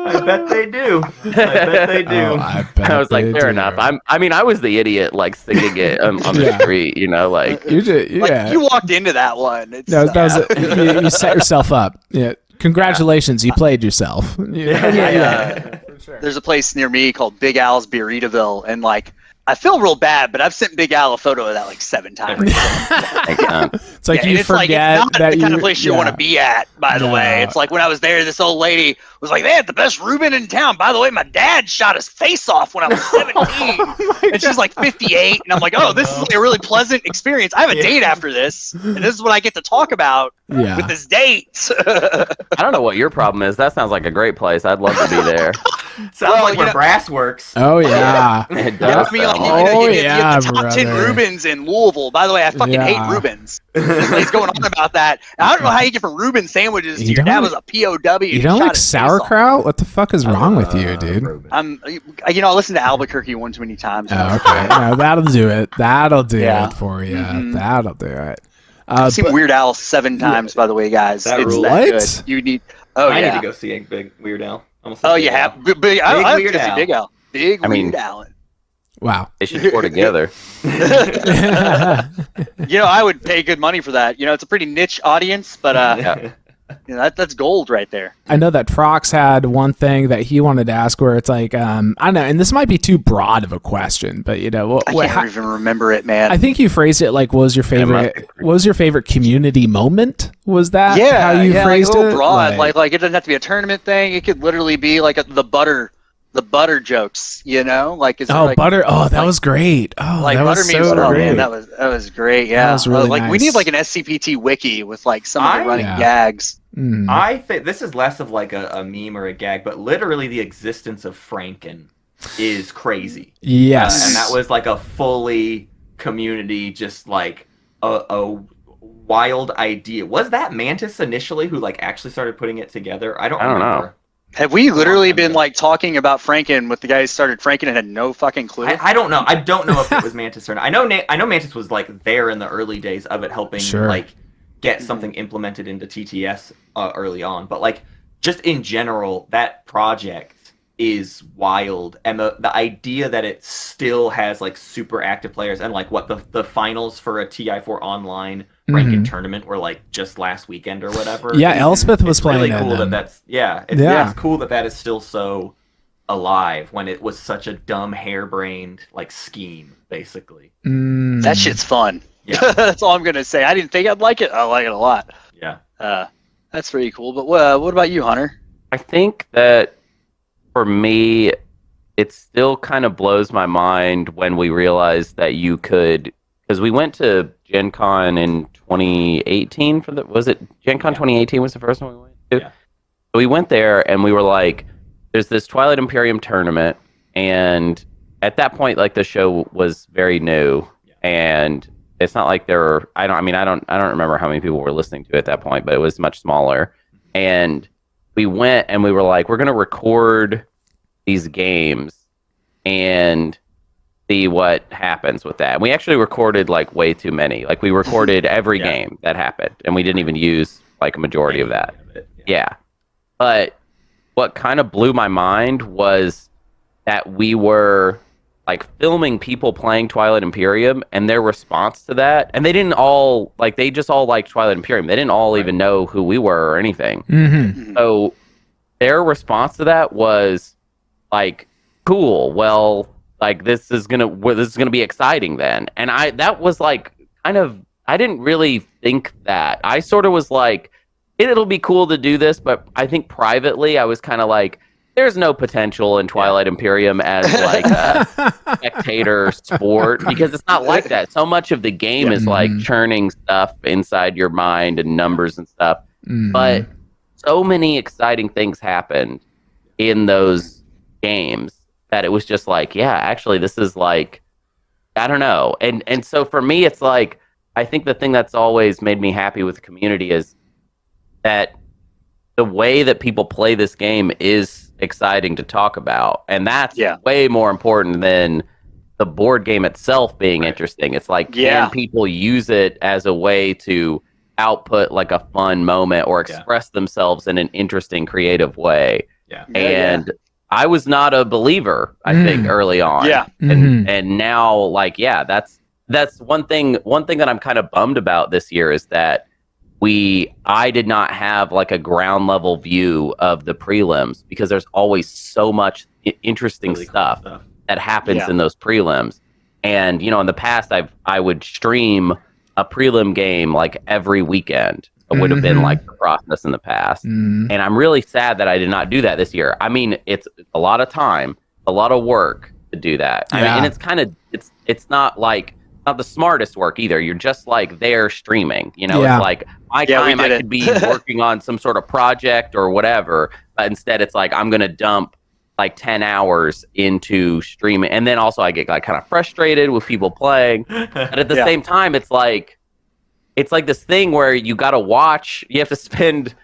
I bet they do. I was like, fair enough. I was the idiot, like singing it on the street, you know, like you walked into that one. You set yourself up. Yeah. Congratulations, you played yourself. There's a place near me called Big Al's Burritoville, and like I feel real bad, but I've sent Big Al a photo of that like 7 times. It's like you forget it's not that the kind of place you want to be at, by the way. It's like when I was there, this old lady was like, "They had the best Reuben in town. By the way, my dad shot his face off when I was 17." And she's like 58. And I'm like, "Oh, this is like a really pleasant experience. I have a date after this. And this is what I get to talk about with this date." I don't know what your problem is. That sounds like a great place. I'd love to be there. Sounds like where Brass works. Oh, yeah. It does. You have the top 10 Reubens in Louisville. By the way, I fucking hate Reubens. He's going on about that. And I don't know how you get from Reuben sandwiches to your dad was a POW. You don't like sauerkraut? What the fuck is wrong with you, dude? I listened to Albuquerque one too many times. Oh, okay. No, that'll do it. That'll do it for you. That'll do it. I've seen Weird Al 7 times, by by the way, guys. It's that good. You need. I need to go see a big Weird Al. You have Big Weird Al. Big Weird Al. Wow. They should tour together. I would pay good money for that. It's a pretty niche audience, but that's gold right there. I know that Frox had one thing that he wanted to ask where it's like, I don't know, and this might be too broad of a question, but I can't even remember it, man. I think you phrased it like, what was your favorite community moment? Was that how you phrased it? Broad. Like it doesn't have to be a tournament thing. It could literally be like the butter jokes, like butter. Oh, that was great. Oh, like that butter was memes. so great. Man, that was great. Yeah, that was really nice. We need like an SCPT wiki with like some of the running gags. I think this is less of like a meme or a gag, but literally the existence of Franken is crazy. Yes, and that was like a fully community just like a wild idea. Was that Mantis initially who like actually started putting it together? I don't know. remember. Have we literally been like talking about Franken with the guy who started Franken and had no fucking clue? I don't know. I don't know if it was Mantis or not. I know Mantis was like there in the early days of it, helping like get something implemented into TTS early on. But like just in general, that project is wild, and the idea that it still has like super active players, and like what the finals for a TI4 online ranking tournament were like just last weekend or whatever. Yeah, Elspeth was playing really cool it. It's cool that is still so alive when it was such a dumb harebrained like scheme basically. That shit's fun. Yeah. That's all I'm gonna say. I didn't think I'd like it. I like it a lot. Yeah. That's pretty cool. But what about you, Hunter? I think that for me, it still kind of blows my mind when we realized that you could, because we went to Gen Con in 2018 was it Gen Con 2018 was the first one we went to? Yeah. So we went there and we were like, there's this Twilight Imperium tournament, and at that point, like the show was very new, and it's not like there were, I don't remember how many people were listening to it at that point, but it was much smaller. And we went and we were like, we're going to record these games and see what happens with that. And we actually recorded like way too many. Like we recorded every game that happened, and we didn't even use like a majority of that. Yeah. But what kind of blew my mind was that we were like filming people playing Twilight Imperium and their response to that. And they didn't all like, they just all liked Twilight Imperium. They didn't all even know who we were or anything. So their response to that was like, cool. Well, like this is gonna be exciting then. And that was like kind of, I didn't really think that. I sort of was like, it'll be cool to do this, but I think privately I was kind of like, there's no potential in Twilight Imperium as like a spectator sport, because it's not like that. So much of the game is like churning stuff inside your mind and numbers and stuff. But so many exciting things happened in those games that it was just like, yeah, actually this is like, I don't know. And so for me, it's like, I think the thing that's always made me happy with the community is that the way that people play this game is exciting to talk about, and that's way more important than the board game itself being interesting. It's like, can people use it as a way to output like a fun moment or express themselves in an interesting, creative way? And I was not a believer, I think, early on. And now, like, that's one thing that I'm kind of bummed about this year is that I did not have like a ground level view of the prelims, because there's always so much interesting stuff that happens in those prelims. And, you know, in the past, I would stream a prelim game like every weekend. It would have been like the process in the past. And I'm really sad that I did not do that this year. I mean, it's a lot of time, a lot of work to do that. I mean, and it's kind of, it's not like, not the smartest work either. You're just like there streaming, you know. It's like my time I could be working on some sort of project or whatever, but instead it's like I'm gonna dump like 10 hours into streaming, and then also I get like kind of frustrated with people playing. But at the same time, it's like this thing where you got to watch. You have to spend,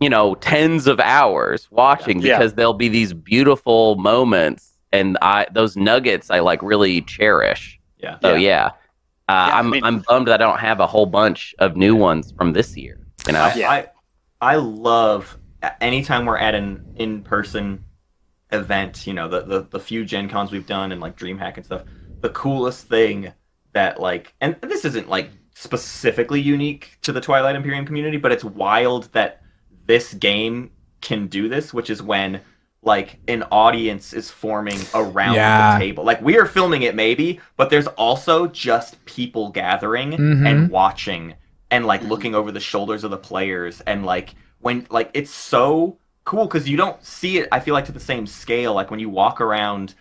you know, tens of hours watching because there'll be these beautiful moments, and those nuggets I like really cherish. So I'm bummed that I don't have a whole bunch of new ones from this year. You know, I love anytime we're at an in-person event. You know, the few Gen Cons we've done and like DreamHack and stuff. The coolest thing that like, and this isn't like specifically unique to the Twilight Imperium community, but it's wild that this game can do this, which is when like an audience is forming around the table. Like we are filming it maybe, but there's also just people gathering and watching and like looking over the shoulders of the players. And like when like it's so cool because you don't see it, I feel like, to the same scale. Like when you walk around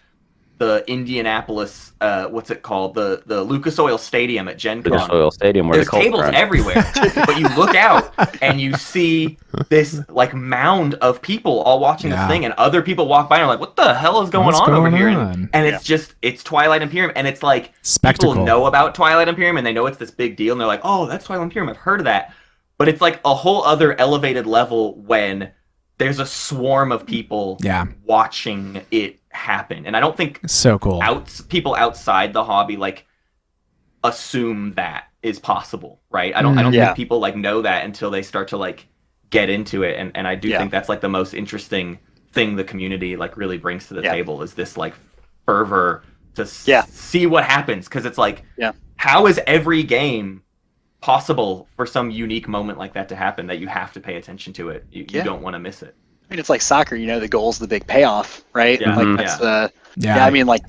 the Indianapolis, what's it called? The Lucas Oil Stadium at Gen Con. Lucas Oil Stadium, where There's the Colts tables run. everywhere, but you look out and you see this like mound of people all watching this thing, and other people walk by and are like, "What the hell is going on over here?" And it's Twilight Imperium, and it's like Spectacle. people know about Twilight Imperium and they know it's this big deal, and they're like, "Oh, that's Twilight Imperium. I've heard of that." But it's like a whole other elevated level when there's a swarm of people watching it happen. And I don't think so cool. People outside the hobby like assume that is possible, right? I don't think people like know that until they start to like get into it. And I do think that's like the most interesting thing the community like really brings to the table is this like fervor to see what happens. Cause it's like, how is every game possible for some unique moment like that to happen that you have to pay attention to it? You don't want to miss it. I mean, it's like soccer, the goal's the big payoff, right? Yeah. Like that's I mean, like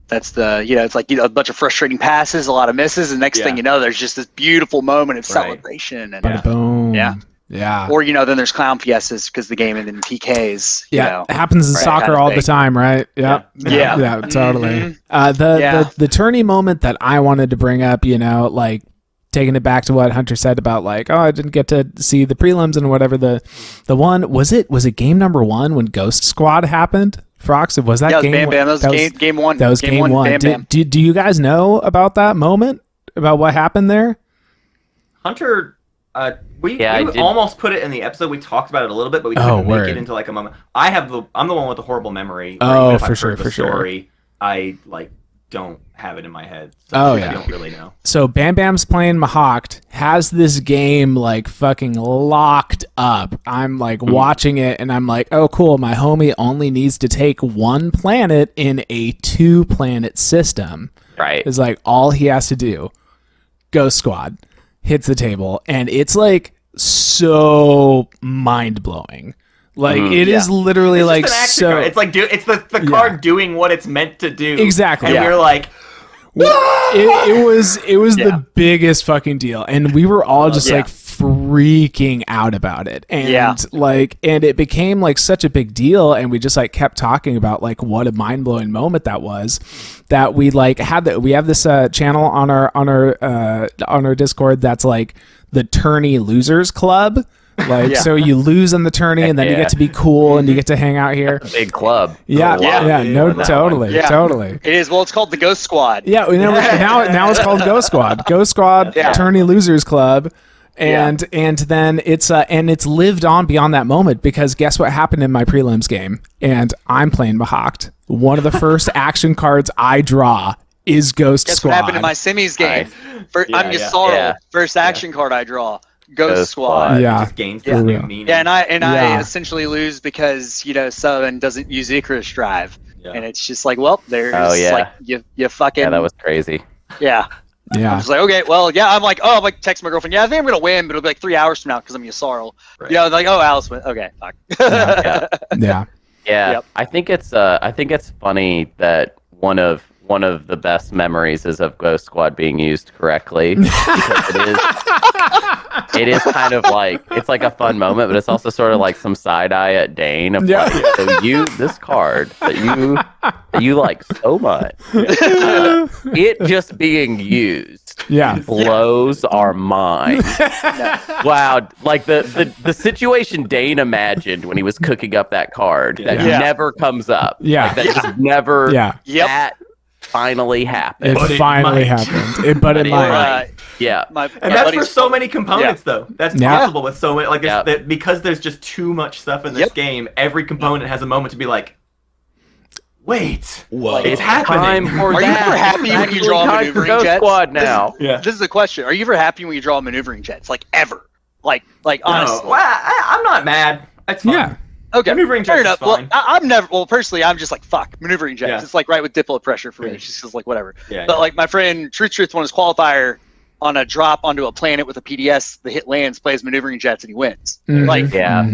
that's the, it's like, a bunch of frustrating passes, a lot of misses, and next thing you know, there's just this beautiful moment of celebration. And boom. Yeah. Or, then there's clown fiestas because the game ended in PKs. It happens in soccer all the time, right? Yep. Yeah, totally. The tourney moment that I wanted to bring up, like taking it back to what Hunter said about like, oh, I didn't get to see the prelims and whatever. The one, was it game number 1 when Ghost Squad happened? Frox, was that game? Bam Bam. That was game one. That was game one. Bam Bam. Do you guys know about that moment? About what happened there? Hunter, we almost put it in the episode. We talked about it a little bit, but we couldn't make it into like a moment. I'm the one with the horrible memory. Oh, for sure. I like don't have it in my head. So I don't really know. So Bam Bam's playing Mahawked, has this game like fucking locked up. I'm like watching it and I'm like, oh cool, my homie only needs to take 1 planet in a 2-planet system. Right. Is like all he has to do. Ghost Squad hits the table and it's like so mind-blowing. Like it is literally it's like so card. It's like it's the card doing what it's meant to do. Exactly. And you're like, it was the biggest fucking deal, and we were all just like freaking out about it, and and it became like such a big deal, and we just like kept talking about like what a mind-blowing moment that was, that we like we have this channel on our Discord that's like the Tourney Losers Club. Like so you lose in the tourney and then you get to be cool and you get to hang out here. Big club. Totally. It is. Well, it's called the Ghost Squad. Yeah, now it's called Ghost Squad. Ghost Squad Tourney Losers Club. And then it's lived on beyond that moment, because guess what happened in my prelims game? And I'm playing Mahawked. One of the first action cards I draw is Ghost Squad. What happened in my semis game? I'm Yasaro. First action card I draw. Ghost Squad. Yeah. It just gains this new meaning. Yeah, and I essentially lose because Southern doesn't use Icarus Drive, and it's just like, well, there's like you fucking. Yeah, that was crazy. Yeah. I'm just like, okay, well, I'm like text my girlfriend. Yeah, I think I'm gonna win, but it'll be like 3 hours from now because I'm Yasaro. Right. Yeah, like, oh, Alice went. Okay, fuck. Yeah. Yep. I think it's funny that one of the best memories is of Ghost Squad being used correctly, because it is kind of like, it's like a fun moment, but it's also sort of like some side eye at Dane of like, so this card that you like so much, it just being used blows our mind. Wow, like the situation Dane imagined when he was cooking up that card that never comes up. Like, that just never. That finally happened. It finally happened. But it might. And that's for so many components, though. That's possible with so many. Like, that because there's just too much stuff in this game. Every component has a moment to be like, wait, it's happening. Are you ever happy when you draw maneuvering jets? Squad now. This is the question. Are you ever happy when you draw maneuvering jets? Like ever? Like honestly. Well, I'm not mad. It's fine. Yeah. Okay, maneuvering jets is fine. Well, I'm never. Well, personally, I'm just like, fuck maneuvering jets. It's like right with diplo pressure for me. It's just like whatever. But like my friend Truth won his qualifier on a drop onto a planet with a PDS. The hit lands, plays maneuvering jets, and he wins. Like it has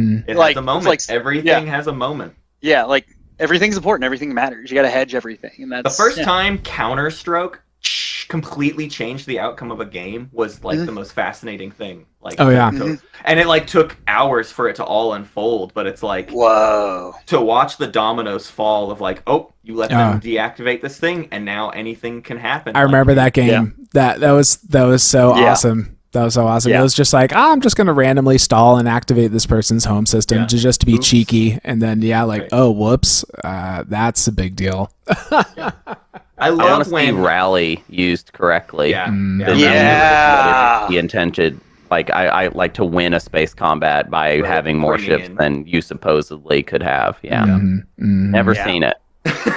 a moment. Like, everything has a moment. Yeah, like everything's important. Everything matters. You got to hedge everything. And that's the first time Counter-Stroke completely changed the outcome of a game was like the most fascinating thing. Like, and it like took hours for it to all unfold, but it's like, whoa, to watch the dominoes fall of like, oh, you let them deactivate this thing, and now anything can happen. I remember that game. That was so awesome. That was so awesome. It was just like, I'm just gonna randomly stall and activate this person's home system just to be cheeky, and then oh whoops, that's a big deal. I love when rally used correctly. The intended. Like I like to win a space combat by having more ships than you supposedly could have. Never seen it.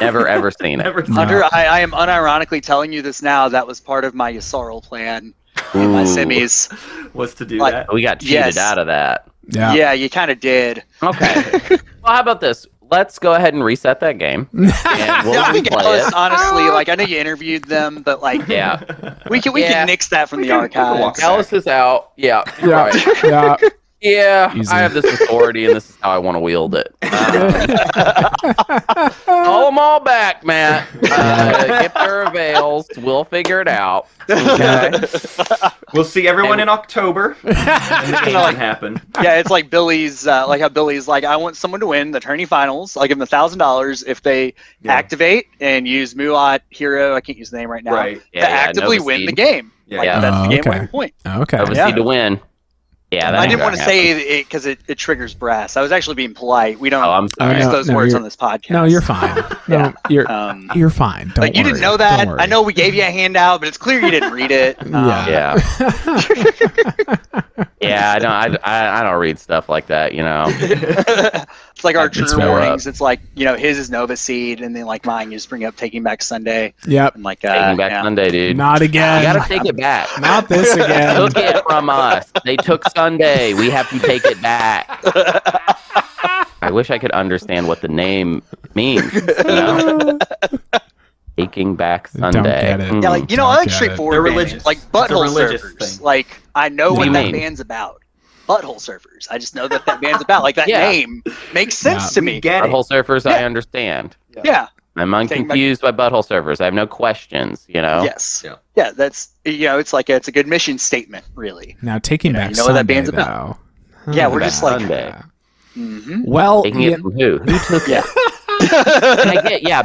Never ever seen it. Hunter, I am unironically telling you this now. That was part of my Yssaril plan. In my semis was to do that. We got cheated out of that. Yeah, you kind of did. Okay. Well, how about this? Let's go ahead and reset that game. And we'll replay it. Honestly, like I know you interviewed them, but like, we can nix that from the archives. Alice is out. Yeah. Easy. I have this authority, and this is how I want to wield it. Call them all back, Matt. Get their avails. We'll figure it out. Okay. We'll see everyone in October. And the game can happen. Yeah, it's like Billy's, like how Billy's like, I want someone to win the tourney finals. I'll give them $1,000 if they activate and use Muat Hero. I can't use the name right now. To actively win the game. That's the game winning point. Okay. Nova to win. Yeah, I didn't want to say it because it triggers brass. I was actually being polite. We don't use those words on this podcast. No, you're fine. No, you're fine. Don't like you didn't know that. I know we gave you a handout, but it's clear you didn't read it. I don't read stuff like that. It's like our trigger warnings. It's like his is Nova Seed, and then like mine, you just bring up Taking Back Sunday. Yep. And like Taking Back Sunday, dude. Not again. You gotta take it back. Not this again. Took it from us. They took Sunday. We have to take it back. I wish I could understand what the name means. Taking Back Sunday. Don't get it. I like straightforward. They're religious. Like butthole surfers. Like I know what that band's about. Butthole surfers. I just know that band's about. Like that name makes sense to me. Butthole surfers, I understand. Yeah. I'm unconfused by butthole surfers. I have no questions. Yes. Yeah. That's it's like it's a good mission statement, really. Now Taking Back Sunday, what that band's about. Yeah, we're just like Sunday. Well, taking it from who? Who took it?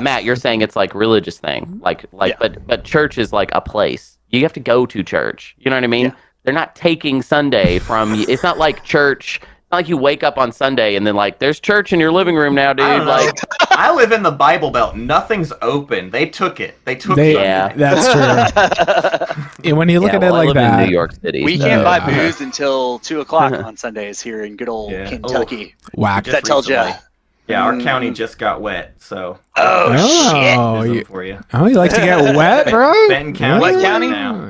Matt, you're saying it's like religious thing, but church is like a place. You have to go to church. You know what I mean? Yeah. They're not taking Sunday from you. It's not like church. It's not like you wake up on Sunday and then like there's church in your living room now, dude. I live in the Bible Belt. Nothing's open. They took it. They took it. Yeah, that's true. And when you look at it like that, in New York City, we can't buy booze until 2:00 on Sundays here in good old Kentucky. Whack. That tells you. Yeah, our county just got wet, so. Shit! For you. Oh, you like to get wet, bro? Benton County. What county?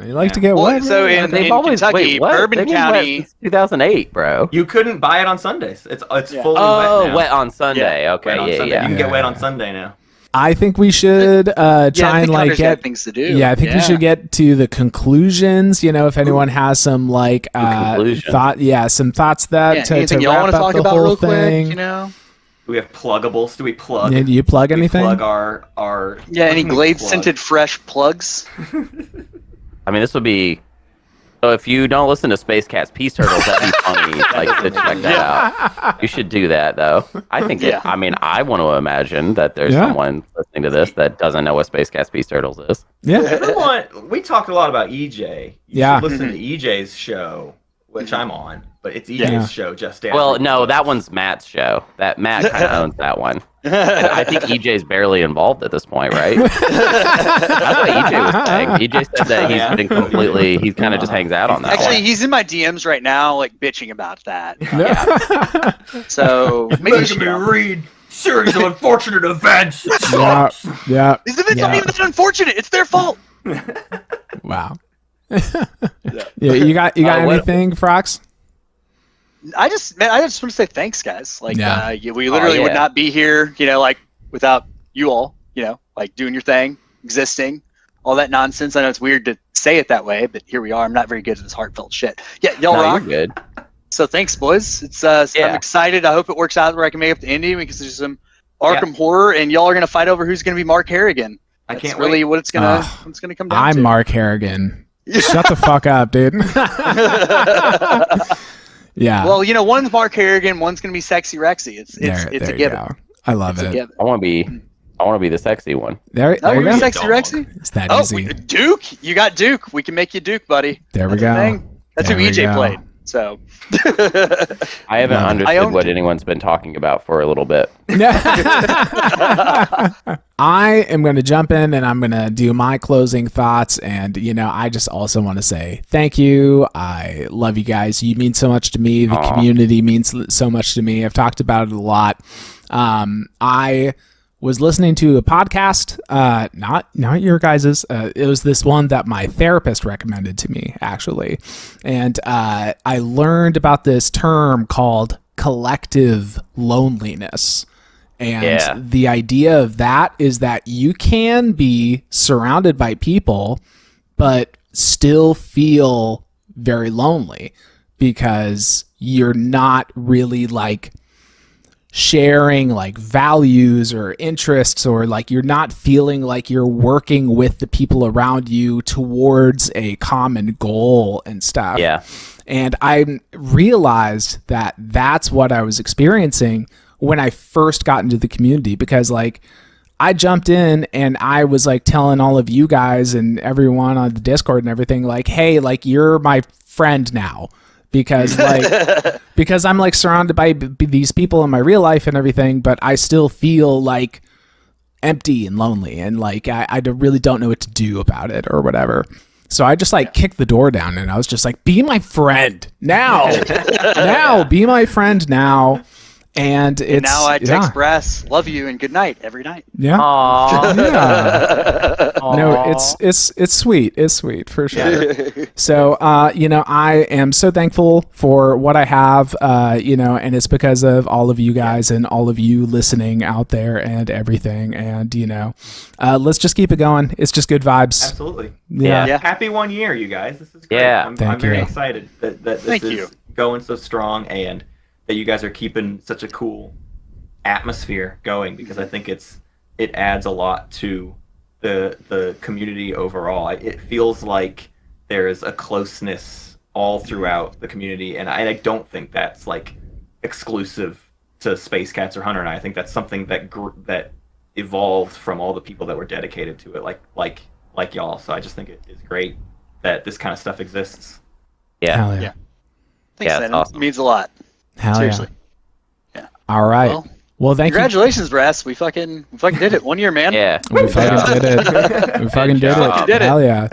You like to get wet? So in Kentucky, Bourbon County. Since 2008, bro. You couldn't buy it on Sundays. It's fully wet now. Wet on Sunday. Yeah. Okay, wet on Sunday. You can get wet on Sunday now. I think we should try and like get things to do. Yeah, I think we should get to the conclusions. If anyone has some like some thoughts that to y'all wrap want to up talk the about whole real thing. quick. Do we have pluggables? Do we plug? Do you plug anything? Plug our any Glade scented fresh plugs? I mean, this would be. So if you don't listen to Space Cat's Peace Turtles, that'd be funny. To check that out. You should do that, though. I think. I mean, I want to imagine that there's someone listening to this that doesn't know what Space Cat's Peace Turtles is. Yeah. We talked a lot about EJ. You should listen to EJ's show, which I'm on, but it's EJ's show just after. Well, no, that one's Matt's show. That Matt kind of owns that one. I think EJ's barely involved at this point, right? That's what EJ was saying. EJ said that he's been completely. He kind of just hangs out on that. Actually, he's in my DMs right now, like bitching about that. So maybe you should read series of unfortunate events. Yeah. These events aren't even unfortunate. It's their fault. Wow. You got anything, Frox? I just want to say thanks, guys. Like, we literally would not be here, without you all, like doing your thing, existing, all that nonsense. I know it's weird to say it that way, but here we are. I'm not very good at this heartfelt shit. Yeah, y'all rock. You're good. So thanks, boys. It's I'm excited. I hope it works out where I can make up the ending because there's some Arkham horror, and y'all are gonna fight over who's gonna be Mark Harrigan. I can't really wait. what it's gonna come down I'm to. Mark Harrigan. Shut the fuck up, dude. Yeah. Well, one's Mark Harrigan, one's gonna be Sexy Rexy. It's a given. Go. I love it. I want to be the sexy one. There Oh, you you're go. Sexy Rexy? It's that Oh, easy. Duke? You got Duke. We can make you Duke, buddy. There we That's go. the thing. That's There who we EJ go. played. So I haven't Love it. understood what anyone's been talking about for a little bit. I am going to jump in and I'm going to do my closing thoughts. And, I just also want to say thank you. I love you guys. You mean so much to me. The community means so much to me. I've talked about it a lot. I was listening to a podcast, not your guys's. It was this one that my therapist recommended to me, actually. And I learned about this term called collective loneliness. And the idea of that is that you can be surrounded by people, but still feel very lonely because you're not really like sharing like values or interests, or like you're not feeling like you're working with the people around you towards a common goal and stuff. Yeah. And I realized that that's what I was experiencing when I first got into the community, because like I jumped in and I was like telling all of you guys and everyone on the Discord and everything, like, hey, like you're my friend now. Because I'm like surrounded by these people in my real life and everything, but I still feel like empty and lonely, and like I really don't know what to do about it or whatever. So I just like kicked the door down and I was just like, be my friend now. Be my friend now. And now I text Brass, love you and good night every night. Yeah. Aww. Yeah. No, it's sweet. It's sweet for sure. So, I am so thankful for what I have, and it's because of all of you guys and all of you listening out there and everything. And, let's just keep it going. It's just good vibes. Absolutely. Yeah. Happy 1 year, you guys. This is great. Yeah. I'm Thank very you. excited that this is going so strong, and that you guys are keeping such a cool atmosphere going, because I think it adds a lot to the community overall. It feels like there is a closeness all throughout the community, and I don't think that's like exclusive to Space Cats or Hunter and I think that's something that evolved from all the people that were dedicated to it, like y'all. So I just think it is great that this kind of stuff exists. Yeah. Hell yeah. Thanks, Yeah, man. that's awesome. It means a lot. Hell Seriously. yeah. All right. Well, thank you. Congratulations, Brass. We fucking did it. 1 year, man. Yeah. We fucking did it. We fucking did job. it. Hell yeah.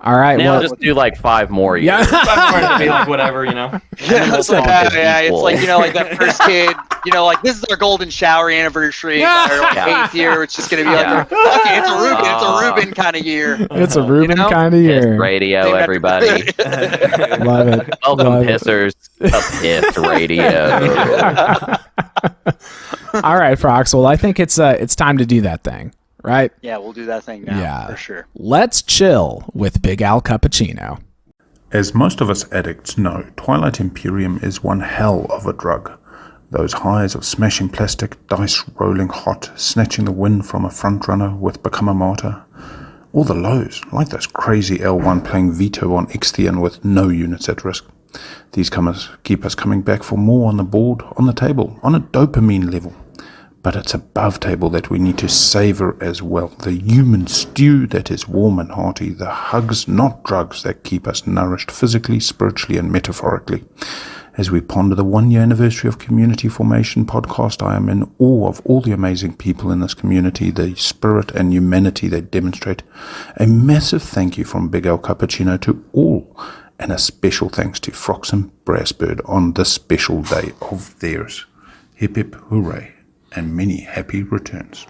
All right. Now Well, just do like 5 more years. yeah. I'm going to be like whatever, Yeah, It's like it's like like that first kid. Like this is our golden shower anniversary. Our like, 8th year. It's just gonna be like, okay, it's a Reuben kind of year. It's a Reuben kind of Piss year. radio, everybody. Love it. Welcome, Love it. pissers, to Piss Radio. All right, Frox. Well, I think it's time to do that thing, right? Yeah, we'll do that thing now. Yeah. For sure. Let's chill with Big Al Cappuccino. As most of us addicts know, Twilight Imperium is one hell of a drug. Those highs of smashing plastic, dice rolling hot, snatching the win from a frontrunner with Become a Martyr. Or the lows, like those crazy L1 playing Veto on Ixthian with no units at risk. These keep us coming back for more on the board, on the table, on a dopamine level. But it's above table that we need to savor as well. The human stew that is warm and hearty, the hugs, not drugs, that keep us nourished physically, spiritually, and metaphorically. As we ponder the 1 year anniversary of Community Formation podcast, I am in awe of all the amazing people in this community, the spirit and humanity they demonstrate. A massive thank you from Big Al Cappuccino to all, and a special thanks to Frox and Brassbird on this special day of theirs. Hip hip hooray, and many happy returns.